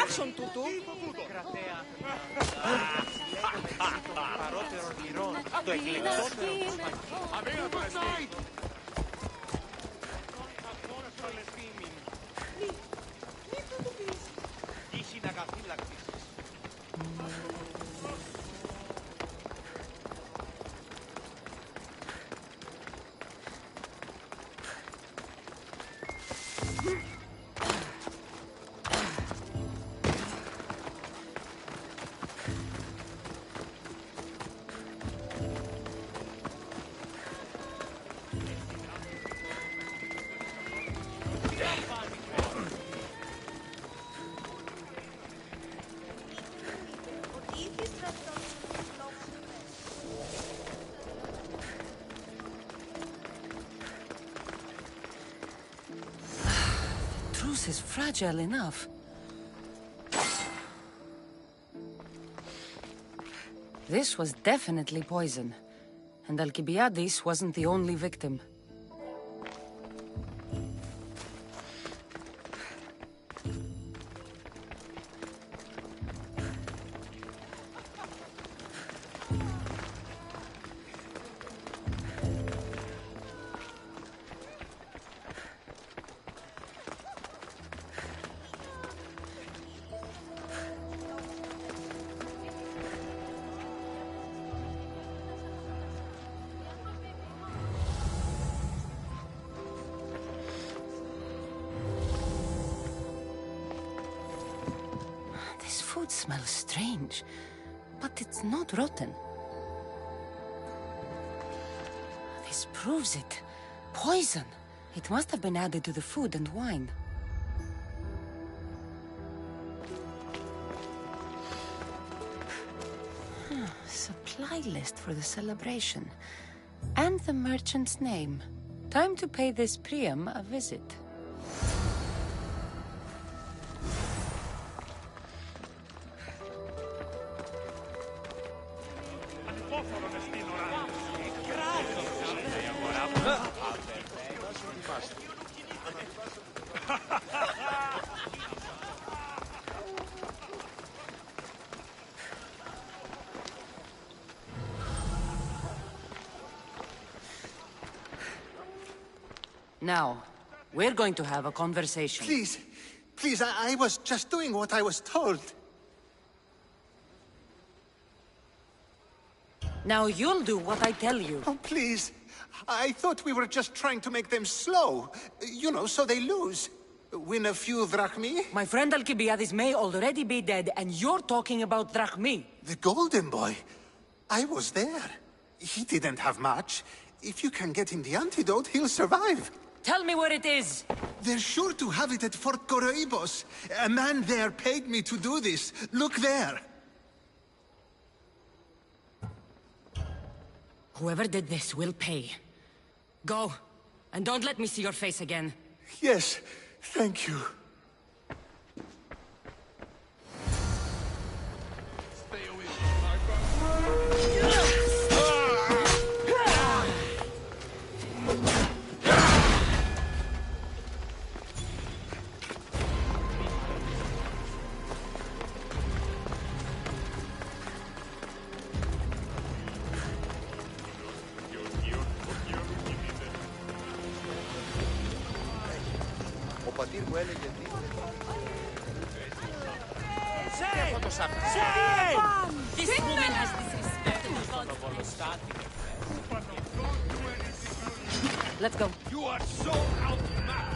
E: action, Tutu!
C: Is fragile enough. This was definitely poison, and Alcibiades wasn't the only victim. Food smells strange, but it's not rotten. This proves it. Poison. It must have been added to the food and wine. Supply list for the celebration. And the merchant's name. Time to pay this Priam a visit. Now, we're going to have a conversation.
R: Please, please, I was just doing what I was told.
C: Now you'll do what I tell you.
R: Oh, please. I thought we were just trying to make them slow. You know, so they lose. Win a few drachmi.
C: My friend Alcibiades may already be dead, and you're talking about drachmi.
R: The golden boy. I was there. He didn't have much. If you can get him the antidote, he'll survive.
C: Tell me where it is.
R: They're sure to have it at Fort Coroibos. A man there paid me to do this. Look there.
C: Whoever did this will pay. Go, and don't let me see your face again.
R: Yes, thank you.
C: This woman has disrespected the gods. Let's go.
V: You are so outmatched!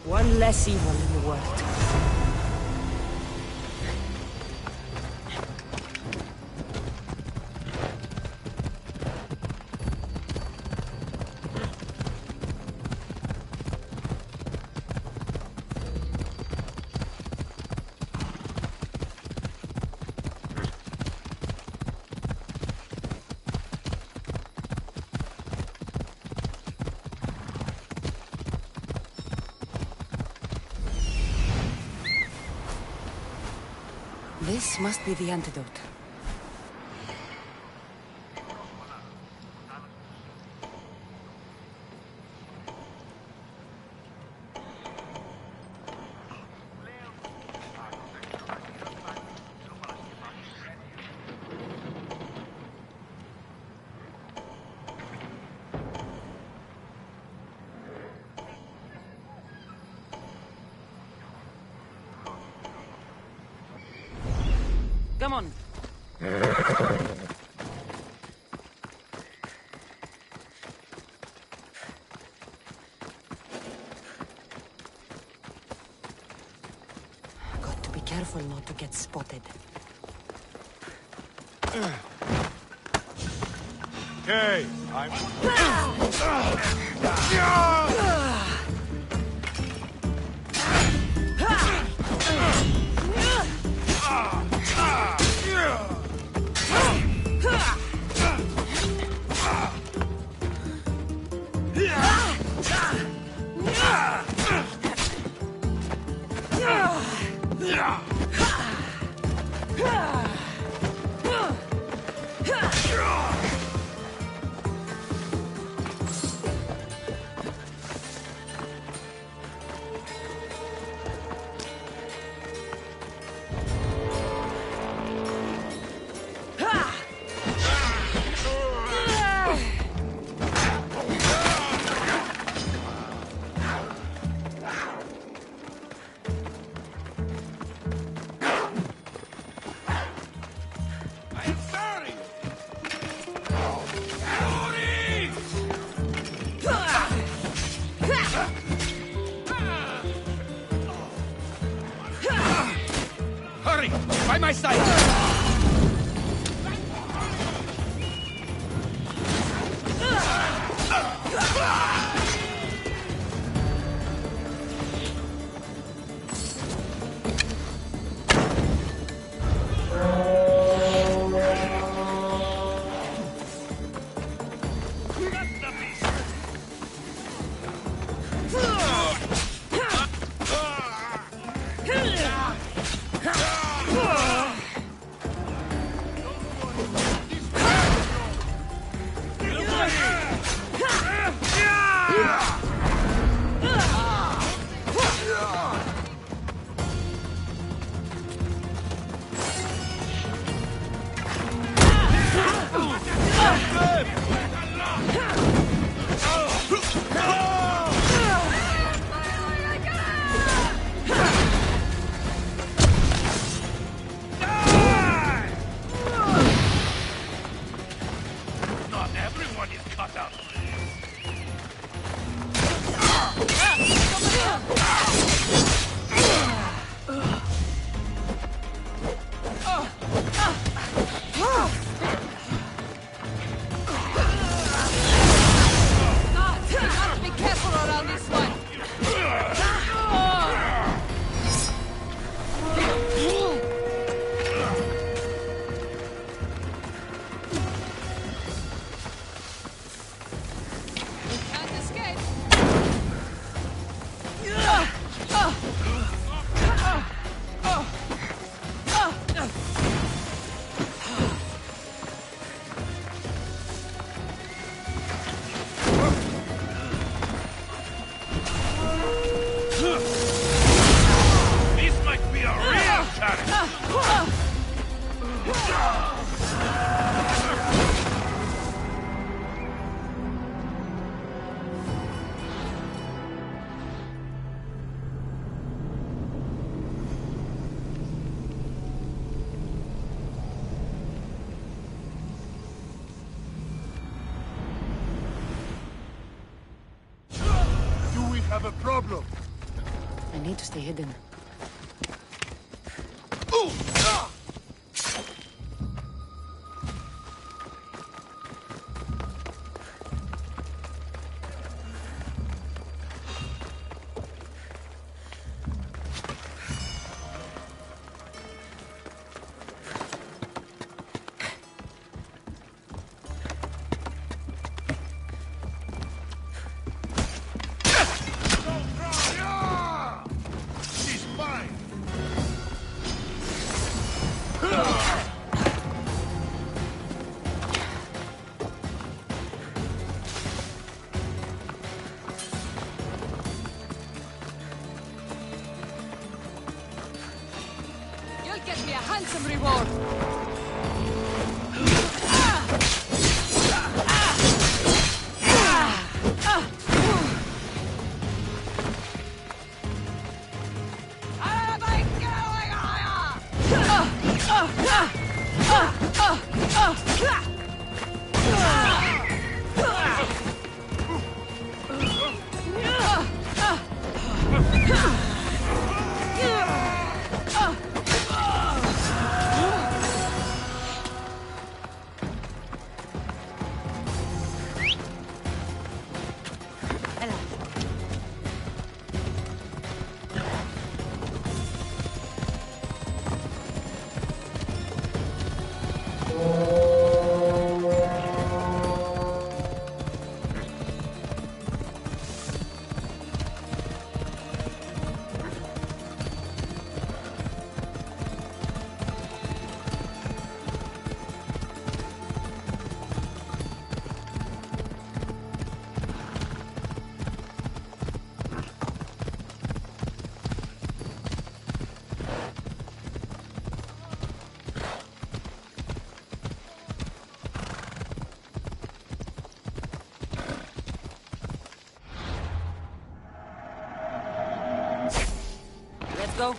C: One less evil in the world. This must be the antidote.
E: Come on.
C: Got to be careful not to get spotted.
N: Okay, I'm...
O: Hurry! By my side!
V: This might be a real
C: I need to stay hidden.
D: Get me a handsome reward!
C: Go.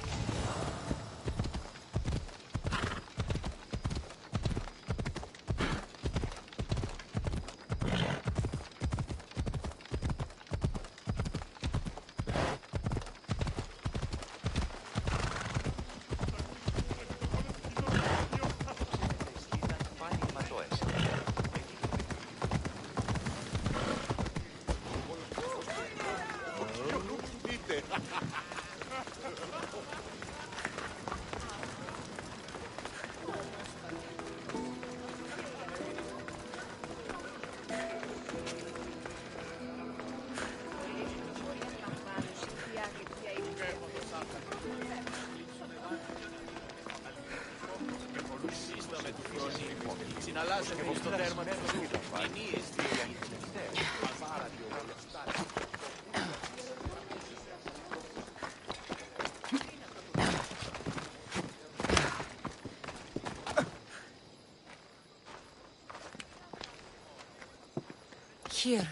C: Here,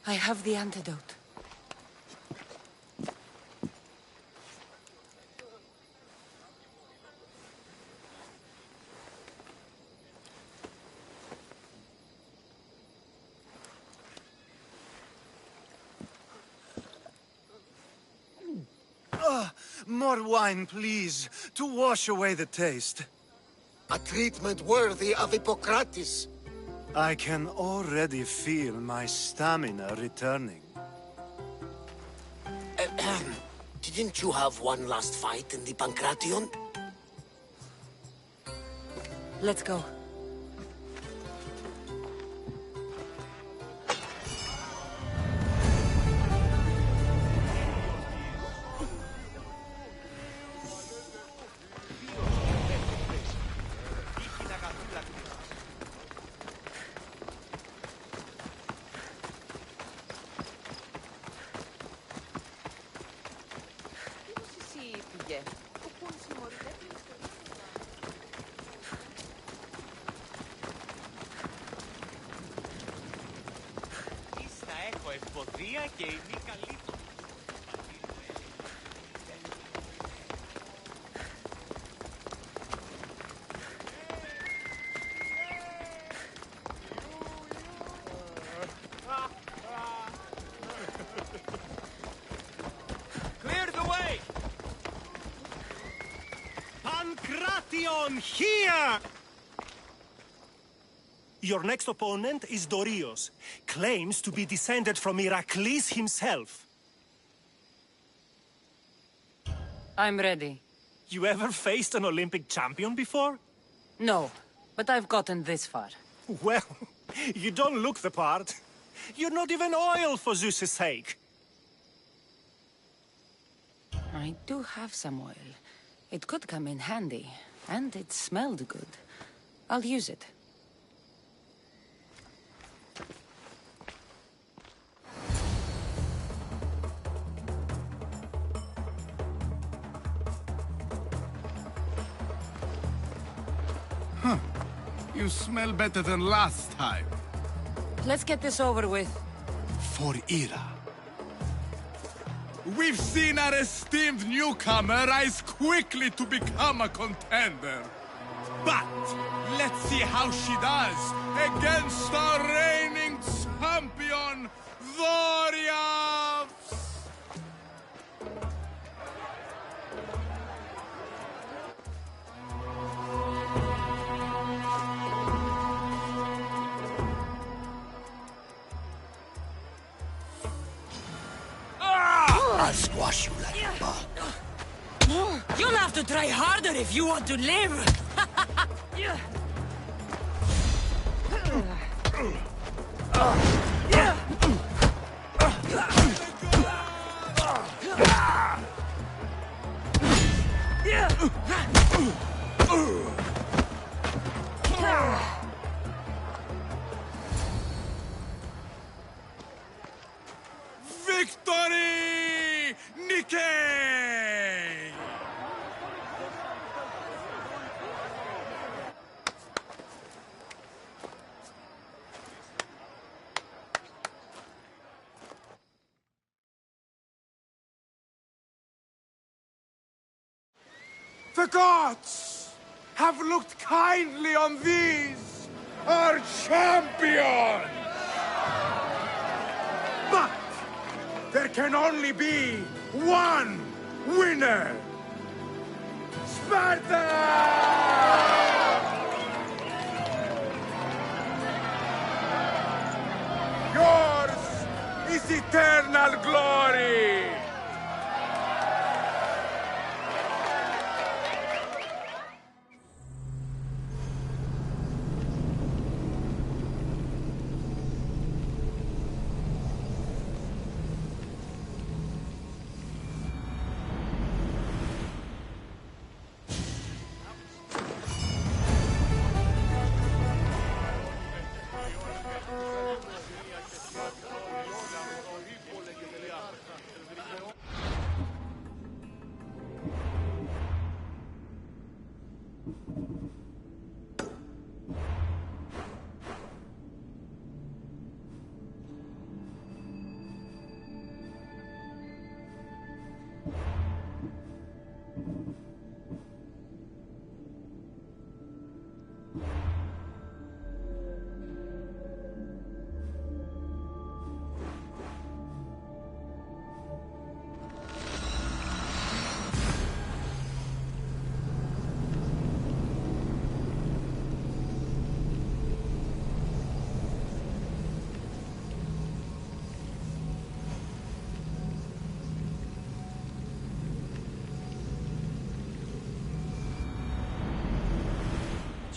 C: I have the antidote.
T: More wine, please, to wash away the taste.
U: A treatment worthy of Hippocrates.
T: I can already feel my stamina returning.
U: Didn't you have one last fight in the Pancration?
C: Let's go.
O: Clear the way!
M: Pantheon here!
B: Your next opponent is Dorios. Claims to be descended from Heracles himself.
C: I'm ready.
B: You ever faced an Olympic champion before?
C: No, but I've gotten this far.
B: Well, you don't look the part. You're not even oil for Zeus's sake.
C: I do have some oil. It could come in handy, and it smelled good. I'll use it.
Q: Huh. You smell better than last time.
C: Let's get this over with.
Q: For Ira. We've seen our esteemed newcomer rise quickly to become a contender. But let's see how she does against our reigning champion, Dorios!
A: I'll squash you like a bug.
C: You'll have to try harder if you want to live!
Q: Victory! Nikkei! The gods have looked kindly on these, our champions! But there can only be one winner! Sparta! Yours is eternal glory!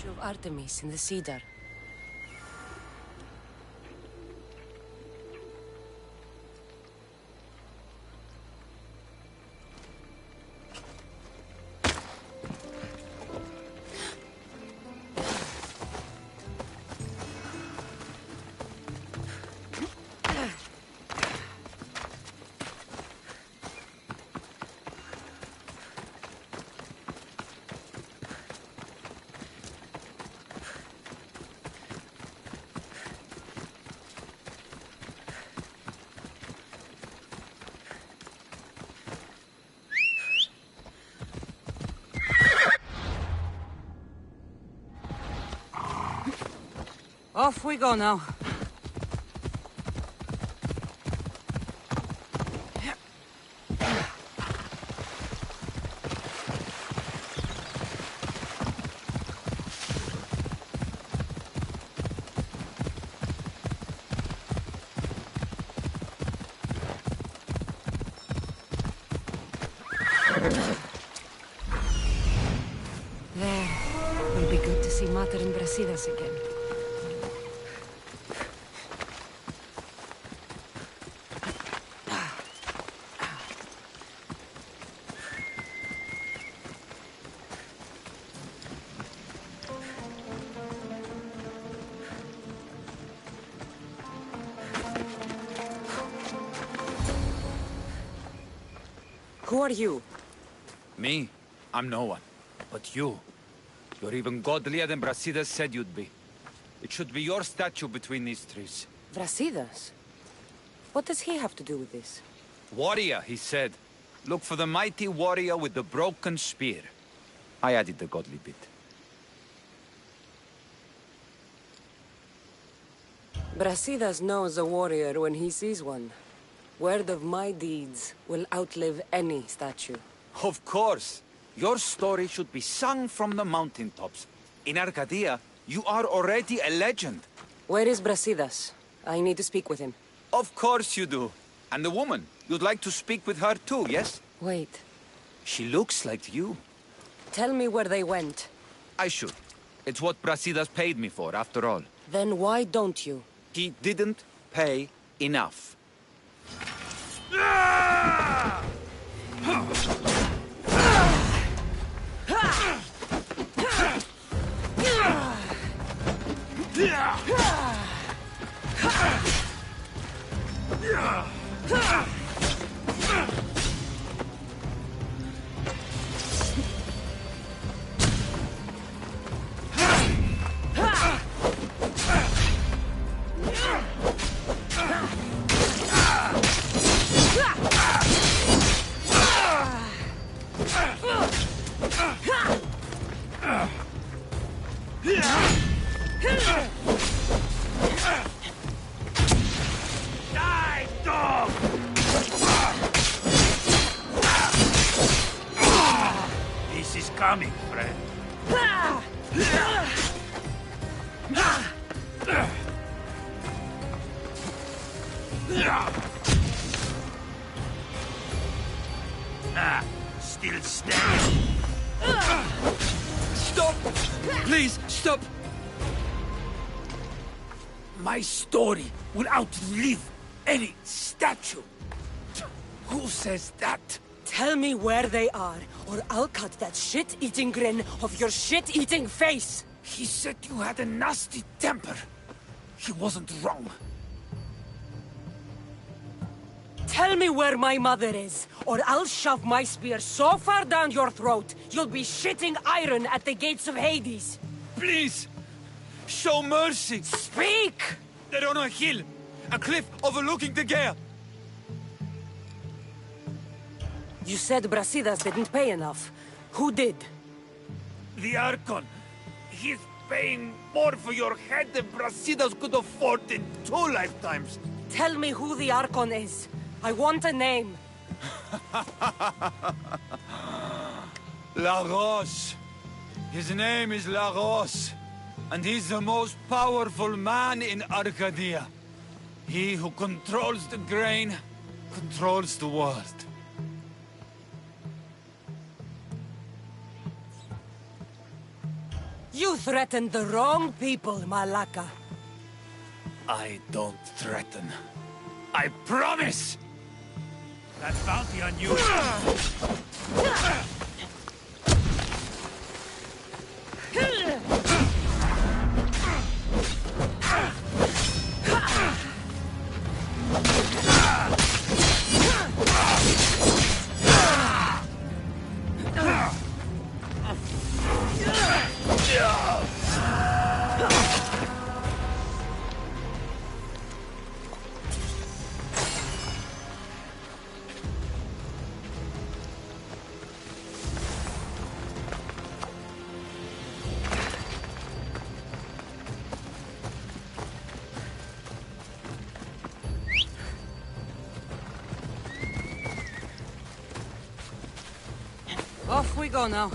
C: Of Artemis in the cedar. Off we go now. There. Will be good to see Mater and Brasidas again. Who are you?
J: Me? I'm no one. But you. You're even godlier than Brasidas said you'd be. It should be your statue between these trees.
C: Brasidas? What does he have to do with this?
J: Warrior, he said. Look for the mighty warrior with the broken spear. I added the godly bit.
C: Brasidas knows a warrior when he sees one. Word of my deeds will outlive any statue.
J: Of course. Your story should be sung from the mountaintops. In Arcadia, you are already a legend.
C: Where is Brasidas? I need to speak with him.
J: Of course you do. And the woman, you'd like to speak with her too, yes?
C: Wait.
J: She looks like you.
C: Tell me where they went.
J: I should. It's what Brasidas paid me for, after all.
C: Then why don't you?
J: He didn't pay enough.
I: This is coming, friend. Still standing.
J: Stop! Please, stop!
I: My story will outlive any statue. Who says that?
C: Tell me where they are, or I'll cut that shit-eating grin off your shit-eating face!
I: He said you had a nasty temper. He wasn't wrong.
C: Tell me where my mother is, or I'll shove my spear so far down your throat, you'll be shitting iron at the gates of Hades!
J: Please! Show mercy!
C: Speak!
J: They're on a hill! A cliff overlooking the gale!
C: You said Brasidas didn't pay enough. Who did?
I: The Archon. He's paying more for your head than Brasidas could afford in 2 lifetimes.
C: Tell me who the Archon is. I want a name.
J: Lagos. His name is Lagos. And he's the most powerful man in Arcadia. He who controls the grain, controls the world.
C: You threatened the wrong people, Malaka.
J: I don't threaten. I promise!
I: That bounty on you.
C: Off we go now.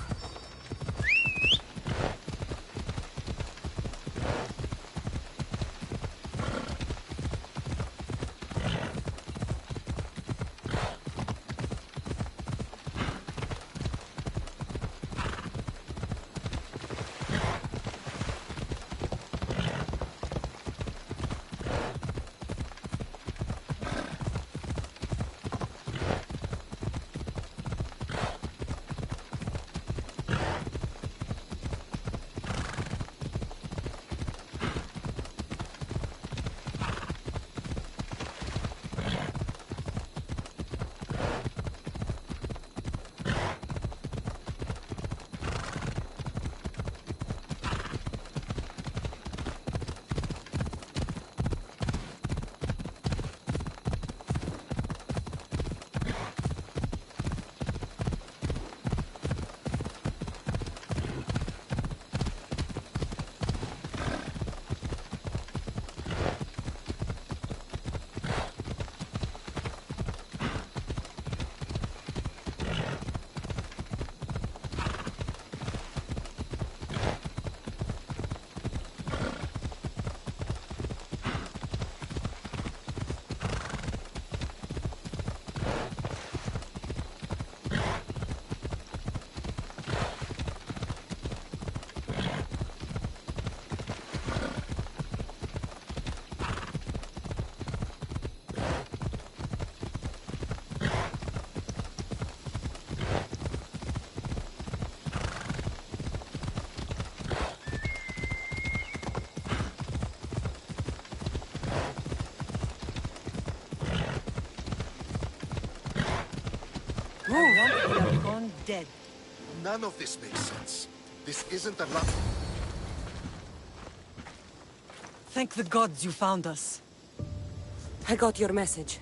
K: want the Archon dead.
F: None of this makes sense. This isn't a lot.
K: Thank the gods you found us.
C: I got your message.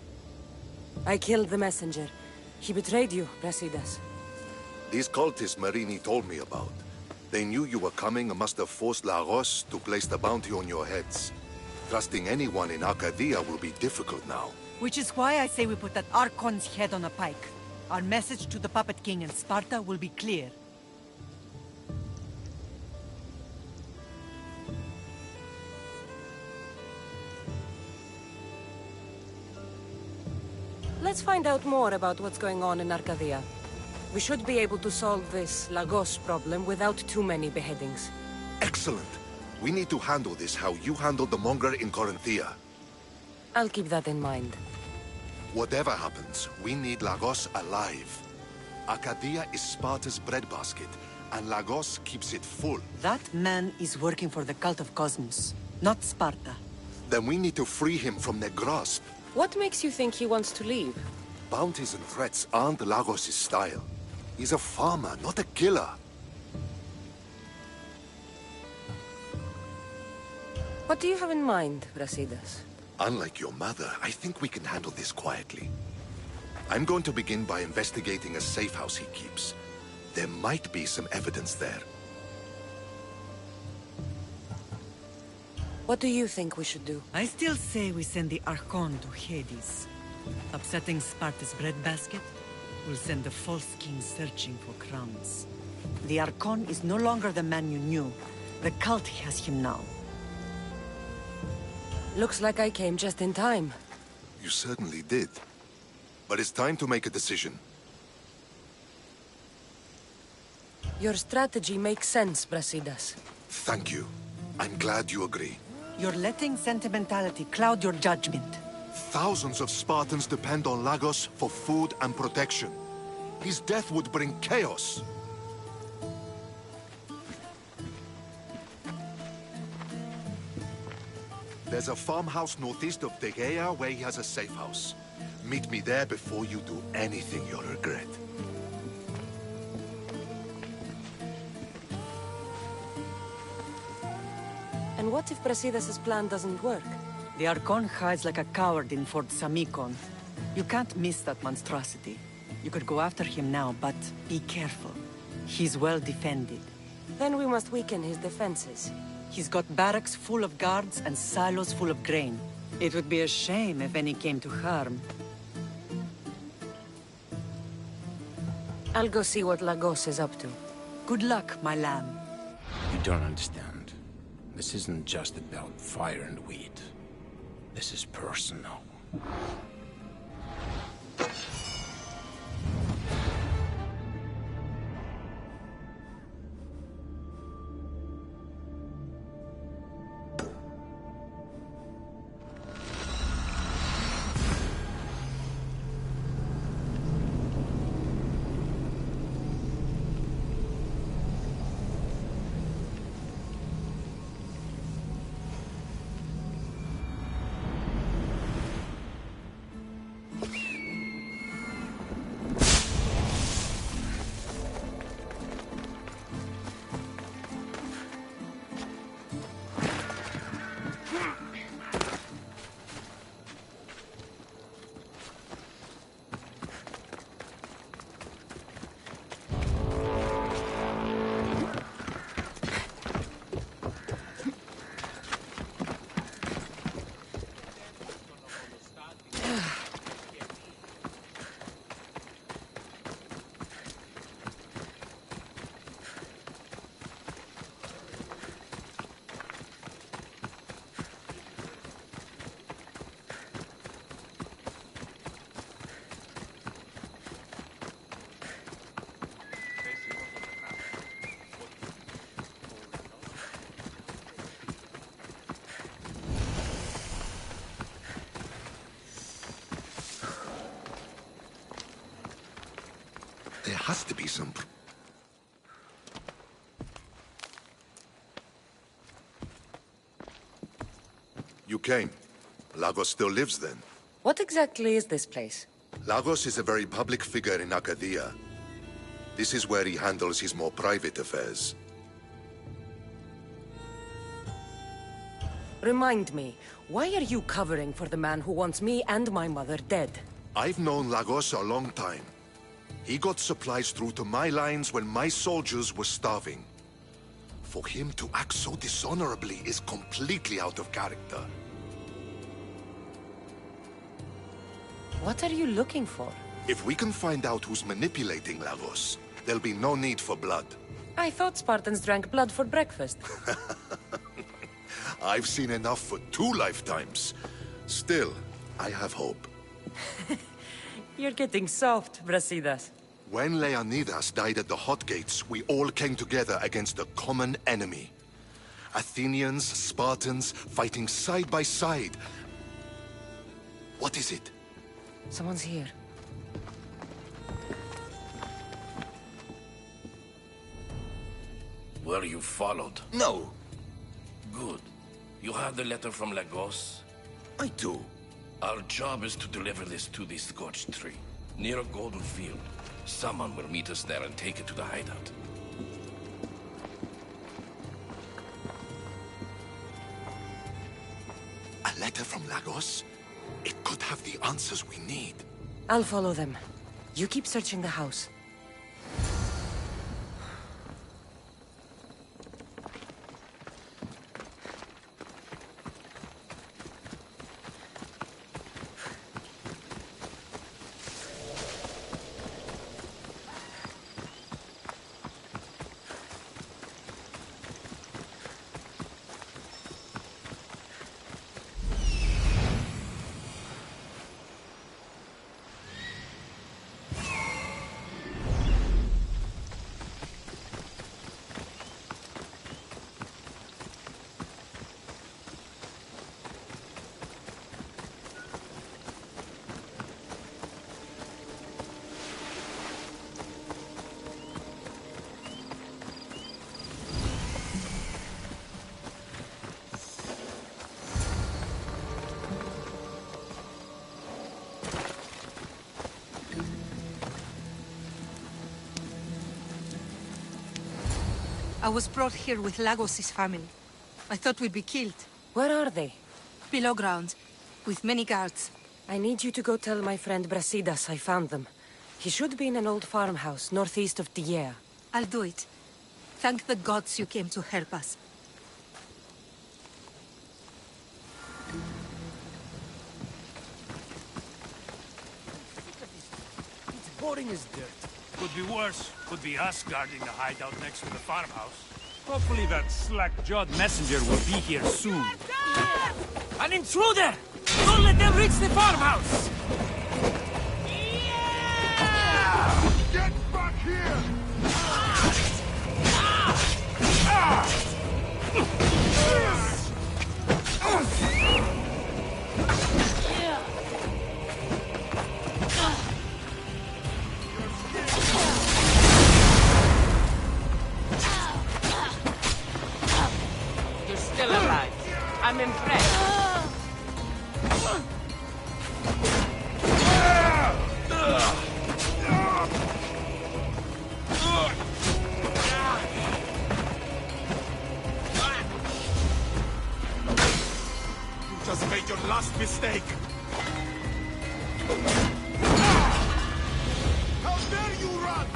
C: I killed the messenger. He betrayed you, Brasidas.
F: These cultists Marini told me about. They knew you were coming and must have forced Lagos to place the bounty on your heads. Trusting anyone in Arcadia will be difficult now.
K: Which is why I say we put that Archon's head on a pike. Our message to the Puppet King in Sparta will be clear.
C: Let's find out more about what's going on in Arcadia. We should be able to solve this Lagos problem without too many beheadings.
F: Excellent. We need to handle this how you handled the monger in Corinthia.
C: I'll keep that in mind.
F: Whatever happens, we need Lagos alive. Arcadia is Sparta's breadbasket, and Lagos keeps it full.
K: That man is working for the cult of Cosmos, not Sparta.
F: Then we need to free him from their grasp.
C: What makes you think he wants to leave?
F: Bounties and threats aren't Lagos' style. He's a farmer, not a killer.
C: What do you have in mind, Brasidas?
F: Unlike your mother, I think we can handle this quietly. I'm going to begin by investigating a safe house he keeps. There might be some evidence there.
C: What do you think we should do?
K: I still say we send the Archon to Hades. Upsetting Sparta's breadbasket will send the false king searching for crumbs. The Archon is no longer the man you knew. The cult has him now.
C: Looks like I came just in time.
F: You certainly did. But it's time to make a decision.
C: Your strategy makes sense, Brasidas.
F: Thank you. I'm glad you agree.
K: You're letting sentimentality cloud your judgment.
F: Thousands of Spartans depend on Lagos for food and protection. His death would bring chaos. There's a farmhouse northeast of Tegea where he has a safe house. Meet me there before you do anything you'll regret.
C: And what if Brasidas' plan doesn't work?
K: The Archon hides like a coward in Fort Samikon. You can't miss that monstrosity. You could go after him now, but be careful. He's well defended.
C: Then we must weaken his defenses.
K: He's got barracks full of guards and silos full of grain. It would be a shame if any came to harm.
C: I'll go see what Lagos is up to.
K: Good luck, my lamb.
P: You don't understand. This isn't just about fire and weed. This is personal.
F: There has to be some... You came. Lagos still lives then?
C: What exactly is this place?
F: Lagos is a very public figure in Arcadia. This is where he handles his more private affairs.
C: Remind me, why are you covering for the man who wants me and my mother dead?
F: I've known Lagos a long time. He got supplies through to my lines when my soldiers were starving. For him to act so dishonorably is completely out of character.
C: What are you looking for?
F: If we can find out who's manipulating Lagos, there'll be no need for blood.
C: I thought Spartans drank blood for breakfast.
F: I've seen enough for 2 lifetimes. Still, I have hope.
C: You're getting soft, Brasidas.
F: When Leonidas died at the Hot Gates, we all came together against a common enemy. Athenians, Spartans, fighting side by side. What is it?
C: Someone's here.
V: Were you followed?
A: No.
V: Good. You have the letter from Lagos?
A: I do.
V: Our job is to deliver this to the scorched tree, near a golden field. Someone will meet us there and take it to the hideout.
F: A letter from Lagos? It could have the answers we need.
C: I'll follow them. You keep searching the house.
L: I was brought here with Lagos' family. I thought we'd be killed.
C: Where are they?
L: Below ground, with many guards.
C: I need you to go tell my friend Brasidas I found them. He should be in an old farmhouse, northeast of Tyea.
L: I'll do it. Thank the gods you came to help us.
J: It's boring as dirt. Could be worse. Could be us guarding the hideout next to the farmhouse. Hopefully that slack-jawed messenger will be here soon. An intruder! Don't let them reach the farmhouse!
Q: Get back here!
E: You're still alive. I'm impressed.
Q: You just made your last mistake. How dare you run!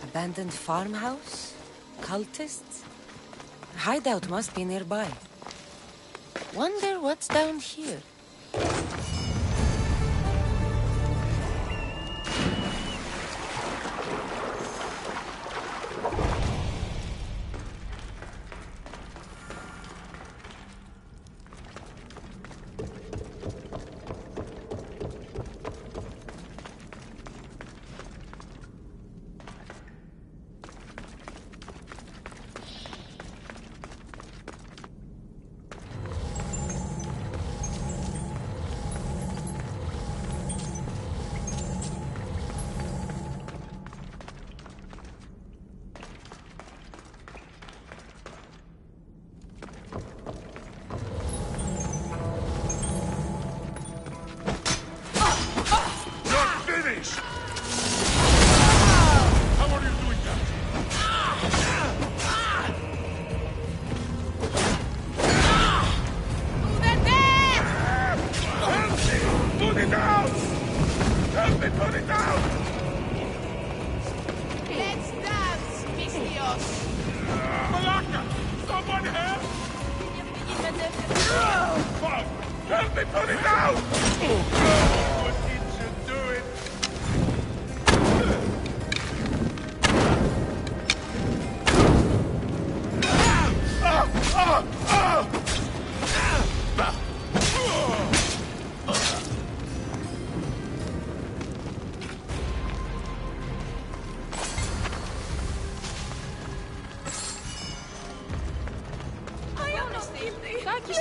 C: Abandoned farmhouse? Cultists? Hideout must be nearby. Wonder what's down here.
Q: Help me put it out! Oh, God! What did you do it?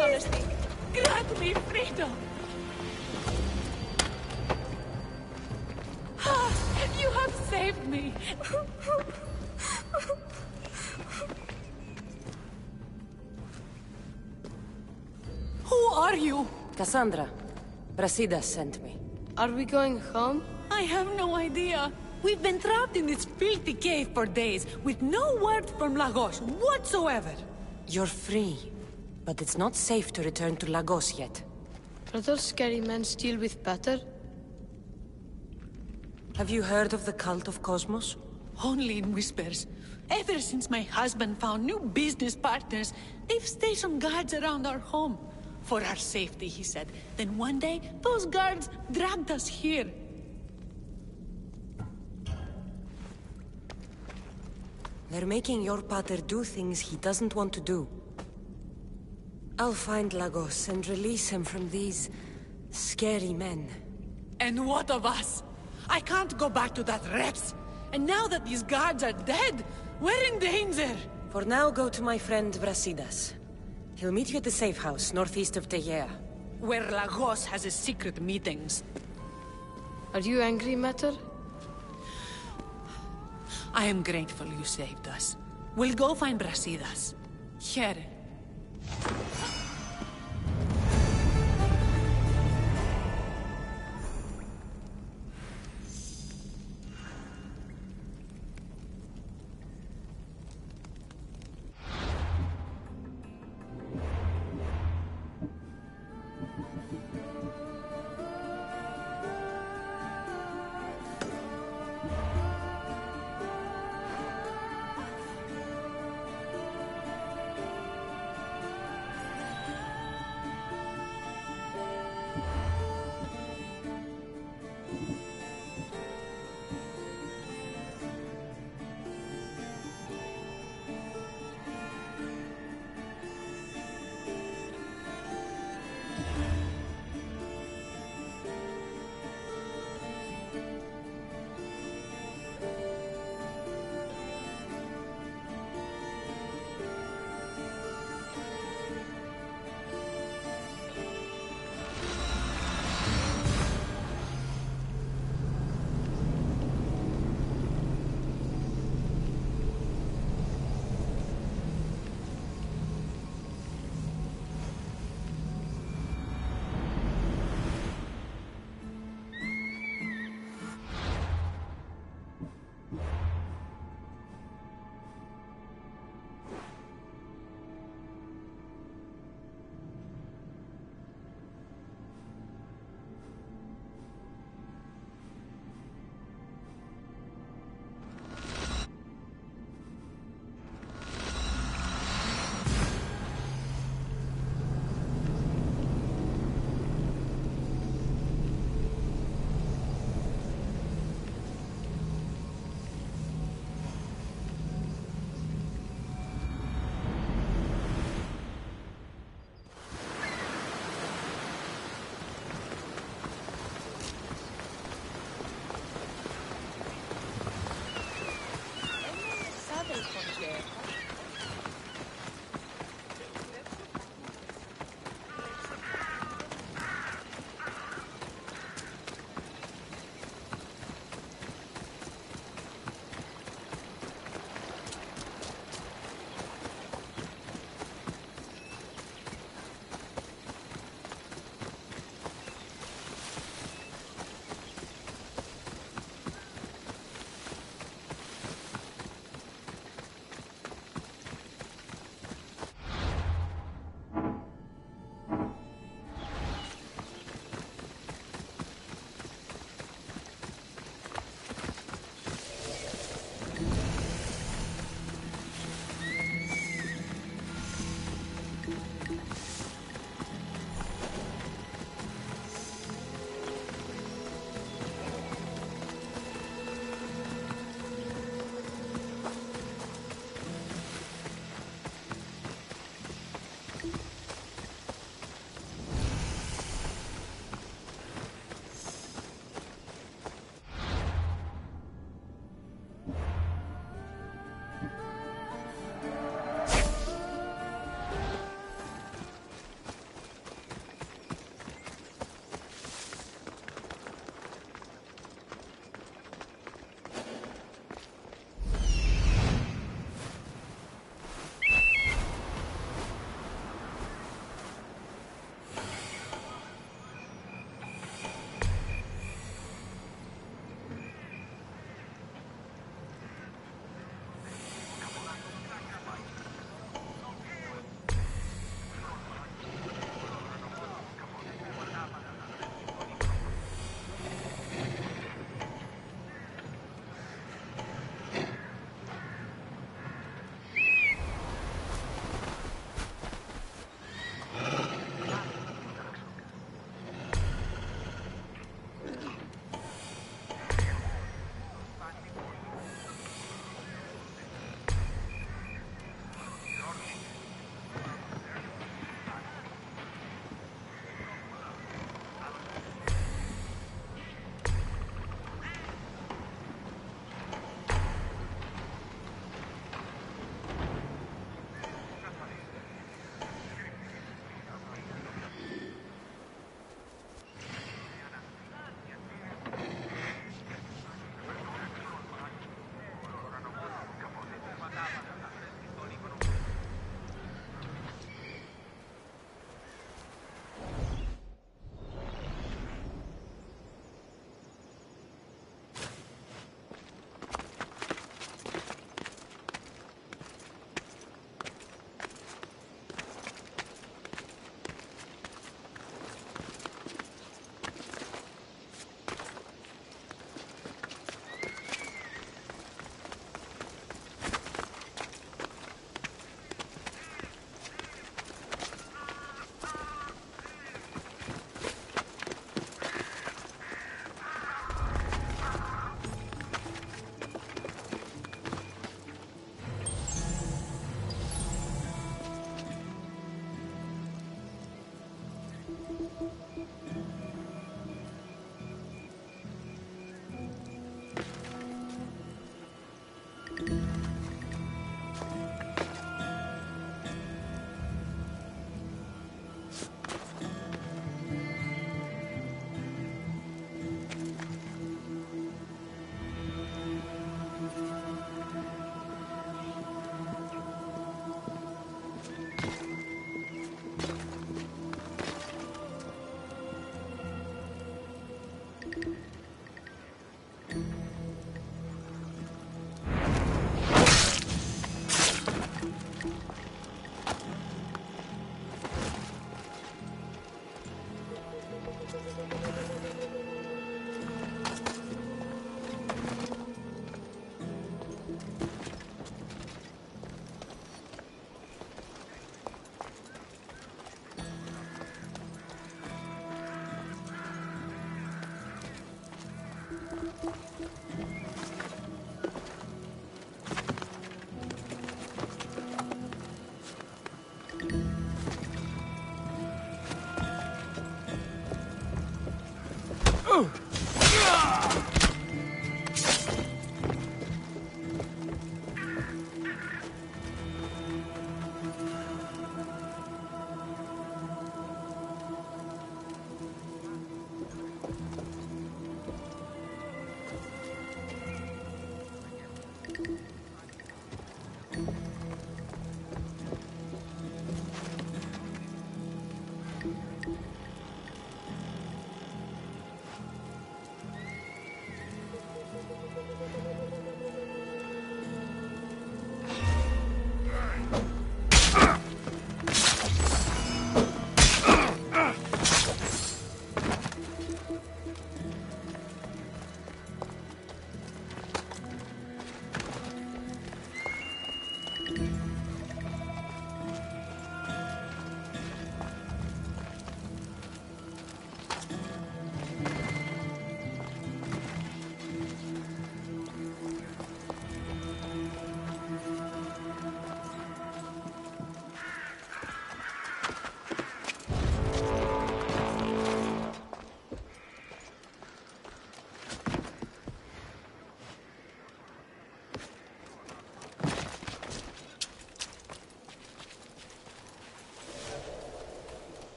E: Honesty. Grant me freedom. You have saved me. Who are you?
C: Cassandra. Brasidas sent me.
G: Are we going home?
E: I have no idea. We've been trapped in this filthy cave for days, with no word from Lagos whatsoever.
C: You're free. But it's not safe to return to Lagos yet.
G: Are those scary men still with Peter?
C: Have you heard of the cult of Cosmos?
E: Only in whispers. Ever since my husband found new business partners, they've stationed guards around our home. For our safety, he said. Then one day, those guards dragged us here.
C: They're making your pater do things he doesn't want to do. I'll find Lagos and release him from these scary men.
E: And what of us? I can't go back to that Rex. And now that these guards are dead, we're in danger.
C: For now, go to my friend Brasidas. He'll meet you at the safe house, northeast of Tegea.
E: Where Lagos has his secret meetings.
G: Are you angry, Mater?
E: I am grateful you saved us. We'll go find Brasidas. Here.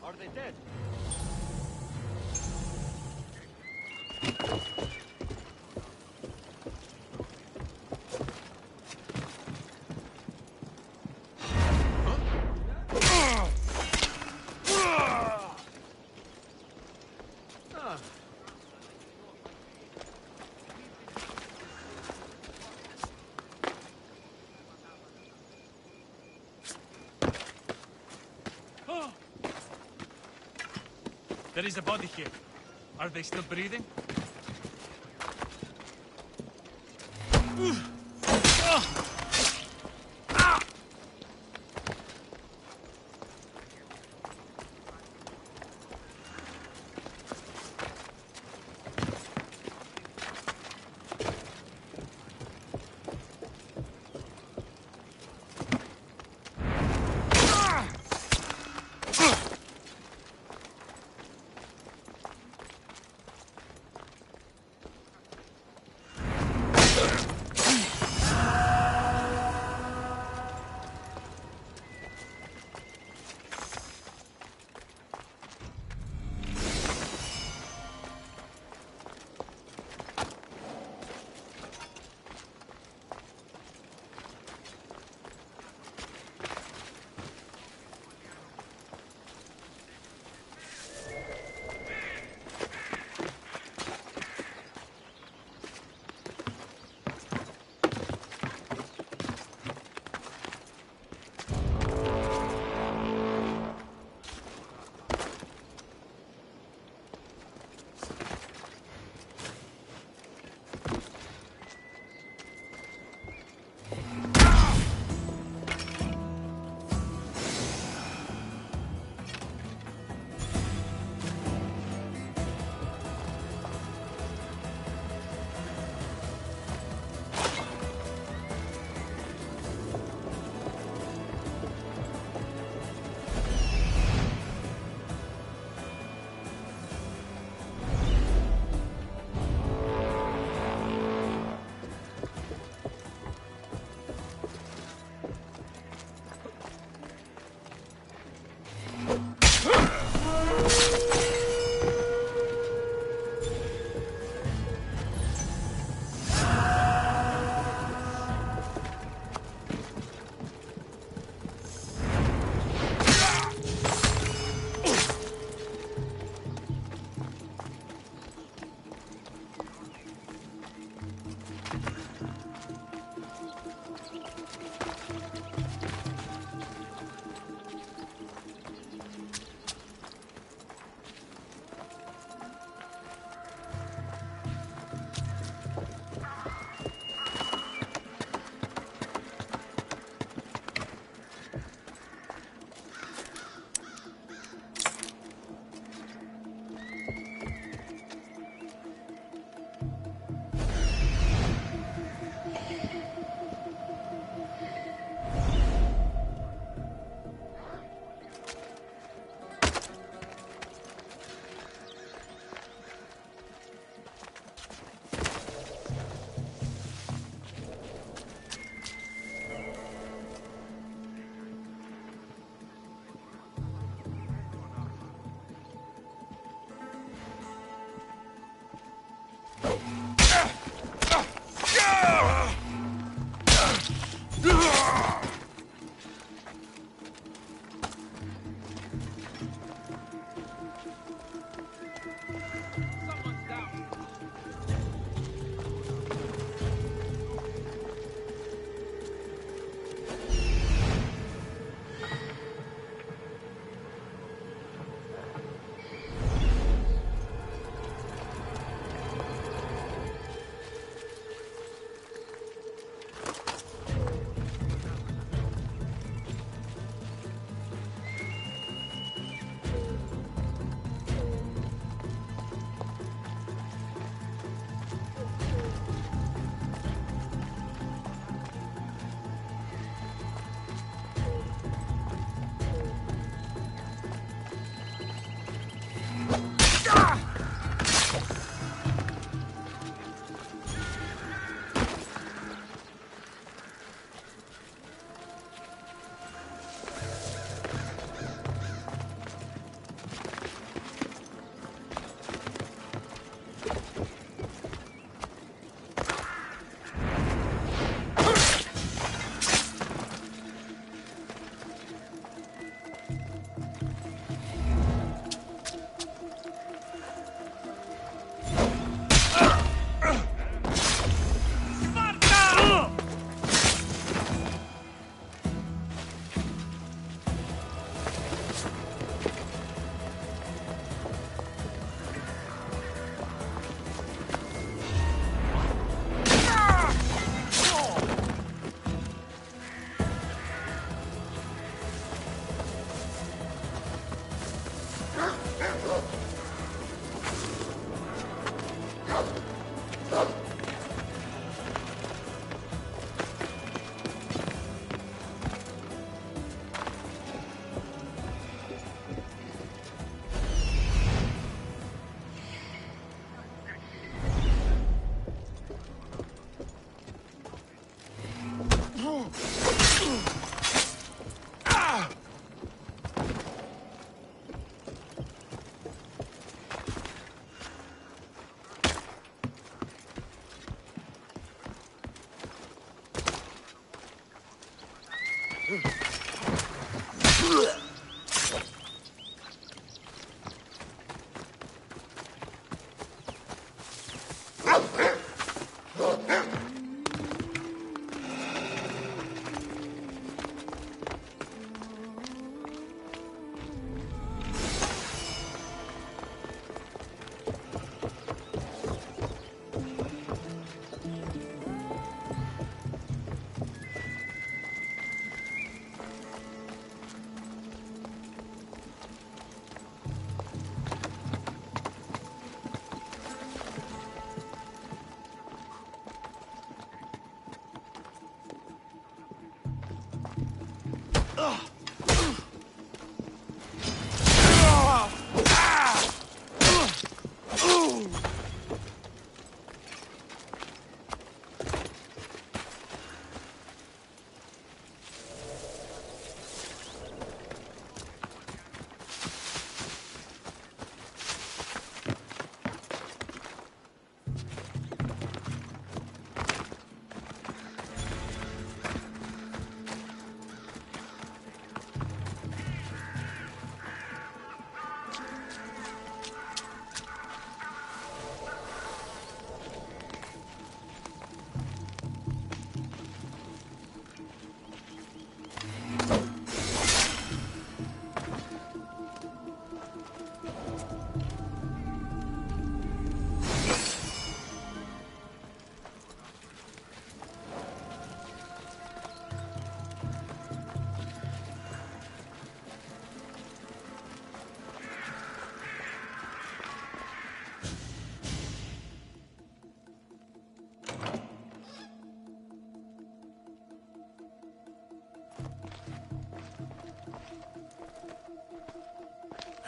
H: Are they dead?
J: There is a body here. Are they still breathing?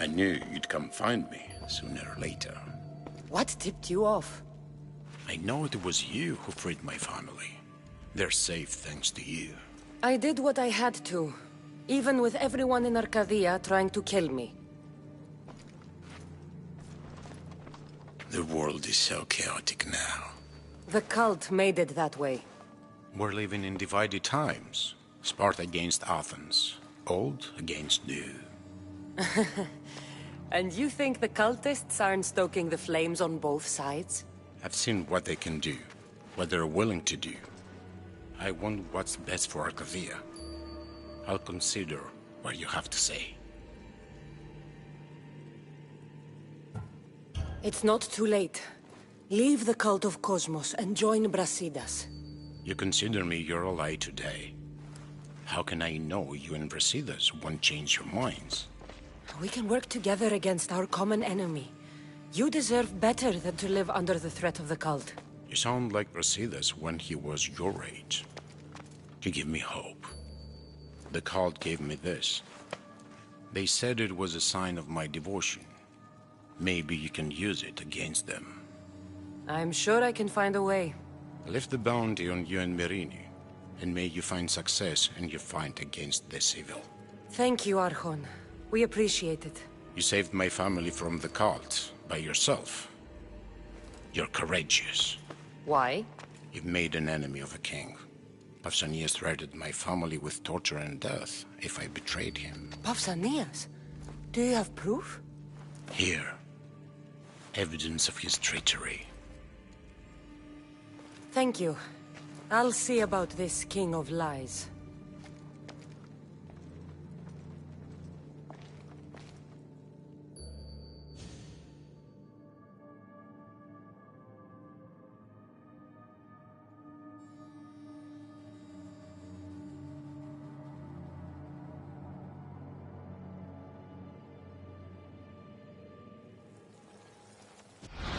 P: I knew you'd come find me sooner or later.
C: What tipped you off?
P: I know it was you who freed my family. They're safe thanks to you.
C: I did what I had to, even with everyone in Arcadia trying to kill me.
P: The world is so chaotic now.
C: The cult made it that way.
P: We're living in divided times. Sparta against Athens. Old against new.
C: And you think the cultists aren't stoking the flames on both sides?
P: I've seen what they can do, what they're willing to do. I want what's best for Arcadia. I'll consider what you have to say.
C: It's not too late. Leave the cult of Cosmos and join Brasidas.
P: You consider me your ally today. How can I know you and Brasidas won't change your minds?
C: We can work together against our common enemy. You deserve better than to live under the threat of the cult.
P: You sound like Brasidas when he was your age. You give me hope. The cult gave me this. They said it was a sign of my devotion. Maybe you can use it against them.
C: I'm sure I can find a way.
P: I lift the bounty on you and Merini, and may you find success in your fight against this evil.
C: Thank you, Archon. We appreciate it.
P: You saved my family from the cult by yourself. You're courageous.
C: Why?
P: You've made an enemy of a king. Pausanias threatened my family with torture and death if I betrayed him.
C: Pausanias? Do you have proof?
P: Here. Evidence of his treachery.
C: Thank you. I'll see about this king of lies.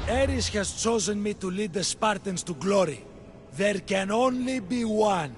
H: Ares has chosen me to lead the Spartans to glory. There can only be one.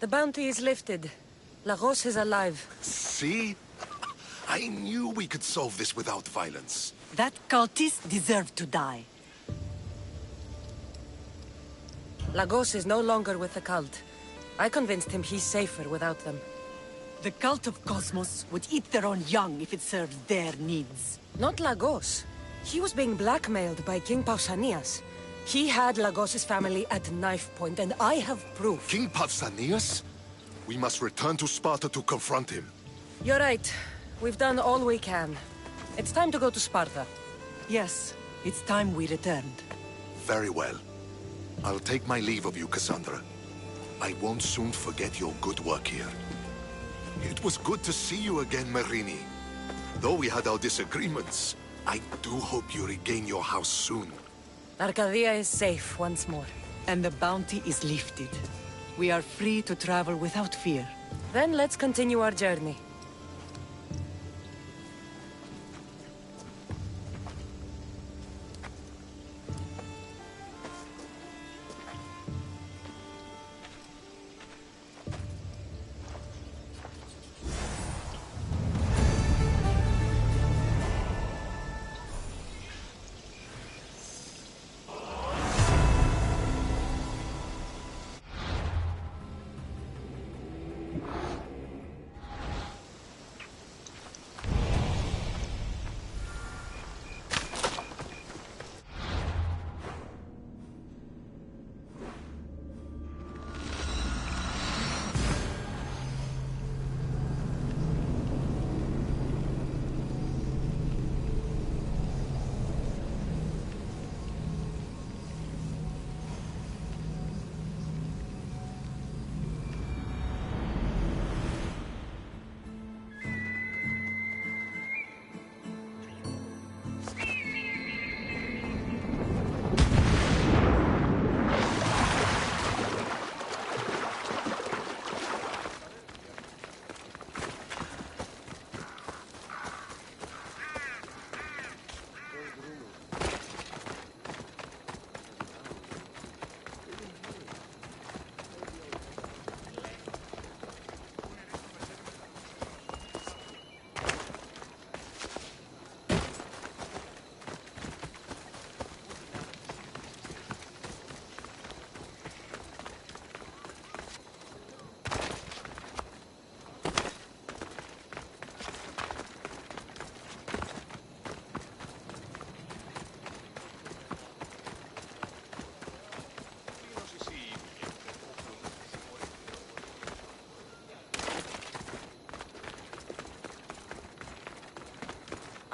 C: The bounty is lifted. Lagos is alive.
F: See? I knew we could solve this without violence.
K: That cultist deserved to die.
C: Lagos is no longer with the cult. I convinced him he's safer without them.
K: The cult of Cosmos would eat their own young if it served their needs.
C: Not Lagos. He was being blackmailed by King Pausanias. He had Lagos's family at knife point, and I have proof.
F: King Pausanias? We must return to Sparta to confront him.
C: You're right. We've done all we can. It's time to go to Sparta.
K: Yes, it's time we returned.
F: Very well. I'll take my leave of you, Cassandra. I won't soon forget your good work here. It was good to see you again, Marini. Though we had our disagreements, I do hope you regain your house soon.
C: Arcadia is safe once more.
K: And the bounty is lifted. We are free to travel without fear.
C: Then let's continue our journey.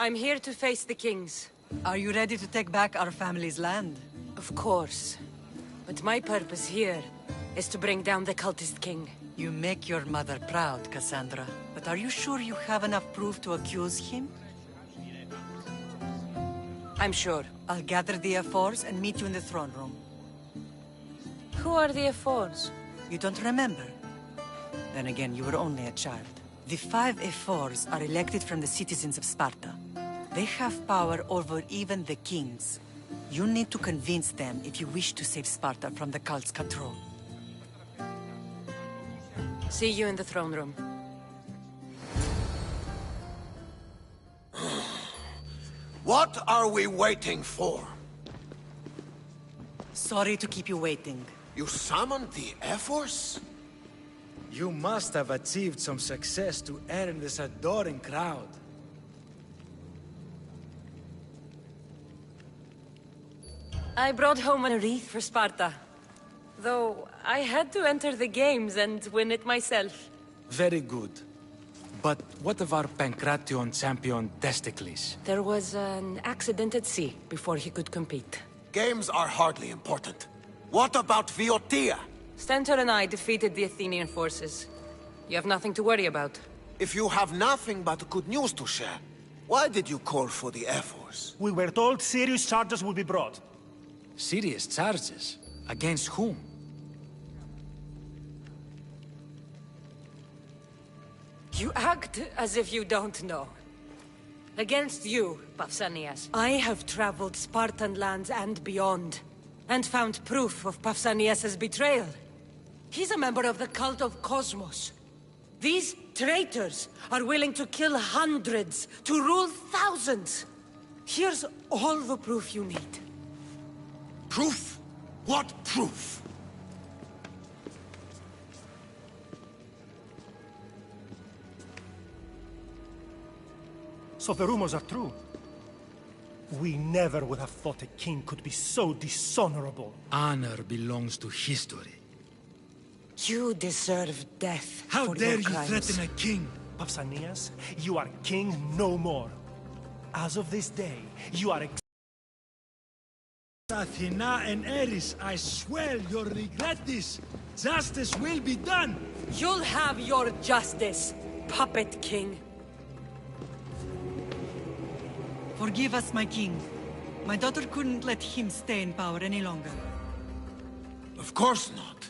C: I'm here to face the kings.
K: Are you ready to take back our family's land?
C: Of course. But my purpose here is to bring down the cultist king.
K: You make your mother proud, Cassandra. But are you sure you have enough proof to accuse him?
C: I'm sure.
K: I'll gather the F4s and meet you in the throne room.
C: Who are the F4s?
K: You don't remember? Then again, you were only a child. The 5 F4s are elected from the citizens of Sparta. They have power over even the kings. You need to convince them if you wish to save Sparta from the cult's control.
C: See you in the throne room.
U: What are we waiting for?
K: Sorry to keep you waiting.
U: You summoned the F-Force?
H: You must have achieved some success to earn this adoring crowd.
C: I brought home a wreath for Sparta. Though, I had to enter the games and win it myself.
O: Very good. But what of our Pancration champion, Testicles?
C: There was an accident at sea before he could compete.
U: Games are hardly important. What about Viotia?
C: Stentor and I defeated the Athenian forces. You have nothing to worry about.
U: If you have nothing but good news to share, why did you call for the Air Force?
B: We were told serious charges would be brought.
O: Serious charges? Against whom?
C: You act as if you don't know. Against you, Pausanias. I have traveled Spartan lands and beyond, and found proof of Pausanias' betrayal. He's a member of the cult of Cosmos. These traitors are willing to kill hundreds to rule thousands. Here's all the proof you need.
U: Proof? What proof?
B: So the rumors are true. We never would have thought a king could be so dishonorable.
R: Honor belongs to history.
C: You deserve death.
H: How
C: for
H: dare
C: your
H: you
C: crimes.
H: threaten a king?
B: Pausanias, you are king no more. As of this day, you are
H: Athena and Eris, I swear you'll regret this. Justice will be done.
C: You'll have your justice, puppet king.
K: Forgive us, my king. My daughter couldn't let him stay in power any longer.
U: Of course not.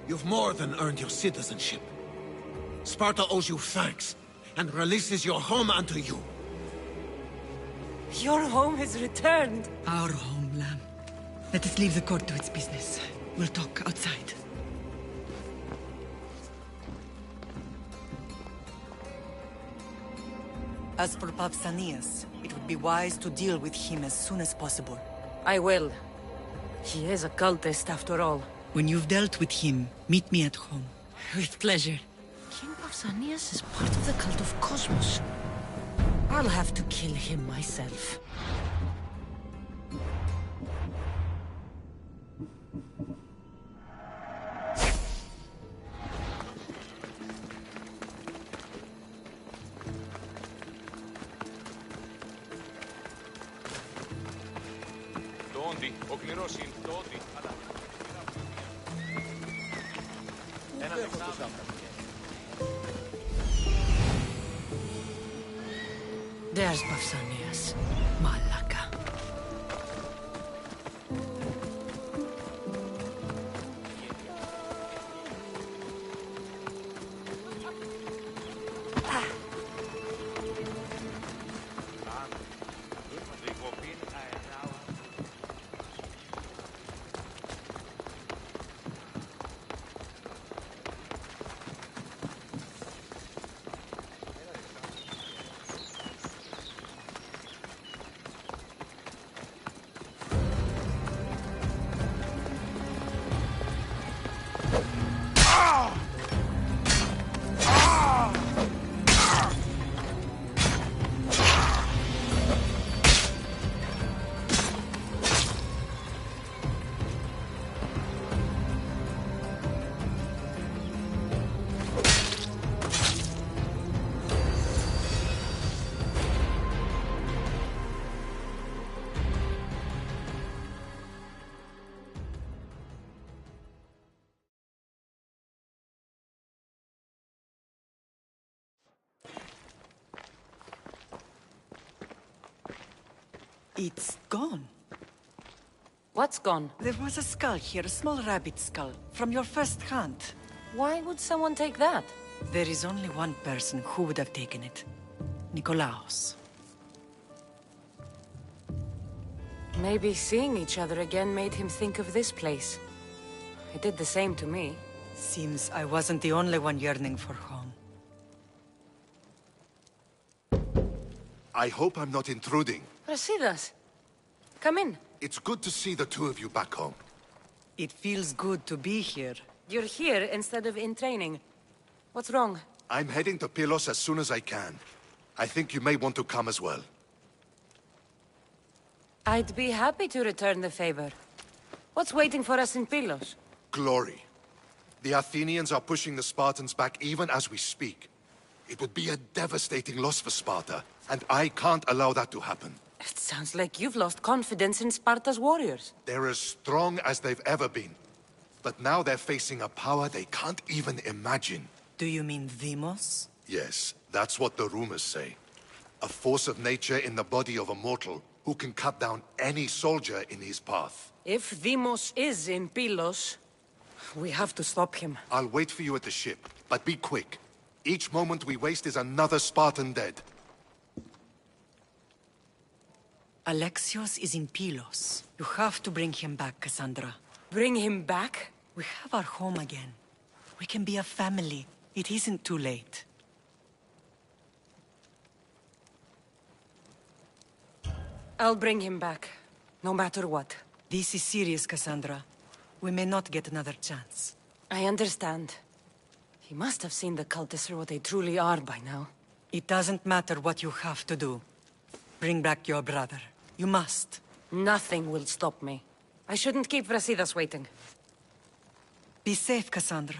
U: You've more than earned your citizenship. Sparta owes you thanks, and releases your home unto you.
C: Your home is returned.
K: Our home, lamb. Let us leave the court to its business. We'll talk outside. As for Pausanias, it would be wise to deal with him as soon as possible.
C: I will. He is a cultist, after all.
K: When you've dealt with him, meet me at home. With pleasure.
C: King Pausanias is part of the cult of Cosmos. I'll have to kill him myself. There's Pausanias. Malaka.
K: It's gone.
C: What's gone?
K: There was a skull here, a small rabbit skull, from your first hunt.
C: Why would someone take that?
K: There is only one person who would have taken it. Nikolaos.
C: Maybe seeing each other again made him think of this place. It did the same to me.
K: Seems I wasn't the only one yearning for home.
F: I hope I'm not intruding.
C: Rasidas, come in.
F: It's good to see the two of you back home.
K: It feels good to be here.
C: You're here instead of in training. What's wrong?
F: I'm heading to Pylos as soon as I can. I think you may want to come as well.
C: I'd be happy to return the favor. What's waiting for us in Pylos?
F: Glory. The Athenians are pushing the Spartans back even as we speak. It would be a devastating loss for Sparta, and I can't allow that to happen.
C: It sounds like you've lost confidence in Sparta's warriors.
F: They're as strong as they've ever been. But now they're facing a power they can't even imagine.
K: Do you mean Deimos?
F: Yes, that's what the rumors say. A force of nature in the body of a mortal who can cut down any soldier in his path.
C: If Deimos is in Pylos, we have to stop him.
F: I'll wait for you at the ship, but be quick. Each moment we waste is another Spartan dead.
K: Alexios is in Pylos. You have to bring him back, Cassandra.
C: Bring him back?
K: We have our home again. We can be a family. It isn't too late.
C: I'll bring him back, no matter what.
K: This is serious, Cassandra. We may not get another chance.
C: I understand. He must have seen the cultists for what they truly are by now.
K: It doesn't matter what you have to do. Bring back your brother. You must.
C: Nothing will stop me. I shouldn't keep Brasidas waiting.
K: Be safe, Cassandra.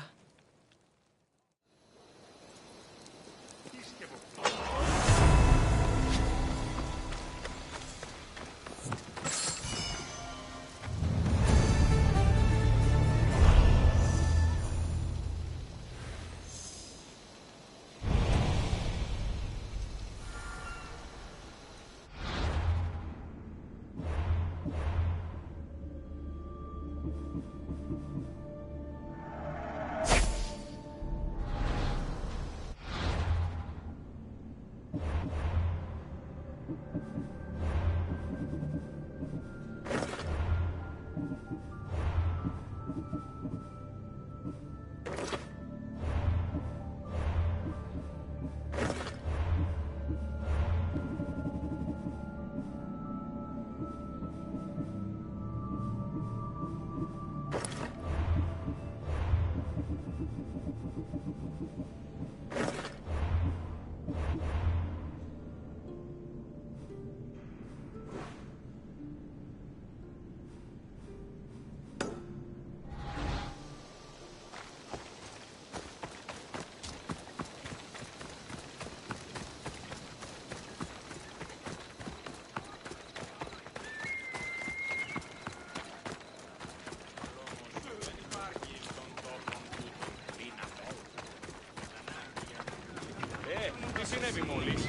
O: Τι συνέβη μόλις,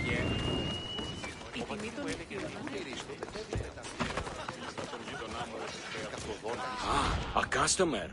O: a customer.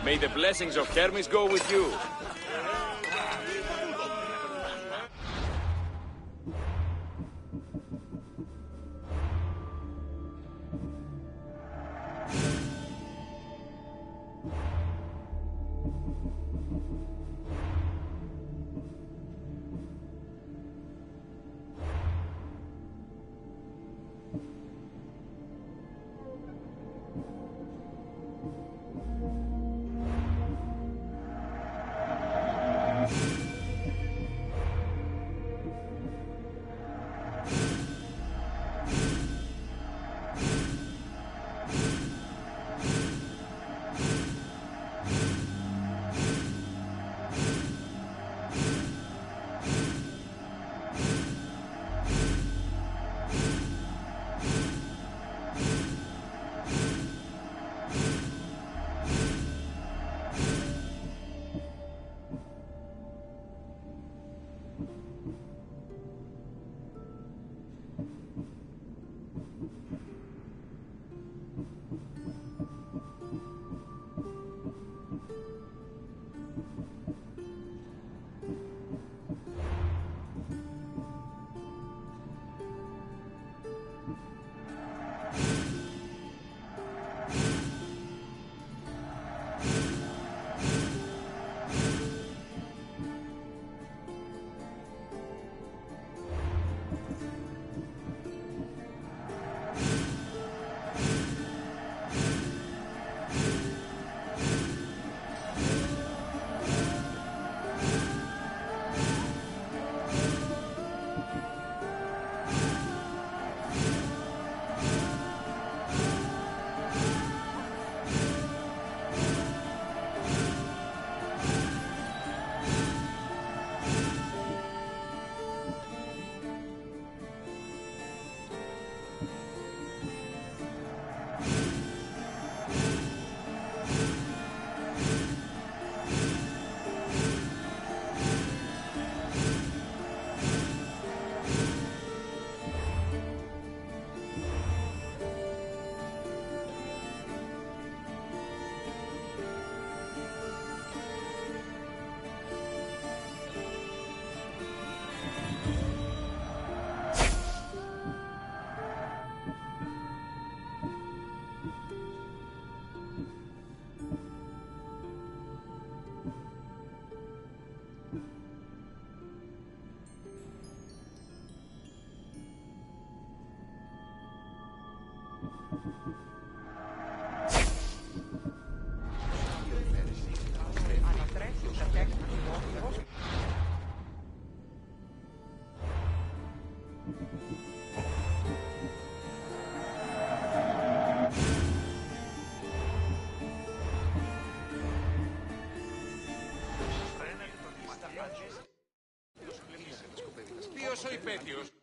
O: May the blessings of Hermes go with you.
U: Ποιος ο υπέτειος?